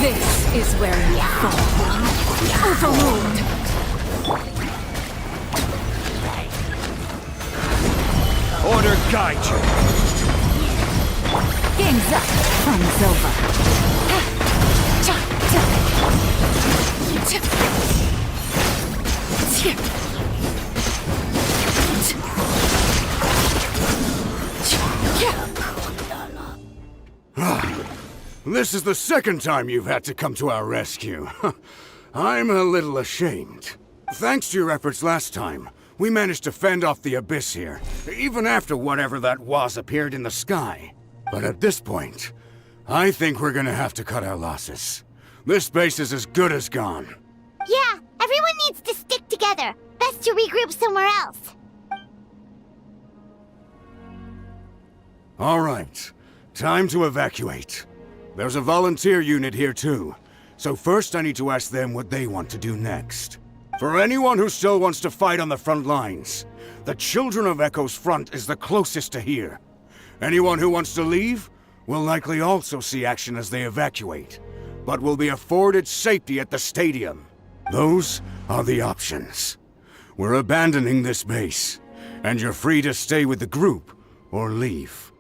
This is where you fall. Overruled! Order guide you. Game's up. Fun's over. This is the second time you've had to come to our rescue. I'm a little ashamed. Thanks to your efforts last time, we managed to fend off the Abyss here, even after whatever that was appeared in the sky. But at this point, I think we're gonna have to cut our losses. This base is as good as gone. Yeah, everyone needs to stick together. Best to regroup somewhere else. All right, time to evacuate. There's a volunteer unit here too, so first I need to ask them what they want to do next. For anyone who still wants to fight on the front lines, the Children of Echo's front is the closest to here. Anyone who wants to leave will likely also see action as they evacuate, but will be afforded safety at the stadium. Those are the options. We're abandoning this base, and you're free to stay with the group or leave.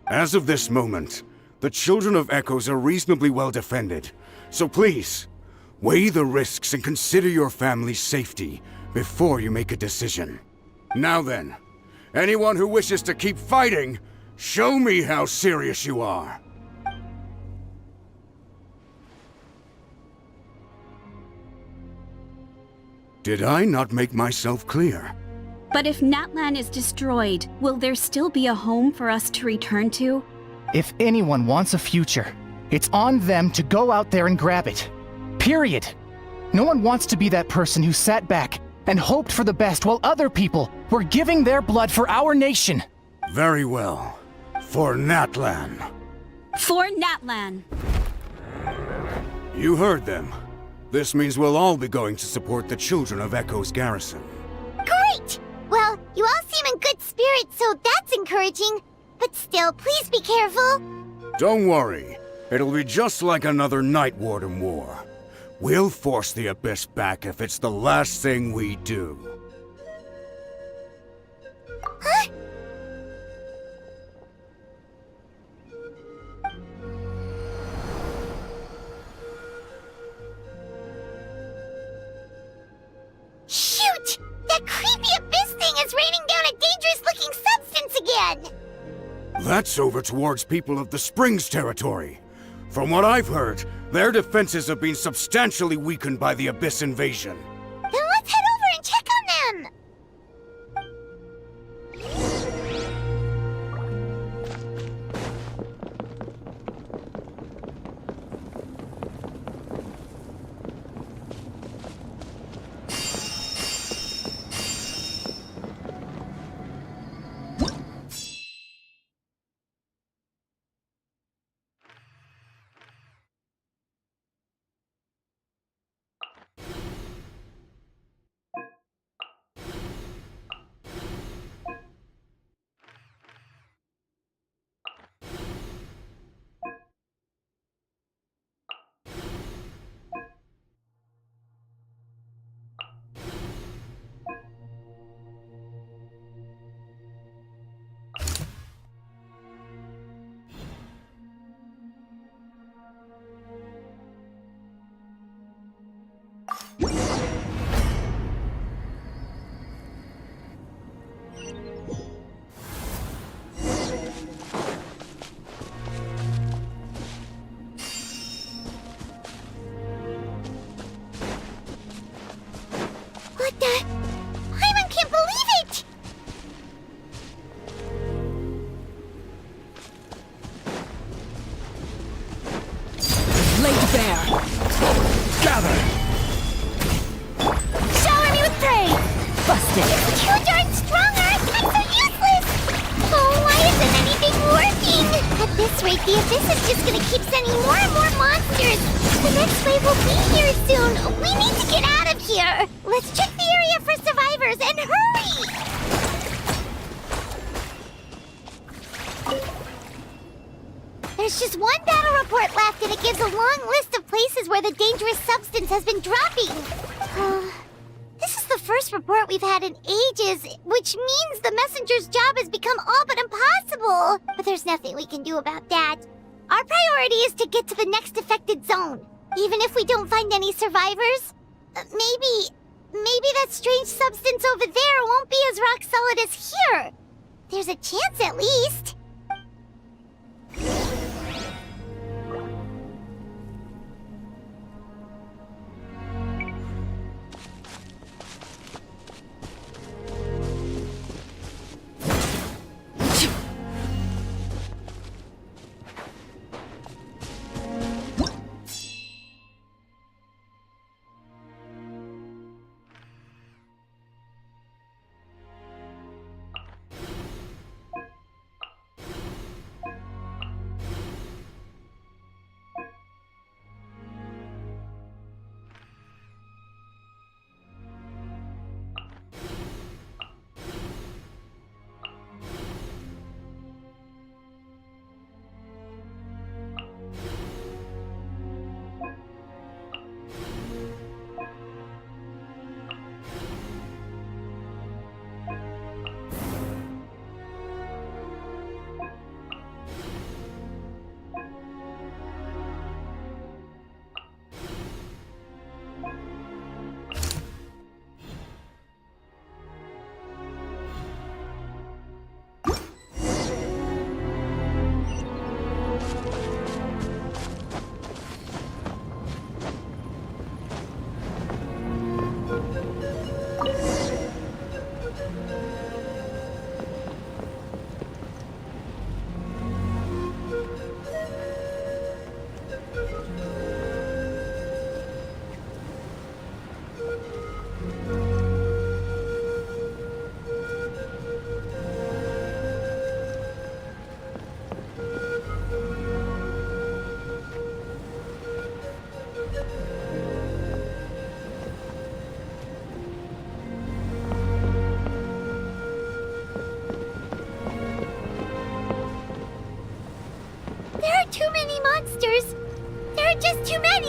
As of this moment, the Children of Echoes are reasonably well defended, so please, weigh the risks and consider your family's safety before you make a decision. Now then, anyone who wishes to keep fighting, show me how serious you are. Did I not make myself clear? But if Natlan is destroyed, will there still be a home for us to return to? If anyone wants a future, it's on them to go out there and grab it. Period. No one wants to be that person who sat back and hoped for the best while other people were giving their blood for our nation. Very well. For Natlan. For Natlan. You heard them. This means we'll all be going to support the Children of Echo's garrison. Great! Well, you all seem in good spirits, so that's encouraging. But still, please be careful. Don't worry. It'll be just like another Night Warden war. We'll force the Abyss back if it's the last thing we do. Huh? Shoot! That creepy Abyss thing is raining down a dangerous-looking substance again! That's over towards people of the Springs territory. From what I've heard, their defenses have been substantially weakened by the Abyss invasion. Then let's head over and check on them! What the? Hyman can't believe it! Laid bare. Gather! Shower me with praise! Busted. It's too darn strong, our attacks are useless! Oh, why isn't anything working? At this rate, the Abyss is just gonna keep sending more and more monsters! The next wave will be here soon! We need to get out of here! Let's check the area for survivors, and hurry! There's just one battle report left, and it gives a long list of places where the dangerous substance has been dropping. This is the first report we've had in ages, which means the messenger's job has become all but impossible. But there's nothing we can do about that. Our priority is to get to the next affected zone. Even if we don't find any survivors, maybe that strange substance over there won't be as rock solid as here. There's a chance at least.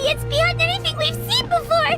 It's beyond anything we've seen before!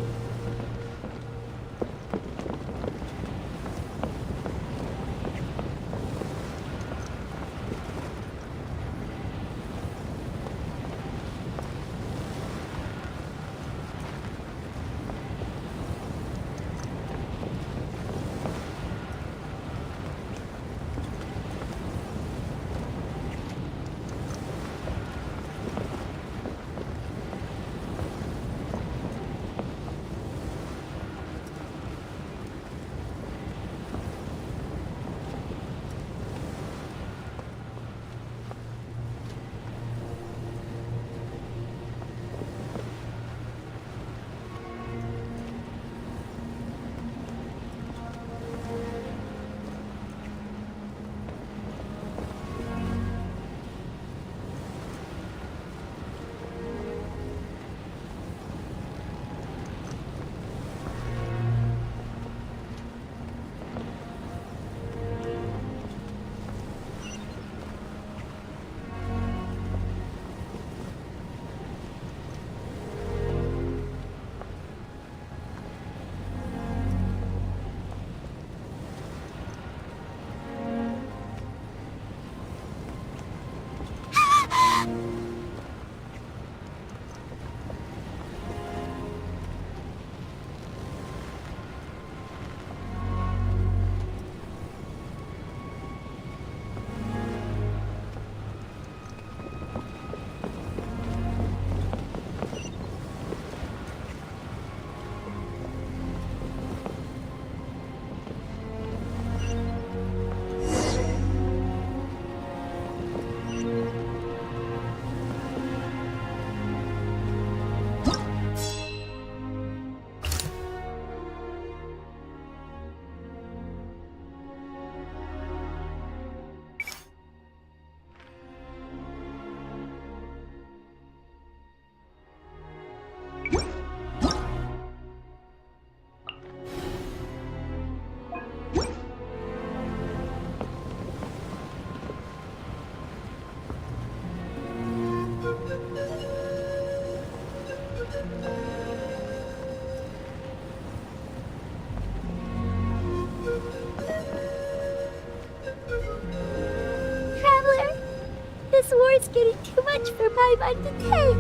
This war's getting too much for my mind to take.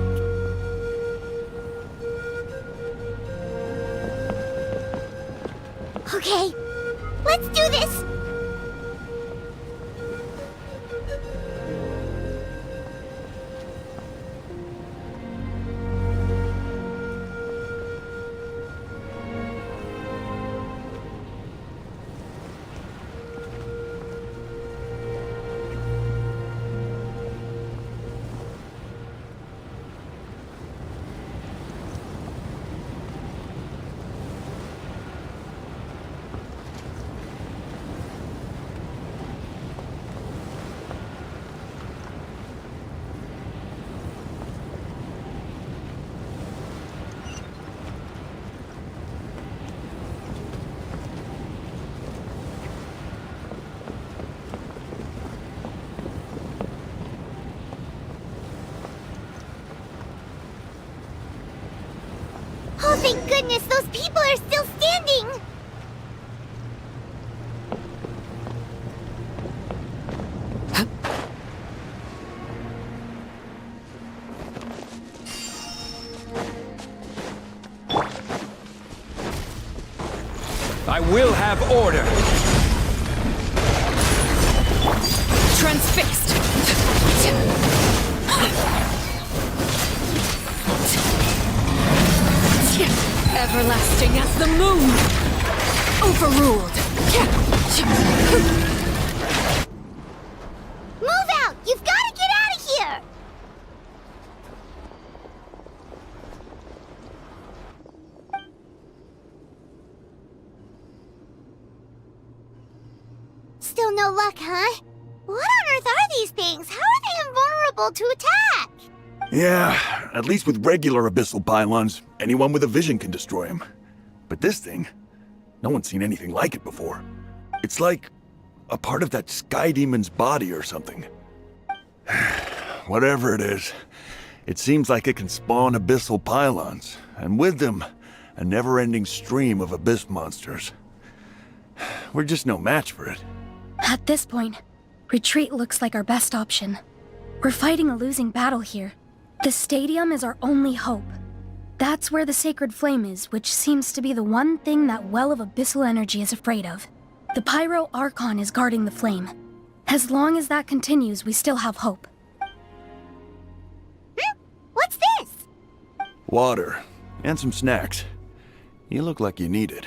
Okay, let's do this! Oh, thank goodness, those people are still standing! I will have order! Transfixed! Everlasting as the moon! Overruled! Move out! You've got to get out of here! Still no luck, huh? What on earth are these things? How are they invulnerable to attack? Yeah, at least with regular abyssal pylons, anyone with a vision can destroy them. But this thing, no one's seen anything like it before. It's like a part of that sky demon's body or something. Whatever it is, It seems like it can spawn abyssal pylons, and with them, a never-ending stream of abyss monsters. We're just no match for it. At this point, retreat looks like our best option. We're fighting a losing battle here. The stadium is our only hope. That's where the sacred flame is, which seems to be the one thing that well of abyssal energy is afraid of. The Pyro Archon is guarding the flame. As long as that continues, we still have hope. What's this? Water, and some snacks. You look like you need it.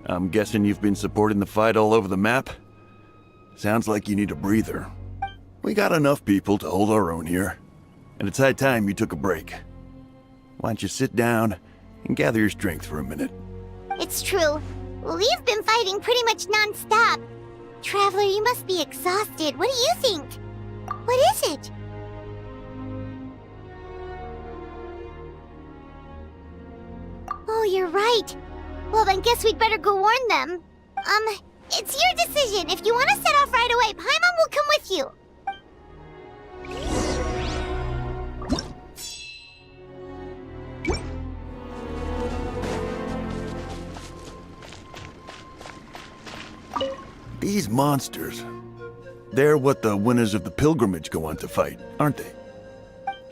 I'm guessing you've been supporting the fight all over the map? Sounds like you need a breather. We got enough people to hold our own here, and it's high time you took a break. Why don't you sit down and gather your strength for a minute? It's true. We've been fighting pretty much non-stop. Traveler, you must be exhausted. What do you think? What is it? Oh, you're right. Well, then guess we'd better go warn them. It's your decision. If you want to set off right away, Paimon will come with you. These monsters, they're what the winners of the pilgrimage go on to fight, aren't they?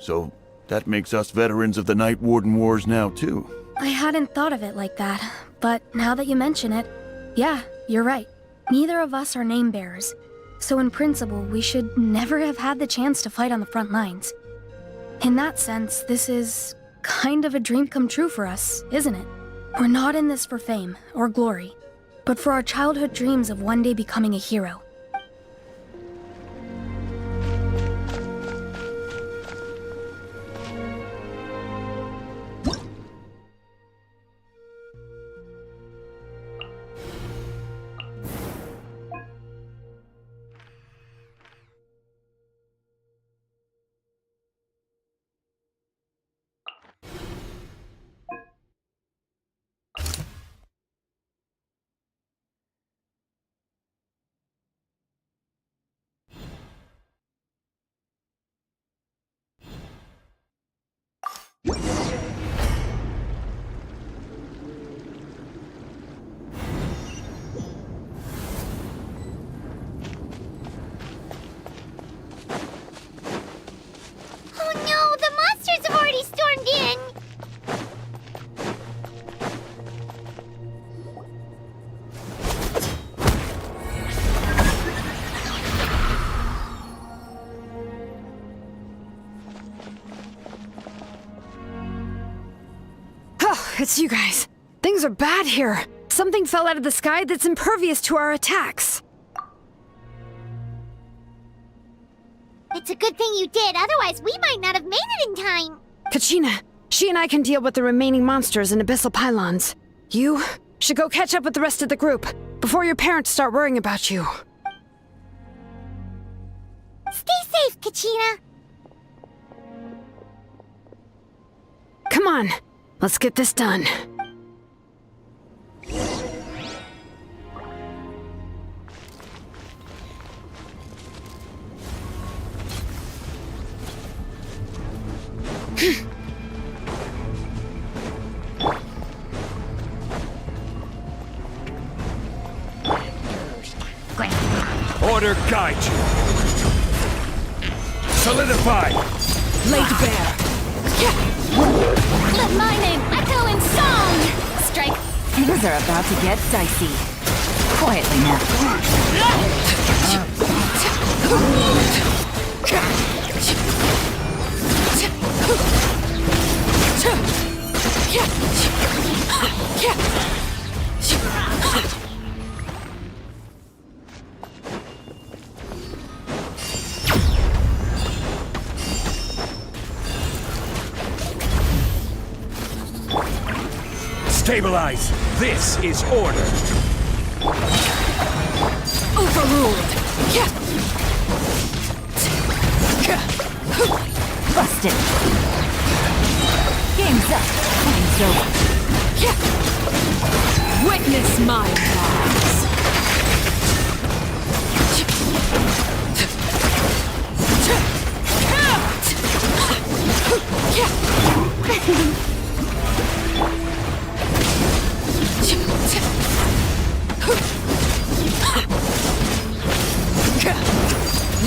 So that makes us veterans of the Night Warden Wars now, too. I hadn't thought of it like that, but now that you mention it, yeah, you're right. Neither of us are name bearers, so in principle, we should never have had the chance to fight on the front lines. In that sense, this is kind of a dream come true for us, isn't it? We're not in this for fame or glory, but for our childhood dreams of one day becoming a hero. It's you guys. Things are bad here. Something fell out of the sky that's impervious to our attacks. It's a good thing you did, otherwise we might not have made it in time. Kachina, she and I can deal with the remaining monsters and abyssal pylons. You should go catch up with the rest of the group before your parents start worrying about you. Stay safe, Kachina. Come on, let's get this done. Order guide you. Solidify. Laid bare. Let my name echo in song! Strike. Things are about to get dicey. Quietly now. Stabilize. This is order. Overruled. Busted. Game's up. Game's over. Witness my lies.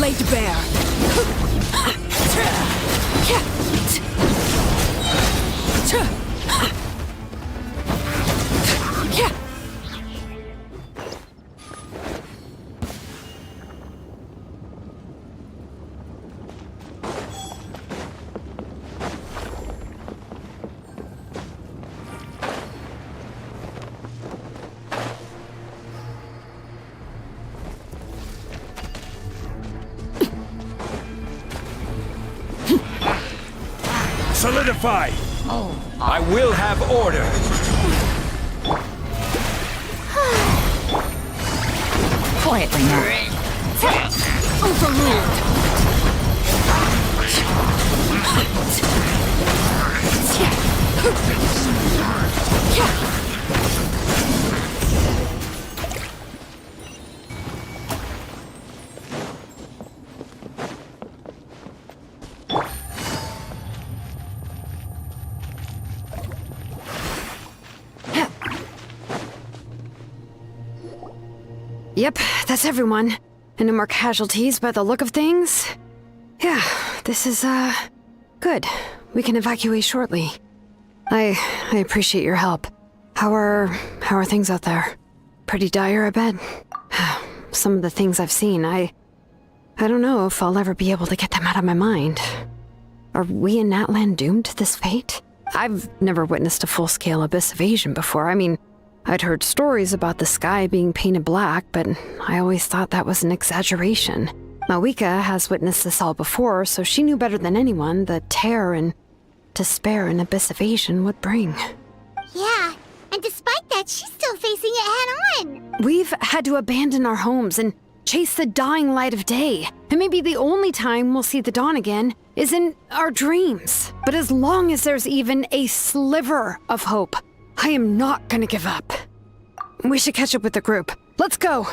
laid bare. Solidify! I will have order! Quietly now. Overruled. Yep, that's everyone. And no more casualties by the look of things. Yeah, this is, good. We can evacuate shortly. I appreciate your help. How are things out there? Pretty dire, I bet. Some of the things I've seen, I don't know if I'll ever be able to get them out of my mind. Are we in Natlan doomed to this fate? I've never witnessed a full-scale abyss invasion before. I mean, I'd heard stories about the sky being painted black, but I always thought that was an exaggeration. Mawika has witnessed this all before, so she knew better than anyone the terror and despair an abyss invasion would bring. Yeah, and despite that, she's still facing it head-on. We've had to abandon our homes and chase the dying light of day. And maybe the only time we'll see the dawn again is in our dreams. But as long as there's even a sliver of hope, I am not gonna give up. We should catch up with the group. Let's go!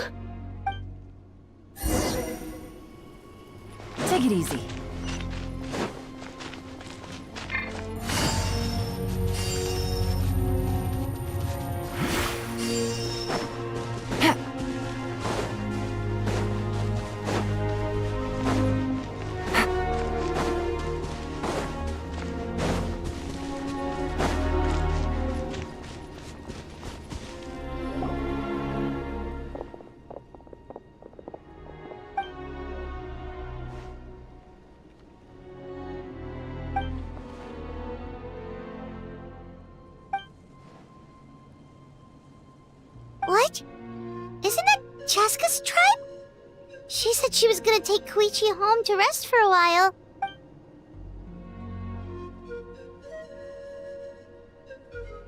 Take it easy. What? Isn't that Chaska's tribe? She said she was gonna take Koichi home to rest for a while.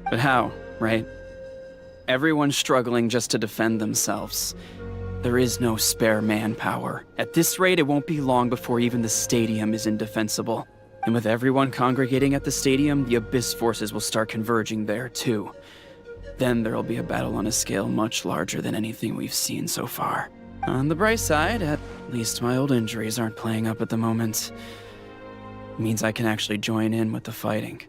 But how, right? Everyone's struggling just to defend themselves. There is no spare manpower. At this rate, it won't be long before even the stadium is indefensible. And with everyone congregating at the stadium, the Abyss forces will start converging there, too. Then there'll be a battle on a scale much larger than anything we've seen so far. On the bright side, at least my old injuries aren't playing up at the moment. It means I can actually join in with the fighting.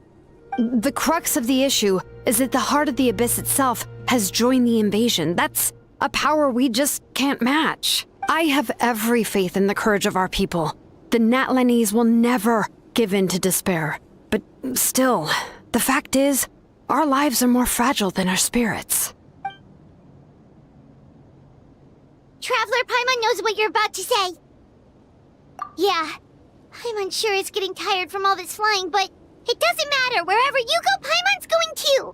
The crux of the issue is that the heart of the Abyss itself has joined the invasion. That's a power we just can't match. I have every faith in the courage of our people. The Natlanese will never give in to despair. But still, the fact is, our lives are more fragile than our spirits. Traveler Paimon knows what you're about to say. Yeah, Paimon's sure is getting tired from all this flying, but it doesn't matter. Wherever you go, Paimon's going too.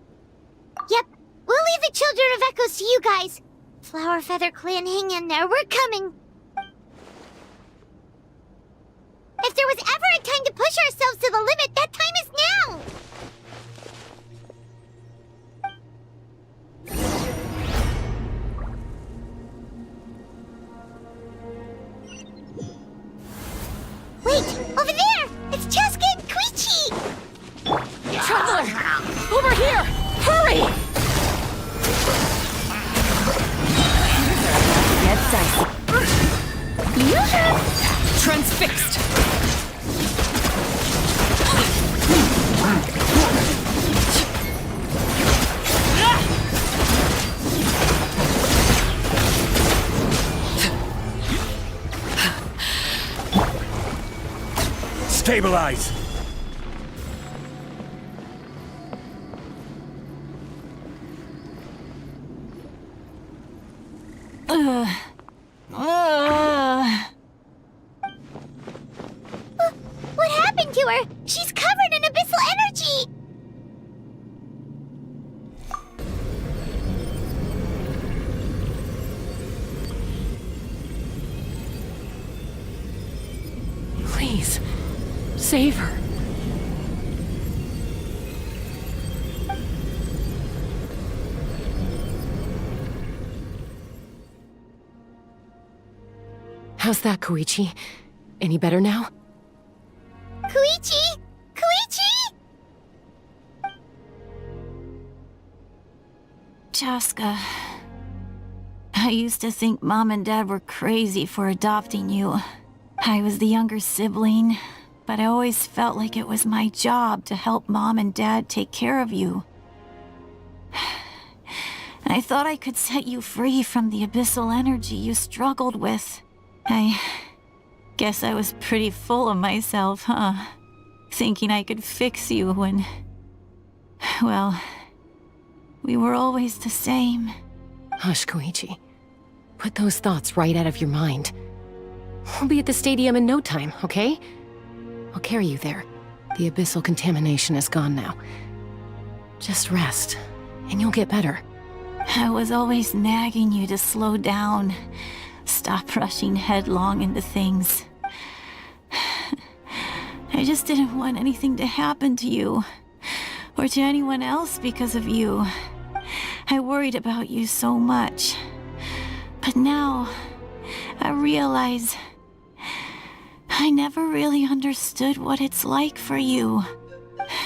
Yep, we'll leave the Children of Echoes to you guys. Flower Feather Clan, hang in there. We're coming. If there was ever a time to push ourselves to the limit, that time is now! Wait! Over there! It's Chaska and Koichi! Traveler! Over here! Hurry! Get dicey. Transfixed! Stabilize! What happened to her? She's covered in abyssal energy! Please, save her. How's that, Koichi? Any better now? Koichi! Koichi! Chaska, I used to think Mom and Dad were crazy for adopting you. I was the younger sibling, but I always felt like it was my job to help Mom and Dad take care of you. I thought I could set you free from the abyssal energy you struggled with. I guess I was pretty full of myself, huh? Thinking I could fix you when... well, we were always the same. Hush, Koichi. Put those thoughts right out of your mind. We'll be at the stadium in no time, okay? I'll carry you there. The abyssal contamination is gone now. Just rest, and you'll get better. I was always nagging you to slow down. Stop rushing headlong into things. I just didn't want anything to happen to you, or to anyone else because of you. I worried about you so much. But now, I realize I never really understood what it's like for you.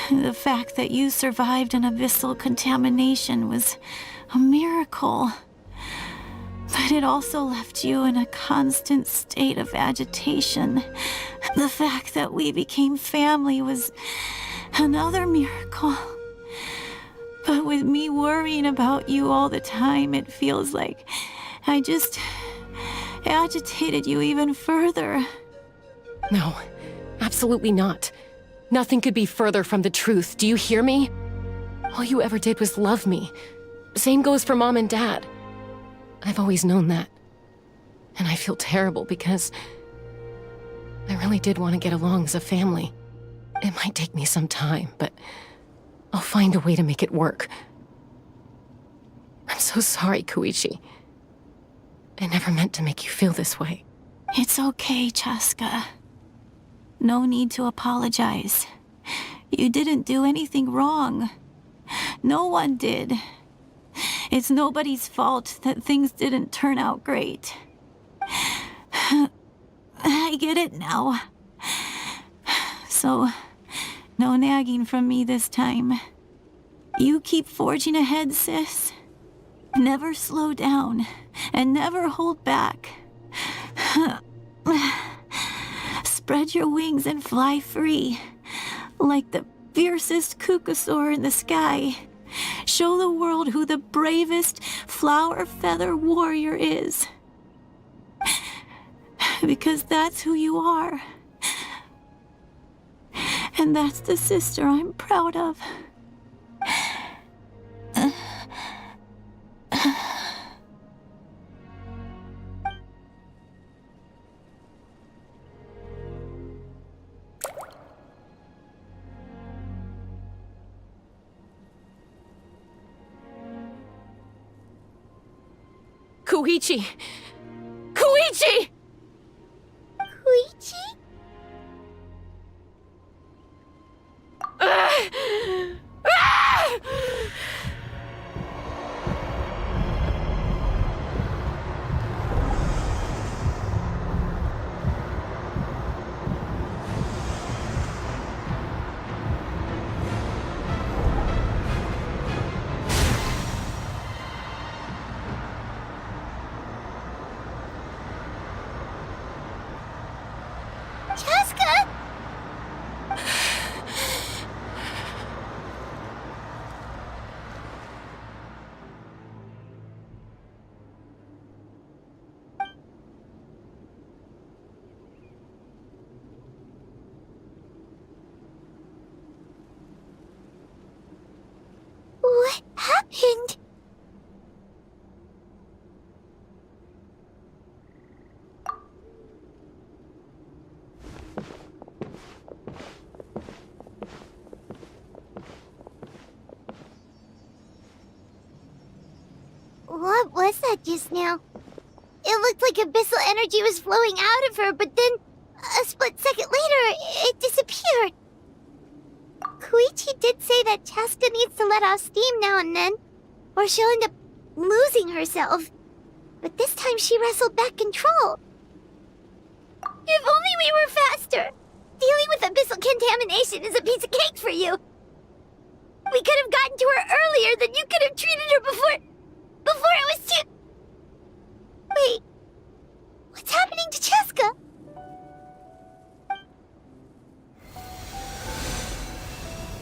The fact that you survived an abyssal contamination was a miracle. But it also left you in a constant state of agitation. The fact that we became family was another miracle. But with me worrying about you all the time, it feels like I just agitated you even further. No, absolutely not. Nothing could be further from the truth. Do you hear me? All you ever did was love me. Same goes for Mom and Dad. I've always known that. And I feel terrible because I really did want to get along as a family. It might take me some time, but I'll find a way to make it work. I'm so sorry, Koichi. I never meant to make you feel this way. It's okay, Chaska. No need to apologize. You didn't do anything wrong. No one did. It's nobody's fault that things didn't turn out great. I get it now. So, no nagging from me this time. You keep forging ahead, sis. Never slow down, and never hold back. Spread your wings and fly free, like the fiercest kukusaur in the sky. Show the world who the bravest flower feather warrior is. Because that's who you are. And that's the sister I'm proud of. Koichi! Koichi! Koichi? And... What was that just now? It looked like abyssal energy was flowing out of her, but then, a split second later, it disappeared. Koichi did say that Chaska needs to let off steam now and then, or she'll end up losing herself. But this time she wrestled back control. If only we were faster! Dealing with abyssal contamination is a piece of cake for you. We could have gotten to her earlier, then you could have treated her before it was too... Wait, what's happening to Chaska?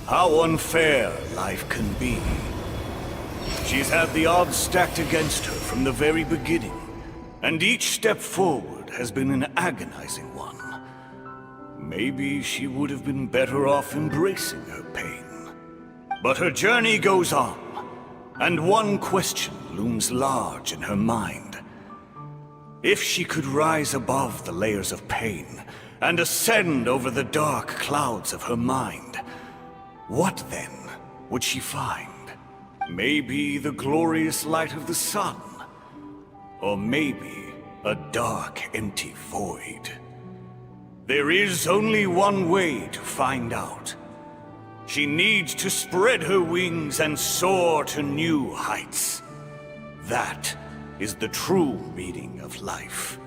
How unfair life can be. She's had the odds stacked against her from the very beginning, and each step forward has been an agonizing one. Maybe she would have been better off embracing her pain. But her journey goes on, and one question looms large in her mind. If she could rise above the layers of pain and ascend over the dark clouds of her mind, what then would she find? Maybe the glorious light of the sun, or maybe a dark, empty void. There is only one way to find out. She needs to spread her wings and soar to new heights. That is the true meaning of life.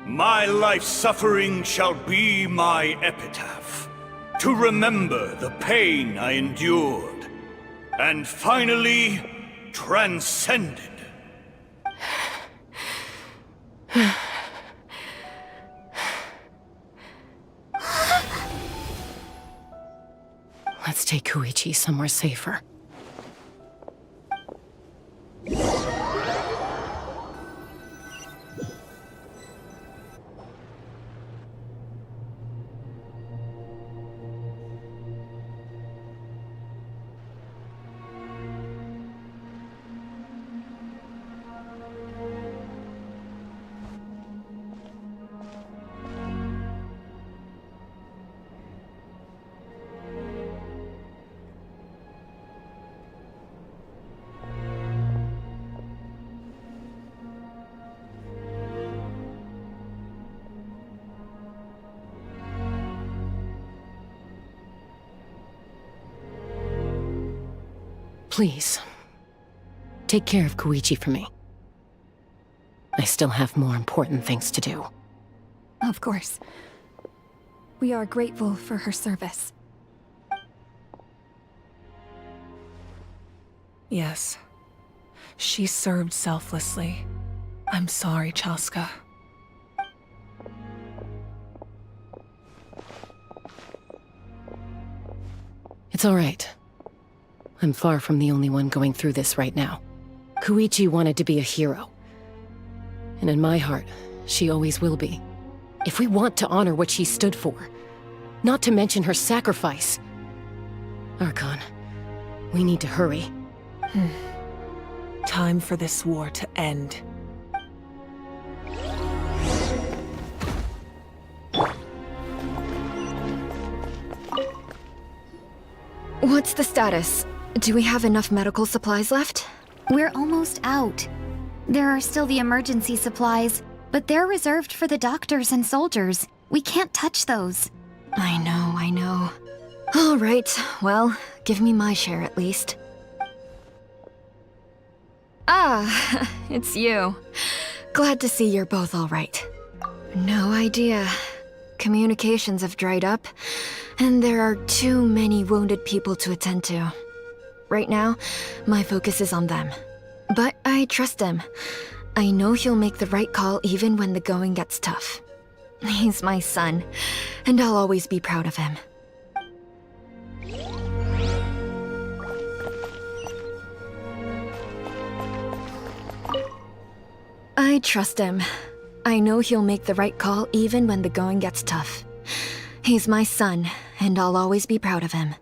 My life's suffering shall be my epitaph, to remember the pain I endured, and finally transcended. Let's take Koichi somewhere safer. Please, take care of Koichi for me. I still have more important things to do. Of course. We are grateful for her service. Yes. She served selflessly. I'm sorry, Chaska. It's all right. I'm far from the only one going through this right now. Koichi wanted to be a hero. And in my heart, she always will be. If we want to honor what she stood for, not to mention her sacrifice. Archon, we need to hurry. Time for this war to end. What's the status? Do we have enough medical supplies left? We're almost out. There are still the emergency supplies, but they're reserved for the doctors and soldiers. We can't touch those. I know. All right, well, give me my share at least. Ah, it's you. Glad to see you're both all right. No idea. Communications have dried up, and there are too many wounded people to attend to. Right now, my focus is on them. But I trust him. I know he'll make the right call even when the going gets tough. He's my son, and I'll always be proud of him. I trust him. I know he'll make the right call even when the going gets tough. He's my son, and I'll always be proud of him.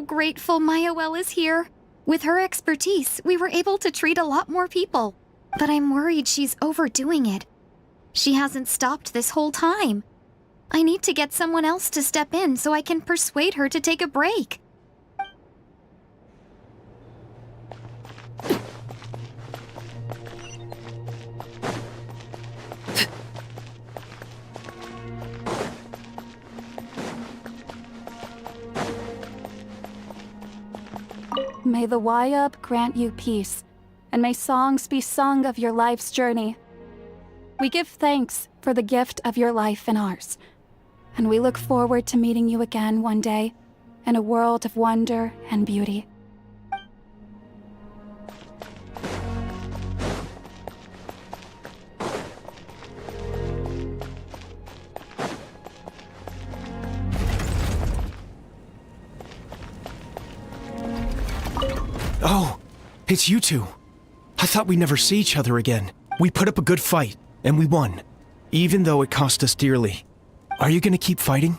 grateful Mayoel is here. With her expertise, we were able to treat a lot more people. But I'm worried she's overdoing it. She hasn't stopped this whole time. I need to get someone else to step in so I can persuade her to take a break. May the Wayub grant you peace, and may songs be sung of your life's journey. We give thanks for the gift of your life and ours, and we look forward to meeting you again one day in a world of wonder and beauty. Oh, it's you two. I thought we'd never see each other again. We put up a good fight, and we won, even though it cost us dearly. Are you gonna keep fighting?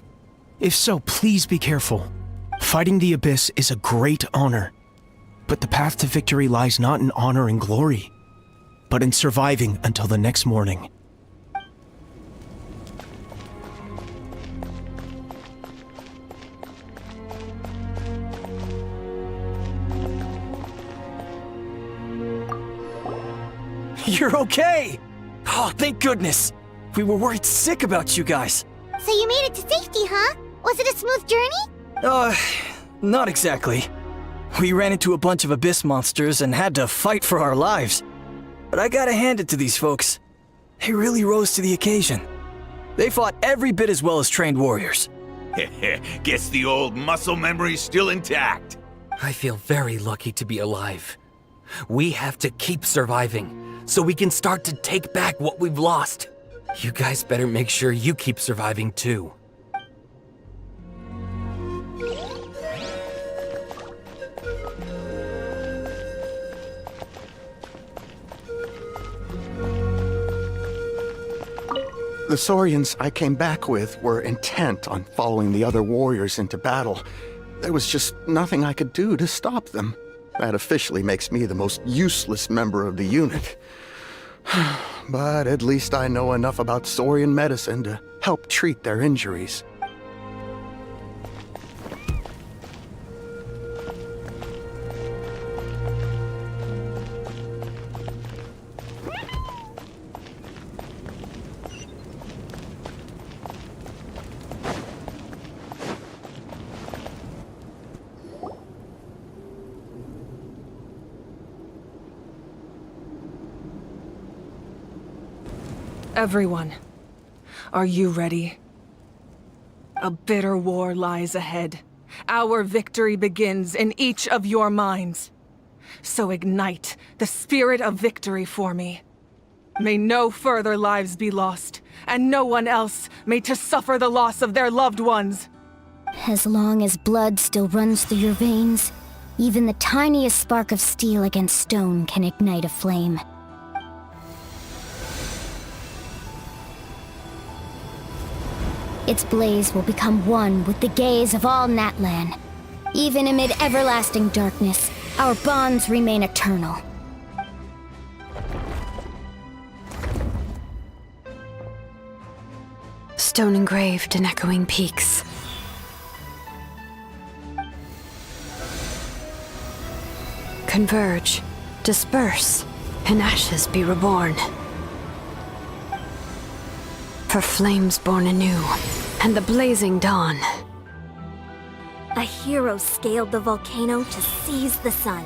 If so, please be careful. Fighting the Abyss is a great honor, but the path to victory lies not in honor and glory, but in surviving until the next morning. You're okay! Oh, thank goodness! We were worried sick about you guys. So you made it to safety, huh? Was it a smooth journey? Not exactly. We ran into a bunch of abyss monsters and had to fight for our lives. But I gotta hand it to these folks. They really rose to the occasion. They fought every bit as well as trained warriors. Guess the old muscle memory's still intact. I feel very lucky to be alive. We have to keep surviving, so we can start to take back what we've lost. You guys better make sure you keep surviving too. The Saurians I came back with were intent on following the other warriors into battle. There was just nothing I could do to stop them. That officially makes me the most useless member of the unit. But at least I know enough about Saurian medicine to help treat their injuries. Everyone, are you ready? A bitter war lies ahead. Our victory begins in each of your minds. So ignite the spirit of victory for me. May no further lives be lost, and no one else may to suffer the loss of their loved ones. As long as blood still runs through your veins, even the tiniest spark of steel against stone can ignite a flame. Its blaze will become one with the gaze of all Natlan. Even amid everlasting darkness, our bonds remain eternal. Stone engraved in echoing peaks. Converge, disperse, and ashes be reborn. For flames born anew, and the blazing dawn. A hero scaled the volcano to seize the sun.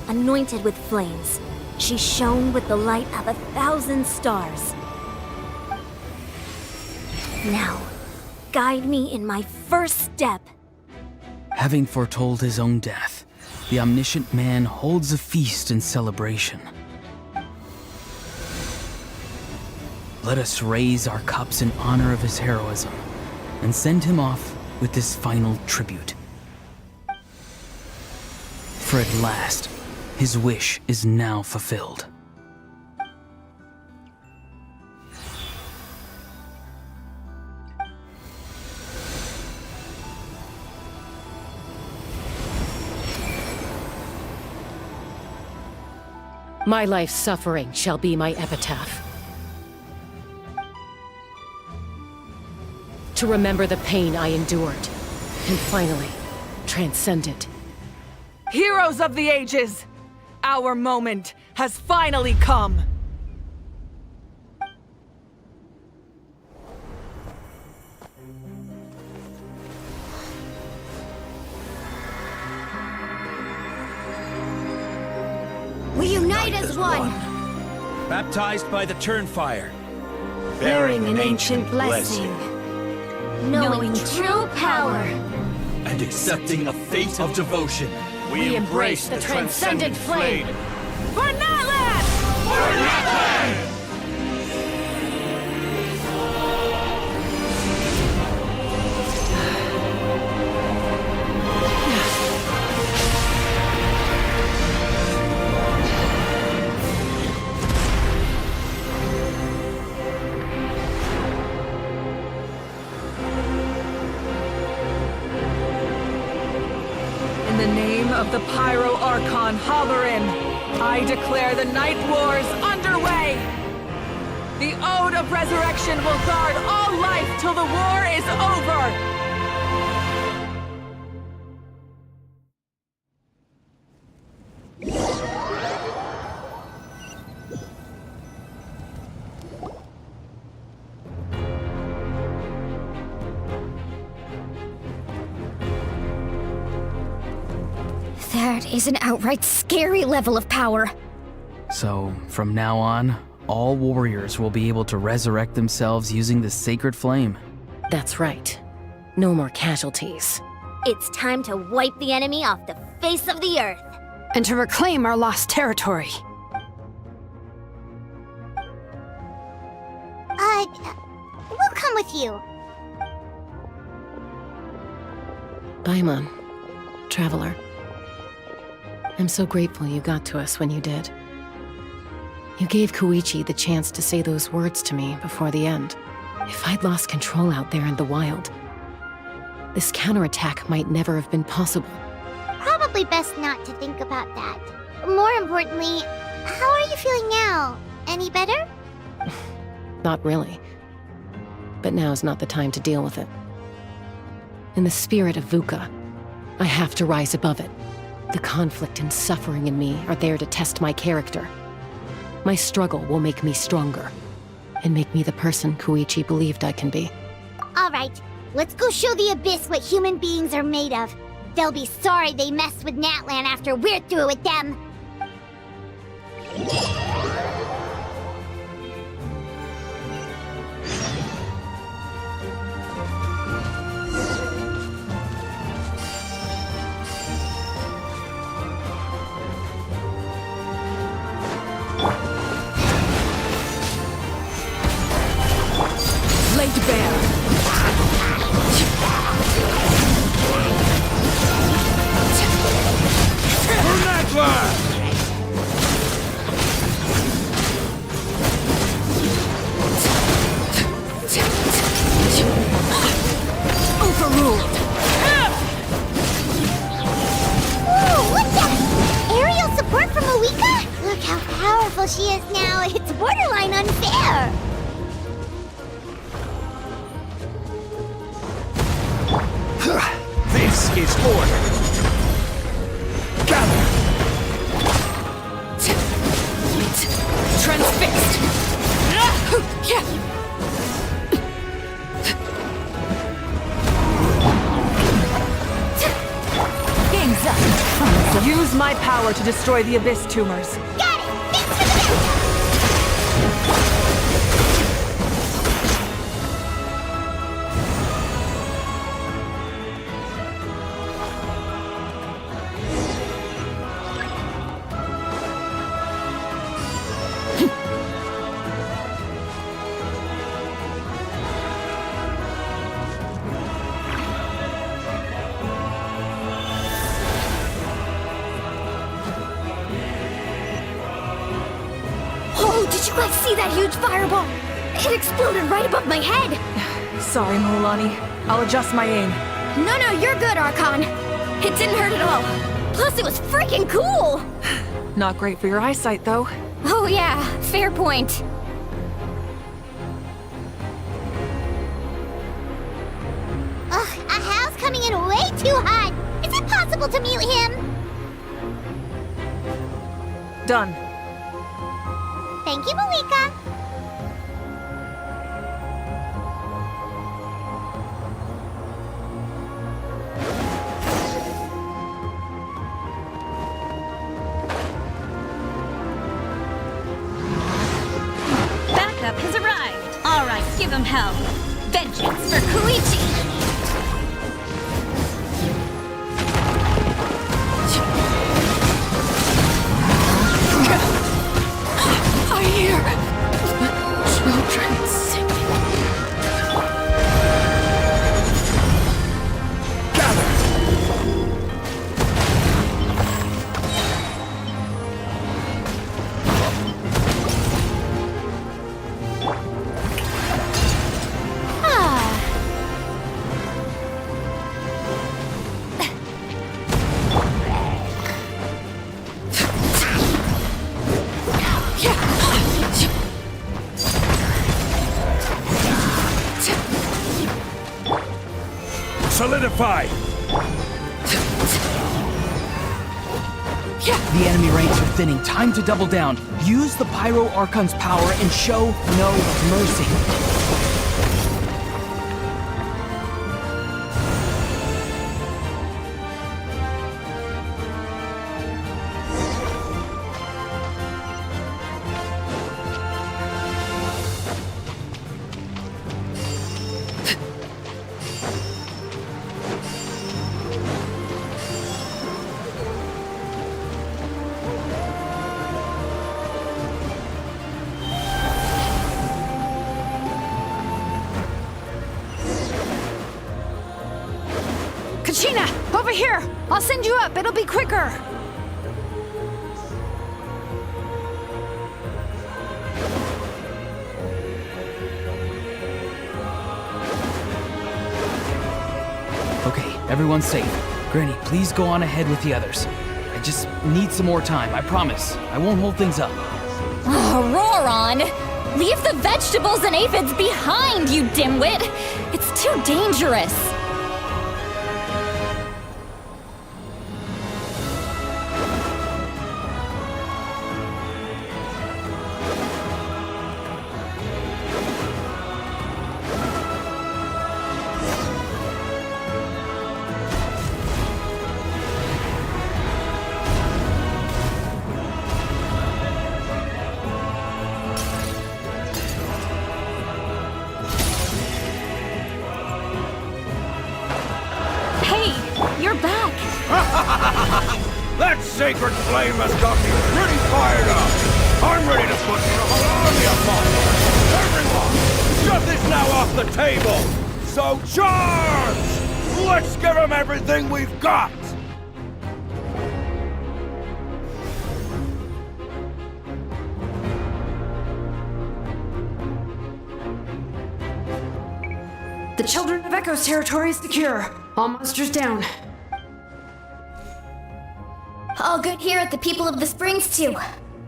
Anointed with flames, she shone with the light of 1,000 stars. Now, guide me in my first step. Having foretold his own death, the omniscient man holds a feast in celebration. Let us raise our cups in honor of his heroism and send him off with this final tribute. For at last, his wish is now fulfilled. My life's suffering shall be my epitaph. To remember the pain I endured, and finally, transcend it. Heroes of the ages! Our moment has finally come! We unite as one! Baptized by the Turnfire. Bearing an ancient blessing. Knowing true power. And accepting a fate of devotion. We embrace the transcendent flame. For Natlan! For Natlan! In the name of the Pyro Archon Halloran, I declare the Night Wars underway! The Ode of Resurrection will guard all life till the war is over! That is an outright scary level of power. So, from now on, all warriors will be able to resurrect themselves using the sacred flame. That's right. No more casualties. It's time to wipe the enemy off the face of the earth. And to reclaim our lost territory. We'll come with you. Paimon, Traveler. I'm so grateful you got to us when you did. You gave Koichi the chance to say those words to me before the end. If I'd lost control out there in the wild, this counterattack might never have been possible. Probably best not to think about that. More importantly, how are you feeling now? Any better? Not really. But now's not the time to deal with it. In the spirit of VUCA, I have to rise above it. The conflict and suffering in me are there to test my character. My struggle will make me stronger, and make me the person Koichi believed I can be. Alright, let's go show the Abyss what human beings are made of. They'll be sorry they messed with Natlan after we're through with them. Laid bare. For Natlan! Overruled. Ooh, what's that? Aerial support from Awika? Look how powerful she is now. It's borderline unfair. This is order. Gather. Transfixed. Game's up. Use my power to destroy the Abyss tumors. Got it! Thanks for the backup! Oh, did you guys see that huge fireball? It exploded right above my head. Sorry, Mulani. I'll adjust my aim. No, you're good, Archon. It didn't hurt at all. Plus, it was freaking cool. Not great for your eyesight, though. Oh yeah, fair point. Ugh, Ahal's coming in way too hot. Is it possible to mute him? Done. Thank you, Malika. Backup has arrived. All right, give him hell. Vengeance for Koichi. I hear the children singing. Solidify! The enemy ranks are thinning. Time to double down. Use the Pyro Archon's power and show no mercy. Kachina, over here! I'll send you up, it'll be quicker! Okay, everyone's safe. Granny, please go on ahead with the others. I just need some more time, I promise. I won't hold things up. Roron! Leave the vegetables and aphids behind, you dimwit! It's too dangerous! You're back! That sacred flame has got me pretty fired up! I'm ready to put in a whole army of monsters! Everyone! Shut this now off the table! So charge! Let's give them everything we've got! The Children of Echo's territory is secure. All monsters down. All good here at the People of the Springs, too.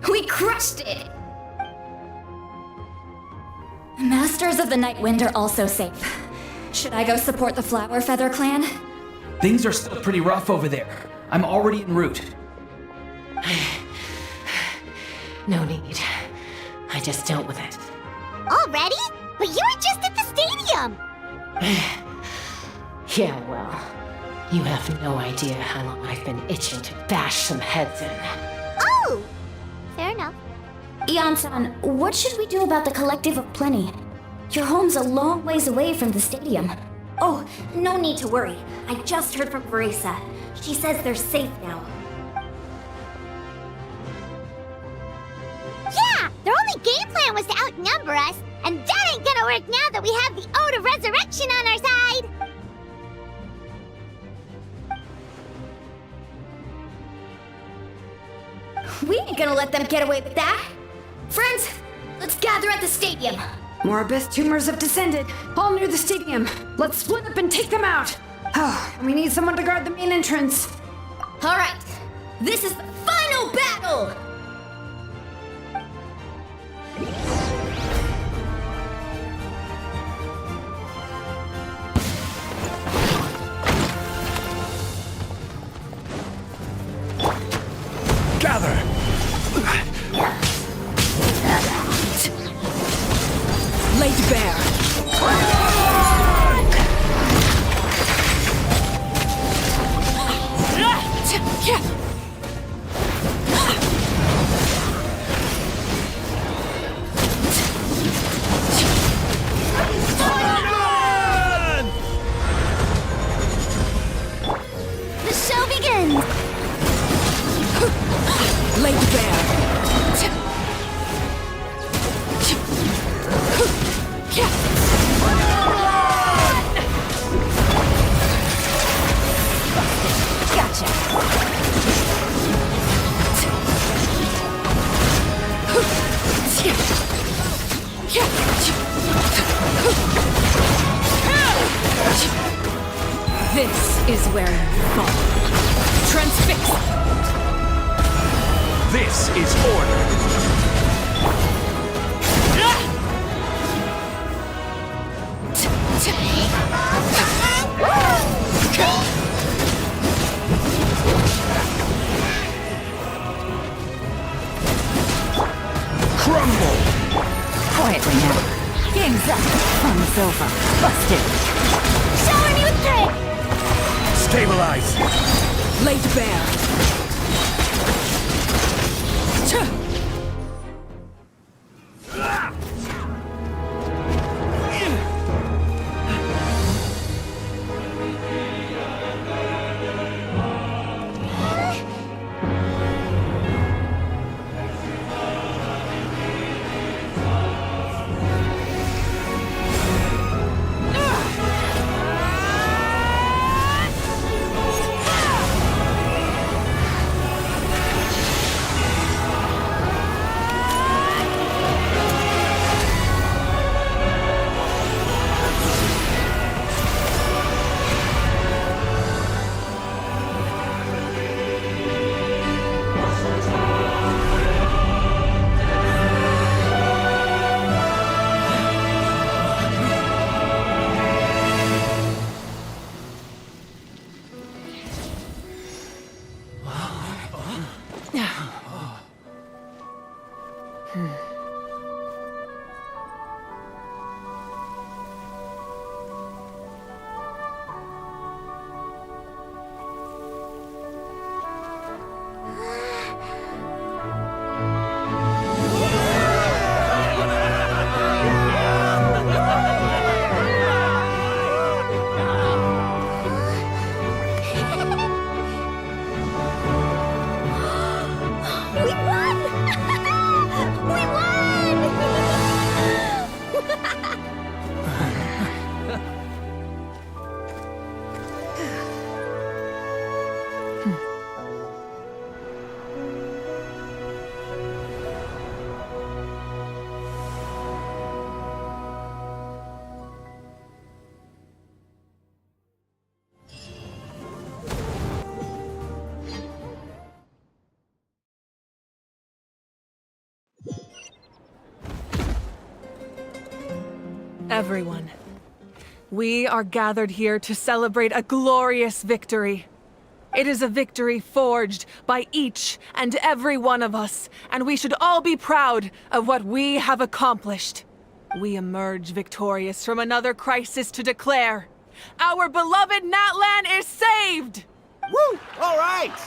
We crushed it! Masters of the Night Wind are also safe. Should I go support the Flower Feather clan? Things are still pretty rough over there. I'm already en route. No need. I just dealt with it. Already? But you were just at the stadium! Yeah, well, you have no idea how long I've been itching to bash some heads in. Oh! Fair enough. Ian-san, what should we do about the Collective of Plenty? Your home's a long ways away from the stadium. Oh, no need to worry. I just heard from Verisa. She says they're safe now. Yeah! Their only game plan was to outnumber us, and that ain't gonna work now that we have the Ode of Resurrection on our side! We ain't gonna let them get away with that. Friends, let's gather at the stadium. More abyss tumors have descended, all near the stadium. Let's split up and take them out. Oh, we need someone to guard the main entrance. All right, this is the final battle! Oh. Gather! Laid bare. The show begins! Laid bare. This is where you fall. Transfix! This is order! Crumble! Quietly now. Game's up. Fun's over. Busted. Shower me with praise! Stabilize! Laid bare. Everyone, we are gathered here to celebrate a glorious victory. It is a victory forged by each and every one of us, and we should all be proud of what we have accomplished. We emerge victorious from another crisis to declare, our beloved Natlan is saved! Woo! All right!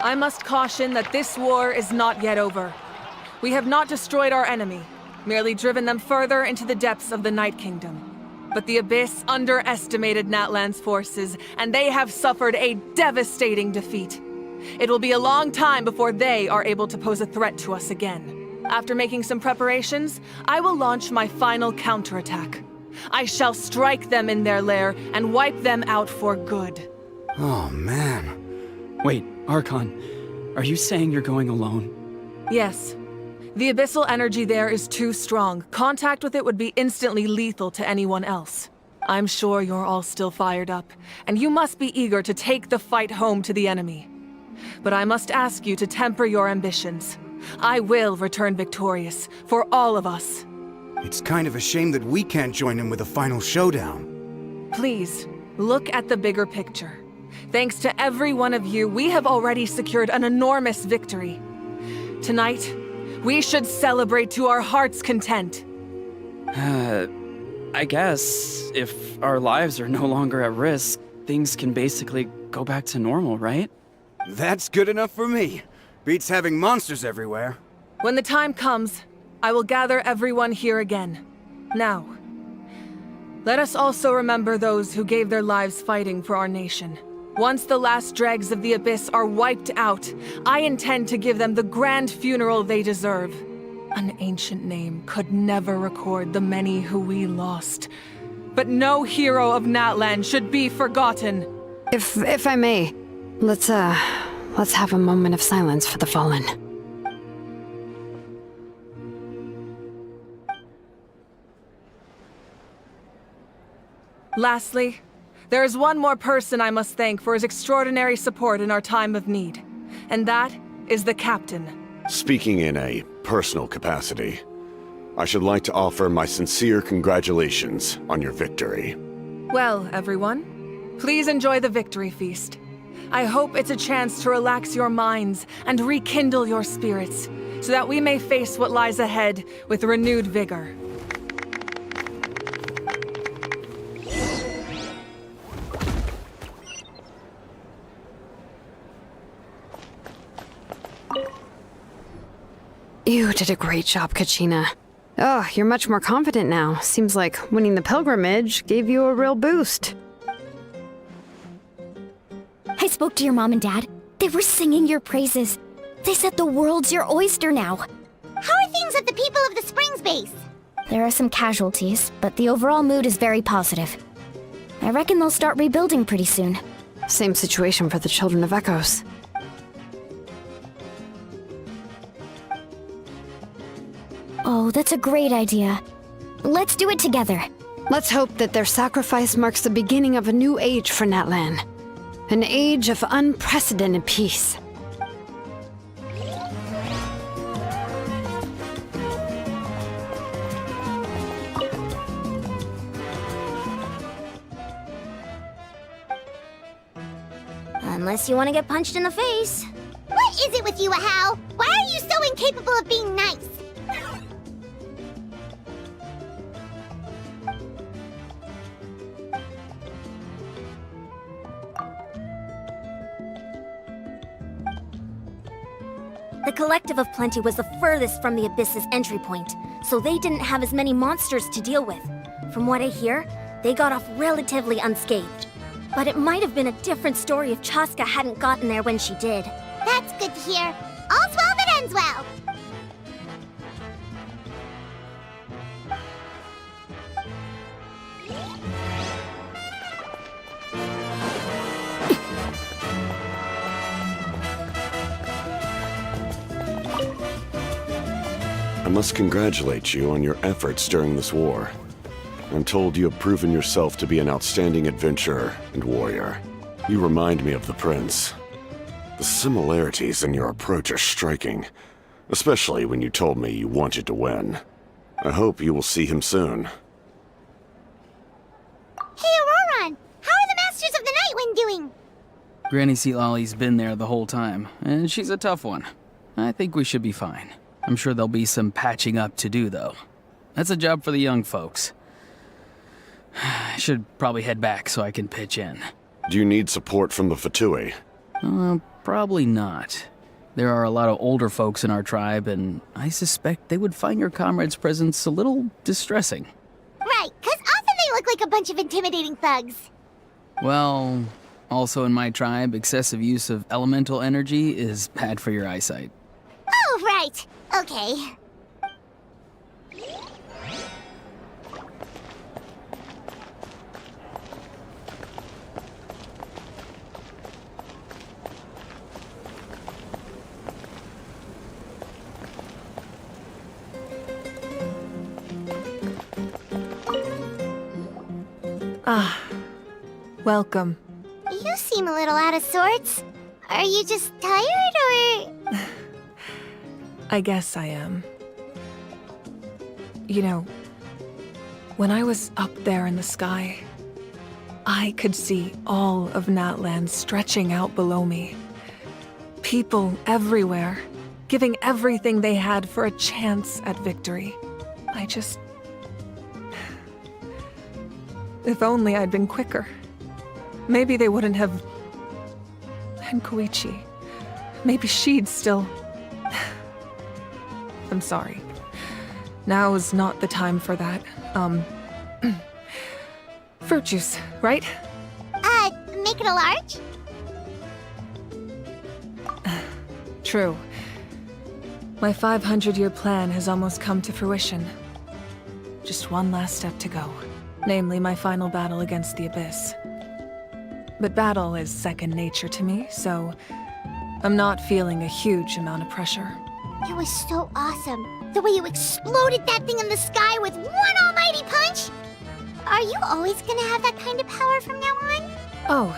I must caution that this war is not yet over. We have not destroyed our enemy, merely driven them further into the depths of the Night Kingdom. But the Abyss underestimated Natlan's forces, and they have suffered a devastating defeat. It will be a long time before they are able to pose a threat to us again. After making some preparations, I will launch my final counterattack. I shall strike them in their lair and wipe them out for good. Oh, man. Wait, Archon, are you saying you're going alone? Yes. The abyssal energy there is too strong. Contact with it would be instantly lethal to anyone else. I'm sure you're all still fired up, and you must be eager to take the fight home to the enemy. But I must ask you to temper your ambitions. I will return victorious, for all of us. It's kind of a shame that we can't join in with a final showdown. Please, look at the bigger picture. Thanks to every one of you, we have already secured an enormous victory. Tonight, we should celebrate to our heart's content. I guess if our lives are no longer at risk, things can basically go back to normal, right? That's good enough for me. Beats having monsters everywhere. When the time comes, I will gather everyone here again. Now, let us also remember those who gave their lives fighting for our nation. Once the last dregs of the Abyss are wiped out, I intend to give them the grand funeral they deserve. An ancient name could never record the many who we lost. But no hero of Natlan should be forgotten. If I may, let's have a moment of silence for the fallen. Lastly, there is one more person I must thank for his extraordinary support in our time of need, and that is the Captain. Speaking in a personal capacity, I should like to offer my sincere congratulations on your victory. Well, everyone, please enjoy the victory feast. I hope it's a chance to relax your minds and rekindle your spirits, so that we may face what lies ahead with renewed vigor. You did a great job, Kachina. Oh, you're much more confident now. Seems like winning the pilgrimage gave you a real boost. I spoke to your mom and dad. They were singing your praises. They said the world's your oyster now. How are things at the People of the Springs base? There are some casualties, but the overall mood is very positive. I reckon they'll start rebuilding pretty soon. Same situation for the Children of Echoes. Oh, that's a great idea. Let's do it together. Let's hope that their sacrifice marks the beginning of a new age for Natlan. An age of unprecedented peace. Unless you want to get punched in the face. What is it with you, Ahau? Why are you so incapable of being nice? The Collective of Plenty was the furthest from the Abyss's entry point, so they didn't have as many monsters to deal with. From what I hear, they got off relatively unscathed. But it might have been a different story if Chaska hadn't gotten there when she did. That's good to hear. All's well that ends well. I must congratulate you on your efforts during this war. I'm told you have proven yourself to be an outstanding adventurer and warrior. You remind me of the Prince. The similarities in your approach are striking, especially when you told me you wanted to win. I hope you will see him soon. Hey, Auroran! How are the Masters of the Nightwind doing? Granny Seatlolly's been there the whole time, and she's a tough one. I think we should be fine. I'm sure there'll be some patching up to do, though. That's a job for the young folks. I should probably head back so I can pitch in. Do you need support from the Fatui? Probably not. There are a lot of older folks in our tribe, and I suspect they would find your comrade's presence a little distressing. Right, 'cause often they look like a bunch of intimidating thugs. Well, also in my tribe, excessive use of elemental energy is bad for your eyesight. Oh, right. Okay. Ah, welcome. You seem a little out of sorts. Are you just tired, or...? I guess I am. You know, when I was up there in the sky, I could see all of Natlan stretching out below me. People everywhere, giving everything they had for a chance at victory. If only I'd been quicker. Maybe they wouldn't have... And Koichi. Maybe she'd still... I'm sorry. Now is not the time for that. Fruit juice, right? Make it a large? True. My 500-year plan has almost come to fruition. Just one last step to go. Namely, my final battle against the Abyss. But battle is second nature to me, so I'm not feeling a huge amount of pressure. It was so awesome. The way you exploded that thing in the sky with one almighty punch! Are you always gonna have that kind of power from now on? Oh,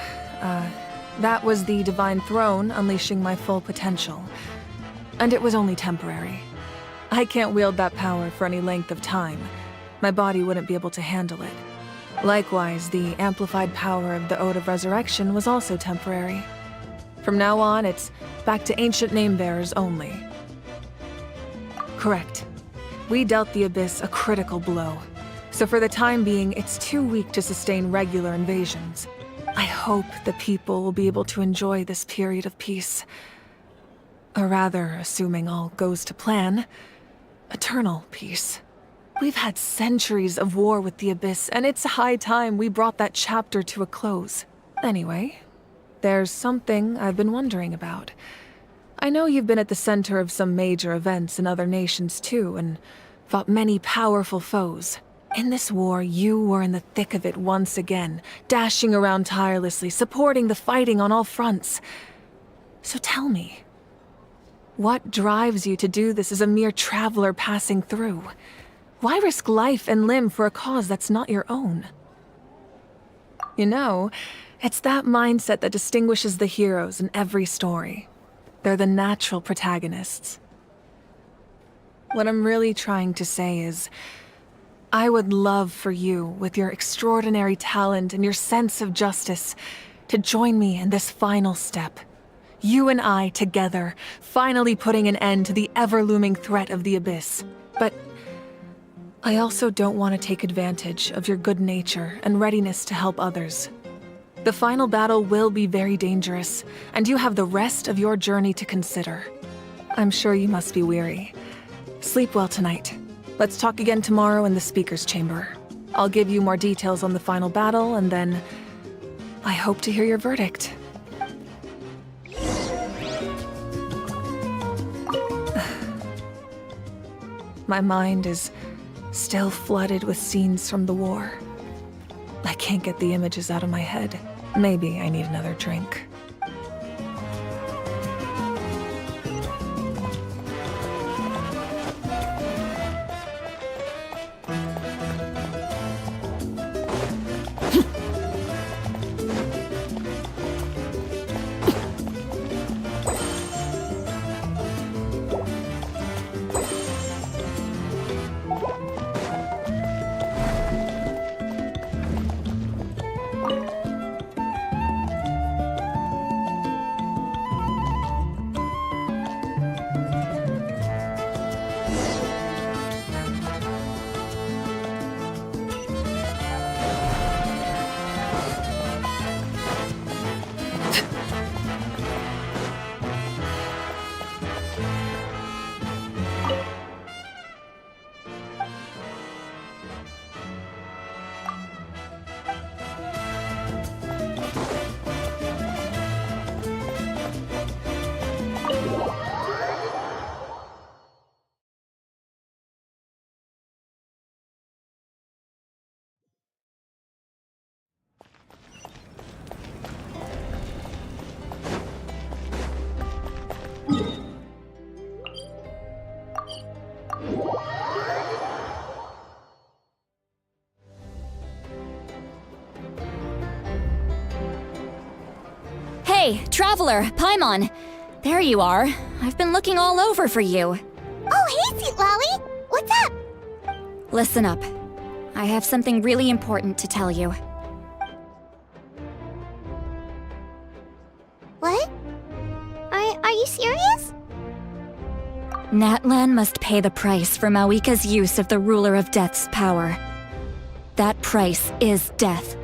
that was the Divine Throne unleashing my full potential. And it was only temporary. I can't wield that power for any length of time. My body wouldn't be able to handle it. Likewise, the amplified power of the Ode of Resurrection was also temporary. From now on, it's back to ancient name-bearers only. Correct. We dealt the Abyss a critical blow. So for the time being, it's too weak to sustain regular invasions. I hope the people will be able to enjoy this period of peace. Or rather, assuming all goes to plan, eternal peace. We've had centuries of war with the Abyss, and it's high time we brought that chapter to a close. Anyway, there's something I've been wondering about. I know you've been at the center of some major events in other nations too, and fought many powerful foes. In this war, you were in the thick of it once again, dashing around tirelessly, supporting the fighting on all fronts. So tell me, what drives you to do this as a mere traveler passing through? Why risk life and limb for a cause that's not your own? You know, it's that mindset that distinguishes the heroes in every story. They're the natural protagonists. What I'm really trying to say is, I would love for you, with your extraordinary talent and your sense of justice, to join me in this final step. You and I together, finally putting an end to the ever-looming threat of the Abyss. But I also don't want to take advantage of your good nature and readiness to help others. The final battle will be very dangerous, and you have the rest of your journey to consider. I'm sure you must be weary. Sleep well tonight. Let's talk again tomorrow in the speaker's chamber. I'll give you more details on the final battle, and then I hope to hear your verdict. My mind is still flooded with scenes from the war. I can't get the images out of my head. Maybe I need another drink. Hey, Traveler, Paimon. There you are. I've been looking all over for you. Oh, hey, Sweet Lolly! What's up? Listen up. I have something really important to tell you. What? Are you serious? Natlan must pay the price for Mawika's use of the Ruler of Death's power. That price is death.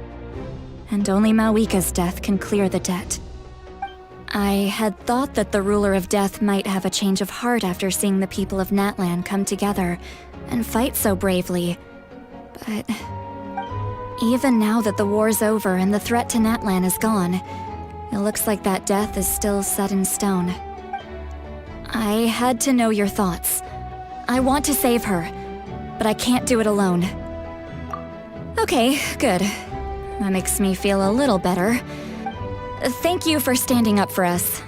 And only Mawika's death can clear the debt. I had thought that the Ruler of Death might have a change of heart after seeing the people of Natlan come together and fight so bravely. But even now that the war's over and the threat to Natlan is gone, it looks like that death is still set in stone. I had to know your thoughts. I want to save her, but I can't do it alone. Okay, good. That makes me feel a little better. Thank you for standing up for us.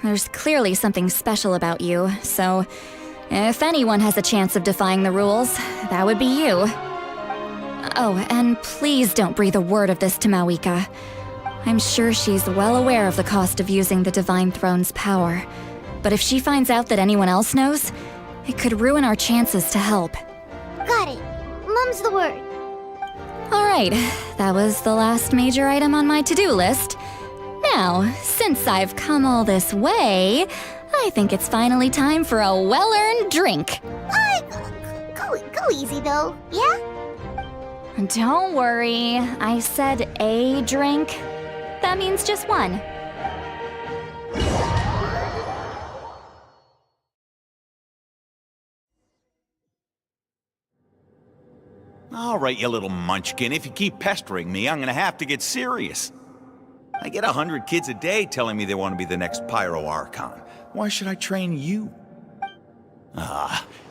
There's clearly something special about you, so if anyone has a chance of defying the rules, that would be you. Oh, and please don't breathe a word of this to Mawika. I'm sure she's well aware of the cost of using the Divine Throne's power. But if she finds out that anyone else knows, it could ruin our chances to help. Got it. Mum's the word. Alright, that was the last major item on my to-do list. Now, since I've come all this way, I think it's finally time for a well-earned drink. Go easy though, yeah? Don't worry, I said a drink. That means just one. All right, you little munchkin. If you keep pestering me, I'm gonna have to get serious. I get 100 kids a day telling me they want to be the next Pyro Archon. Why should I train you?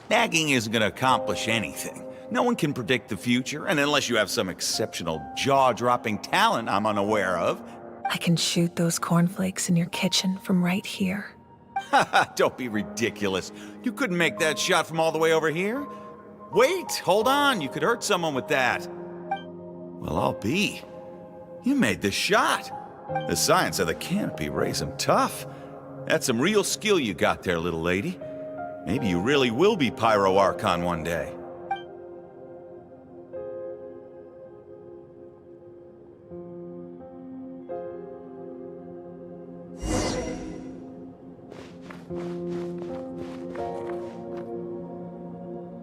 Nagging isn't gonna accomplish anything. No one can predict the future, and unless you have some exceptional jaw-dropping talent I'm unaware of. I can shoot those cornflakes in your kitchen from right here. Don't be ridiculous. You couldn't make that shot from all the way over here? Wait, hold on. You could hurt someone with that. Well, I'll be. You made the shot. The science of the canopy raised him tough. That's some real skill you got there, little lady. Maybe you really will be Pyro Archon one day.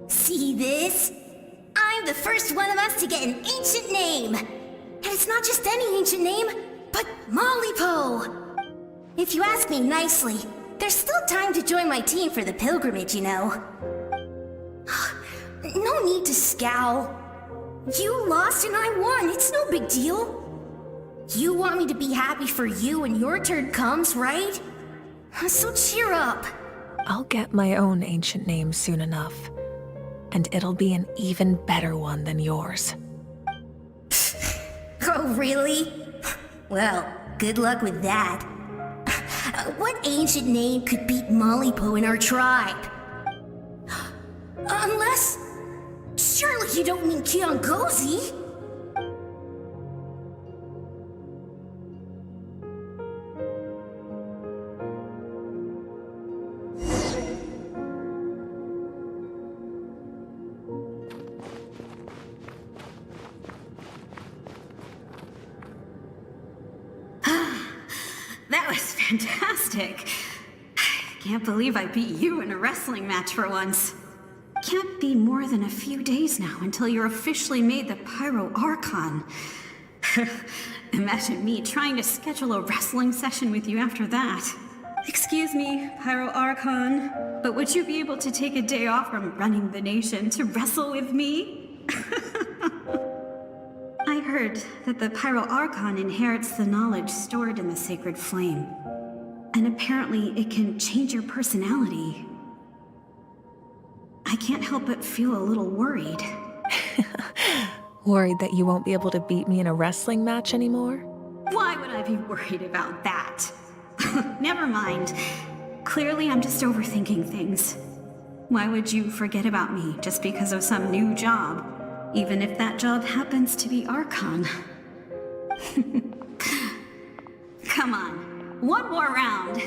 See this? I'm the first one of us to get an ancient name. And it's not just any ancient name, but Mollypo. If you ask me nicely, there's still time to join my team for the pilgrimage, you know. No need to scowl. You lost and I won, it's no big deal. You want me to be happy for you when your turn comes, right? So cheer up. I'll get my own ancient name soon enough. And it'll be an even better one than yours. Oh, really? Well, good luck with that. What ancient name could beat Mollypo in our tribe? Unless... surely you don't mean Kiangozi? That was fantastic. Can't believe I beat you in a wrestling match for once. Can't be more than a few days now until you're officially made the Pyro Archon. Imagine me trying to schedule a wrestling session with you after that. Excuse me, Pyro Archon, but would you be able to take a day off from running the nation to wrestle with me? I heard that the Pyro Archon inherits the knowledge stored in the sacred flame. And apparently it can change your personality. I can't help but feel a little worried. Worried that you won't be able to beat me in a wrestling match anymore? Why would I be worried about that? Never mind. Clearly I'm just overthinking things. Why would you forget about me just because of some new job? Even if that job happens to be Archon. Come on. one more round.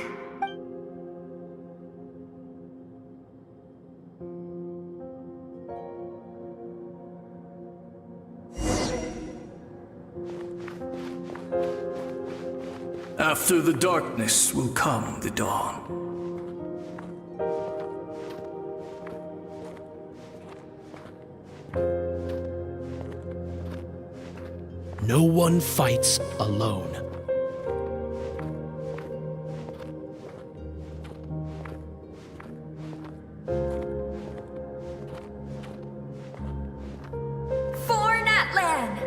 After the darkness will come the dawn. No one fights alone. For Natlan!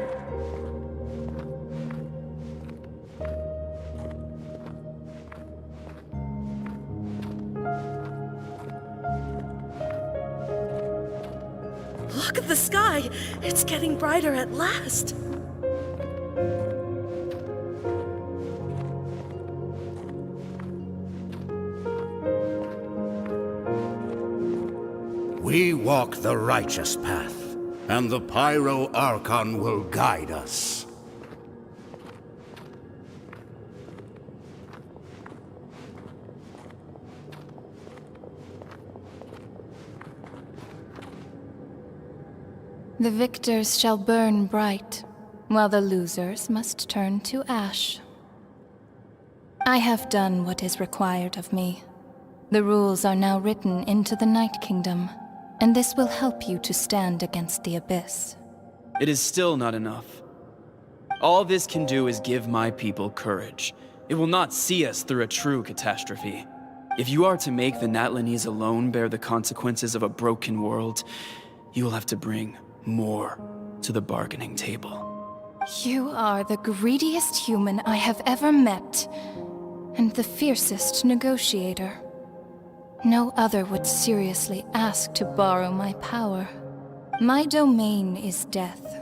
Look at the sky! It's getting brighter at last! We walk the righteous path, and the Pyro Archon will guide us. The victors shall burn bright, while the losers must turn to ash. I have done what is required of me. The rules are now written into the Night Kingdom, and this will help you to stand against the Abyss. It is still not enough. All this can do is give my people courage. It will not see us through a true catastrophe. If you are to make the Natlanese alone bear the consequences of a broken world, you will have to bring more to the bargaining table. You are the greediest human I have ever met, and the fiercest negotiator. No other would seriously ask to borrow my power. My domain is death,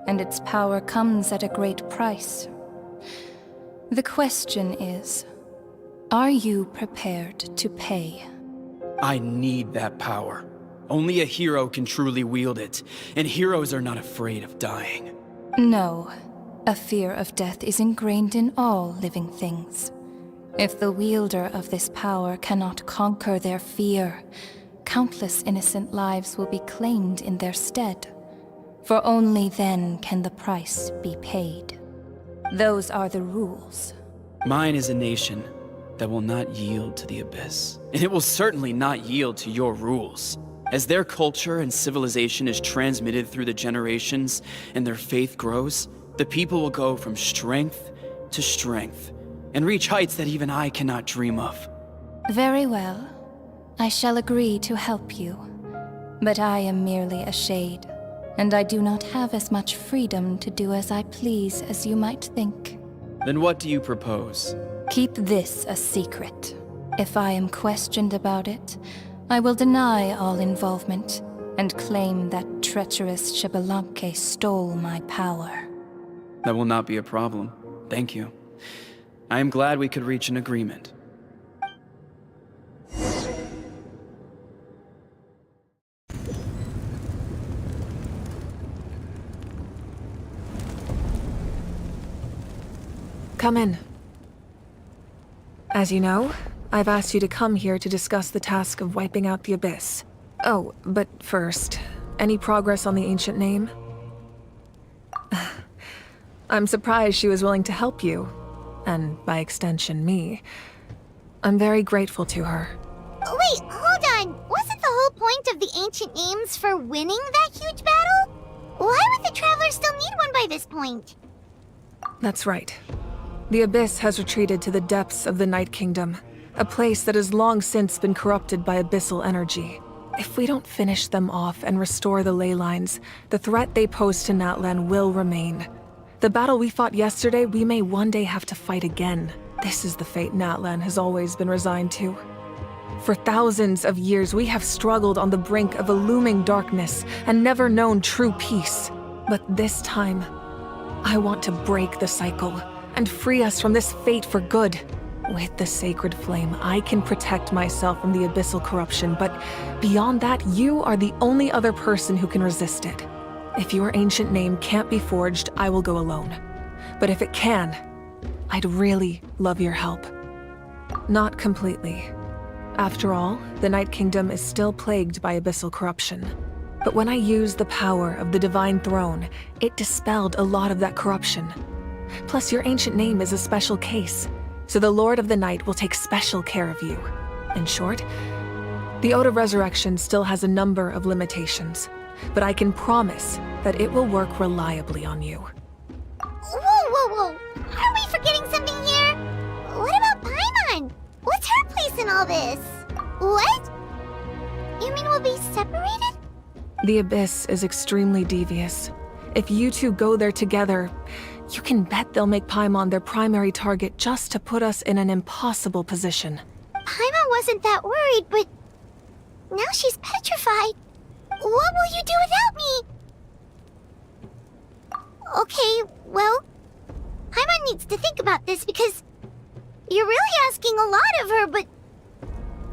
and its power comes at a great price. The question is, are you prepared to pay? I need that power. Only a hero can truly wield it, and heroes are not afraid of dying. No, a fear of death is ingrained in all living things. If the wielder of this power cannot conquer their fear, countless innocent lives will be claimed in their stead. For only then can the price be paid. Those are the rules. Mine is a nation that will not yield to the Abyss, and it will certainly not yield to your rules. As their culture and civilization is transmitted through the generations and their faith grows, the people will go from strength to strength, and reach heights that even I cannot dream of. Very well. I shall agree to help you. But I am merely a shade, and I do not have as much freedom to do as I please as you might think. Then what do you propose? Keep this a secret. If I am questioned about it, I will deny all involvement and claim that treacherous Xbalanque stole my power. That will not be a problem. Thank you. I am glad we could reach an agreement. Come in. As you know, I've asked you to come here to discuss the task of wiping out the Abyss. Oh, but first, any progress on the ancient name? I'm surprised she was willing to help you. And by extension, me. I'm very grateful to her. Wait, hold on. Wasn't the whole point of the ancient names for winning that huge battle? Why would the Travelers still need one by this point? That's right. The Abyss has retreated to the depths of the Night Kingdom, a place that has long since been corrupted by abyssal energy. If we don't finish them off and restore the ley lines, the threat they pose to Natlan will remain. The battle we fought yesterday, we may one day have to fight again. This is the fate Natlan has always been resigned to. For thousands of years, we have struggled on the brink of a looming darkness and never known true peace. But this time, I want to break the cycle and free us from this fate for good. With the sacred flame, I can protect myself from the abyssal corruption, but beyond that, you are the only other person who can resist it. If your ancient name can't be forged, I will go alone. But if it can, I'd really love your help. Not completely. After all, the Night Kingdom is still plagued by abyssal corruption. But when I used the power of the Divine Throne, it dispelled a lot of that corruption. Plus, your ancient name is a special case, so the Lord of the Night will take special care of you. In short, the Ode of Resurrection still has a number of limitations, but I can promise that it will work reliably on you. Whoa! Are we forgetting something here? What about Paimon? What's her place in all this? What? You mean we'll be separated? The Abyss is extremely devious. If you two go there together, you can bet they'll make Paimon their primary target just to put us in an impossible position. Paimon wasn't that worried, but now she's petrified. What will you do without me? Okay, well, Paimon needs to think about this because you're really asking a lot of her, but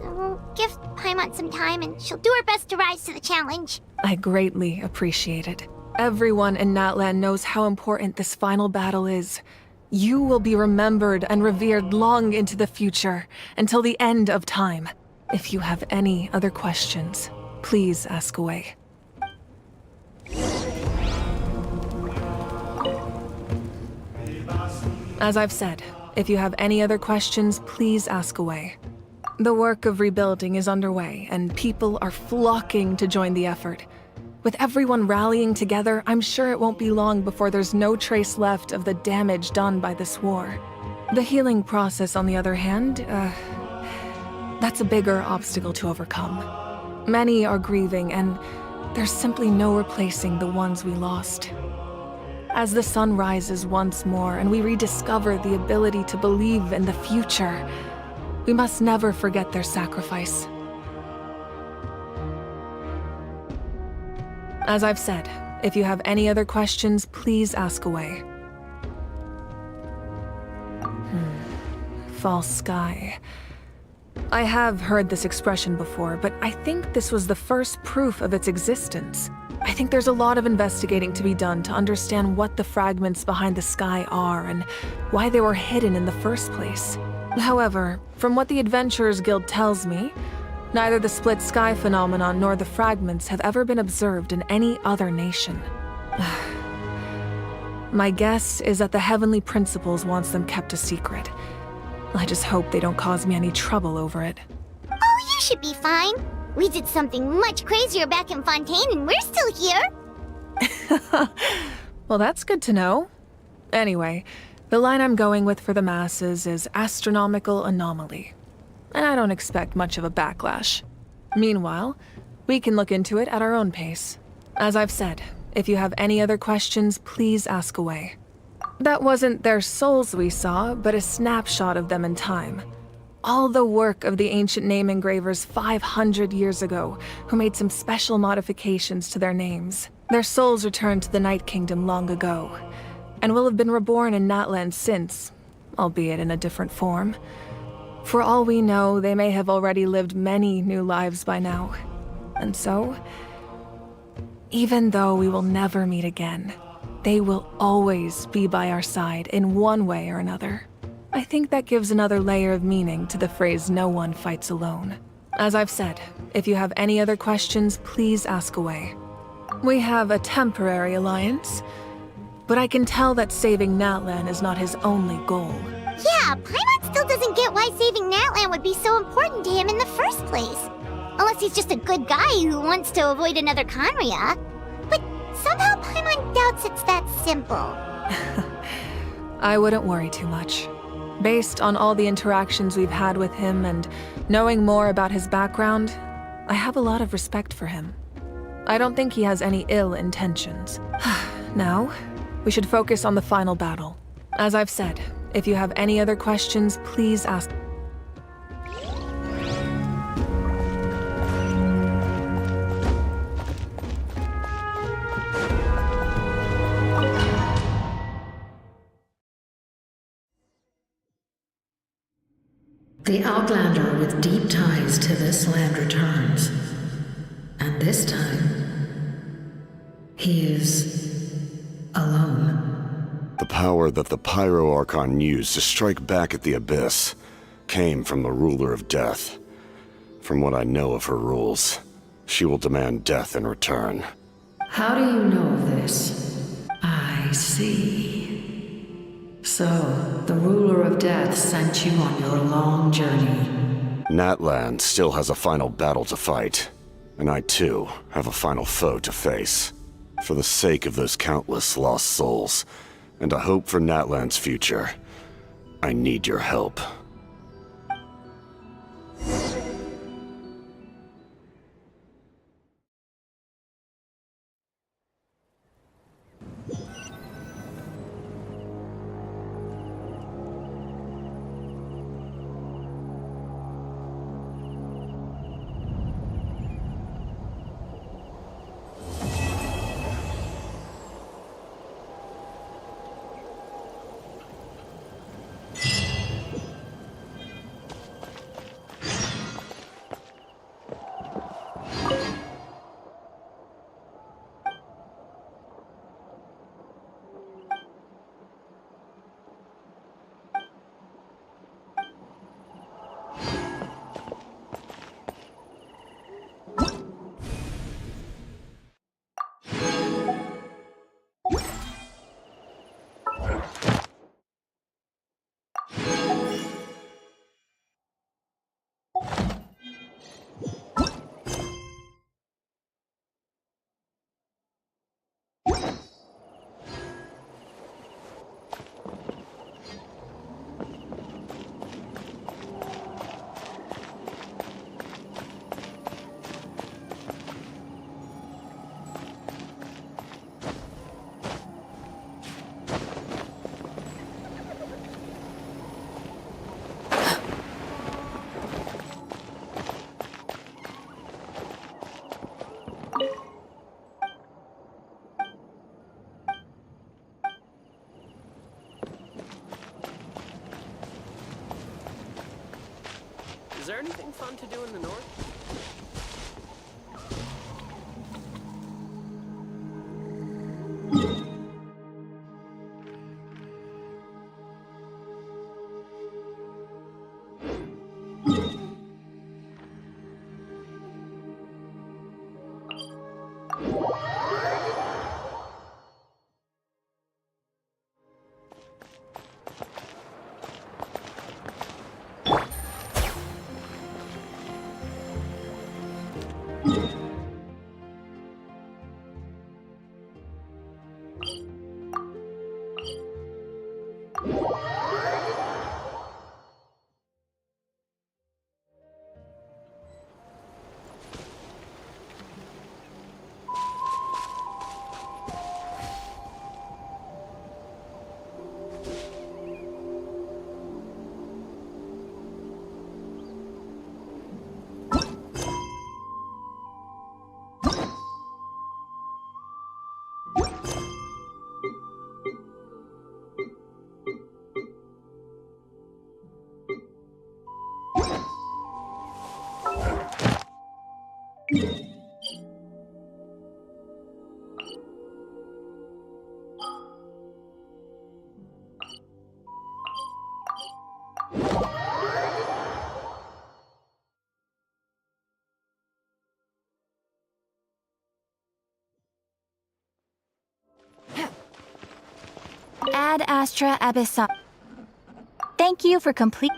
we'll give Paimon some time and she'll do her best to rise to the challenge. I greatly appreciate it. Everyone in Natlan knows how important this final battle is. You will be remembered and revered long into the future, until the end of time. If you have any other questions, please ask away. As I've said, if you have any other questions, please ask away. The work of rebuilding is underway, and people are flocking to join the effort. With everyone rallying together, I'm sure it won't be long before there's no trace left of the damage done by this war. The healing process, on the other hand, that's a bigger obstacle to overcome. Many are grieving, and there's simply no replacing the ones we lost. As the sun rises once more and we rediscover the ability to believe in the future, we must never forget their sacrifice. As I've said, if you have any other questions, please ask away. False sky. I have heard this expression before, but I think this was the first proof of its existence. I think there's a lot of investigating to be done to understand what the fragments behind the sky are and why they were hidden in the first place. However, from what the Adventurers Guild tells me, neither the split sky phenomenon nor the fragments have ever been observed in any other nation. My guess is that the Heavenly Principles wants them kept a secret. I just hope they don't cause me any trouble over it. Oh, you should be fine. We did something much crazier back in Fontaine and we're still here. Well, that's good to know. Anyway, the line I'm going with for the masses is astronomical anomaly. And I don't expect much of a backlash. Meanwhile, we can look into it at our own pace. As I've said, if you have any other questions, please ask away. That wasn't their souls we saw, but a snapshot of them in time. All the work of the ancient name engravers 500 years ago, who made some special modifications to their names. Their souls returned to the Night Kingdom long ago, and will have been reborn in Natlan since, albeit in a different form. For all we know, they may have already lived many new lives by now. And so, even though we will never meet again, they will always be by our side in one way or another. I think that gives another layer of meaning to the phrase "no one fights alone." As I've said, if you have any other questions, please ask away. We have a temporary alliance, but I can tell that saving Natlan is not his only goal. Yeah, Paimon still doesn't get why saving Natlan would be so important to him in the first place. Unless he's just a good guy who wants to avoid another Conria. But somehow Paimon doubts it's that simple. I wouldn't worry too much. Based on all the interactions we've had with him and knowing more about his background, I have a lot of respect for him. I don't think he has any ill intentions. Now, we should focus on the final battle. As I've said, if you have any other questions, please ask. The Outlander with deep ties to this land returns. And this time, he is alone. The power that the Pyro Archon used to strike back at the Abyss. came from the ruler of death. From what I know of her rules, she will demand death in return. How do you know this? I see. So, the ruler of death sent you on your long journey. Natlan still has a final battle to fight, and I too have a final foe to face. For the sake of those countless lost souls, and a hope for Natlan's future, I need your help. Is there anything fun to do in the north? Ad Astra Abyssal. Thank you for complete.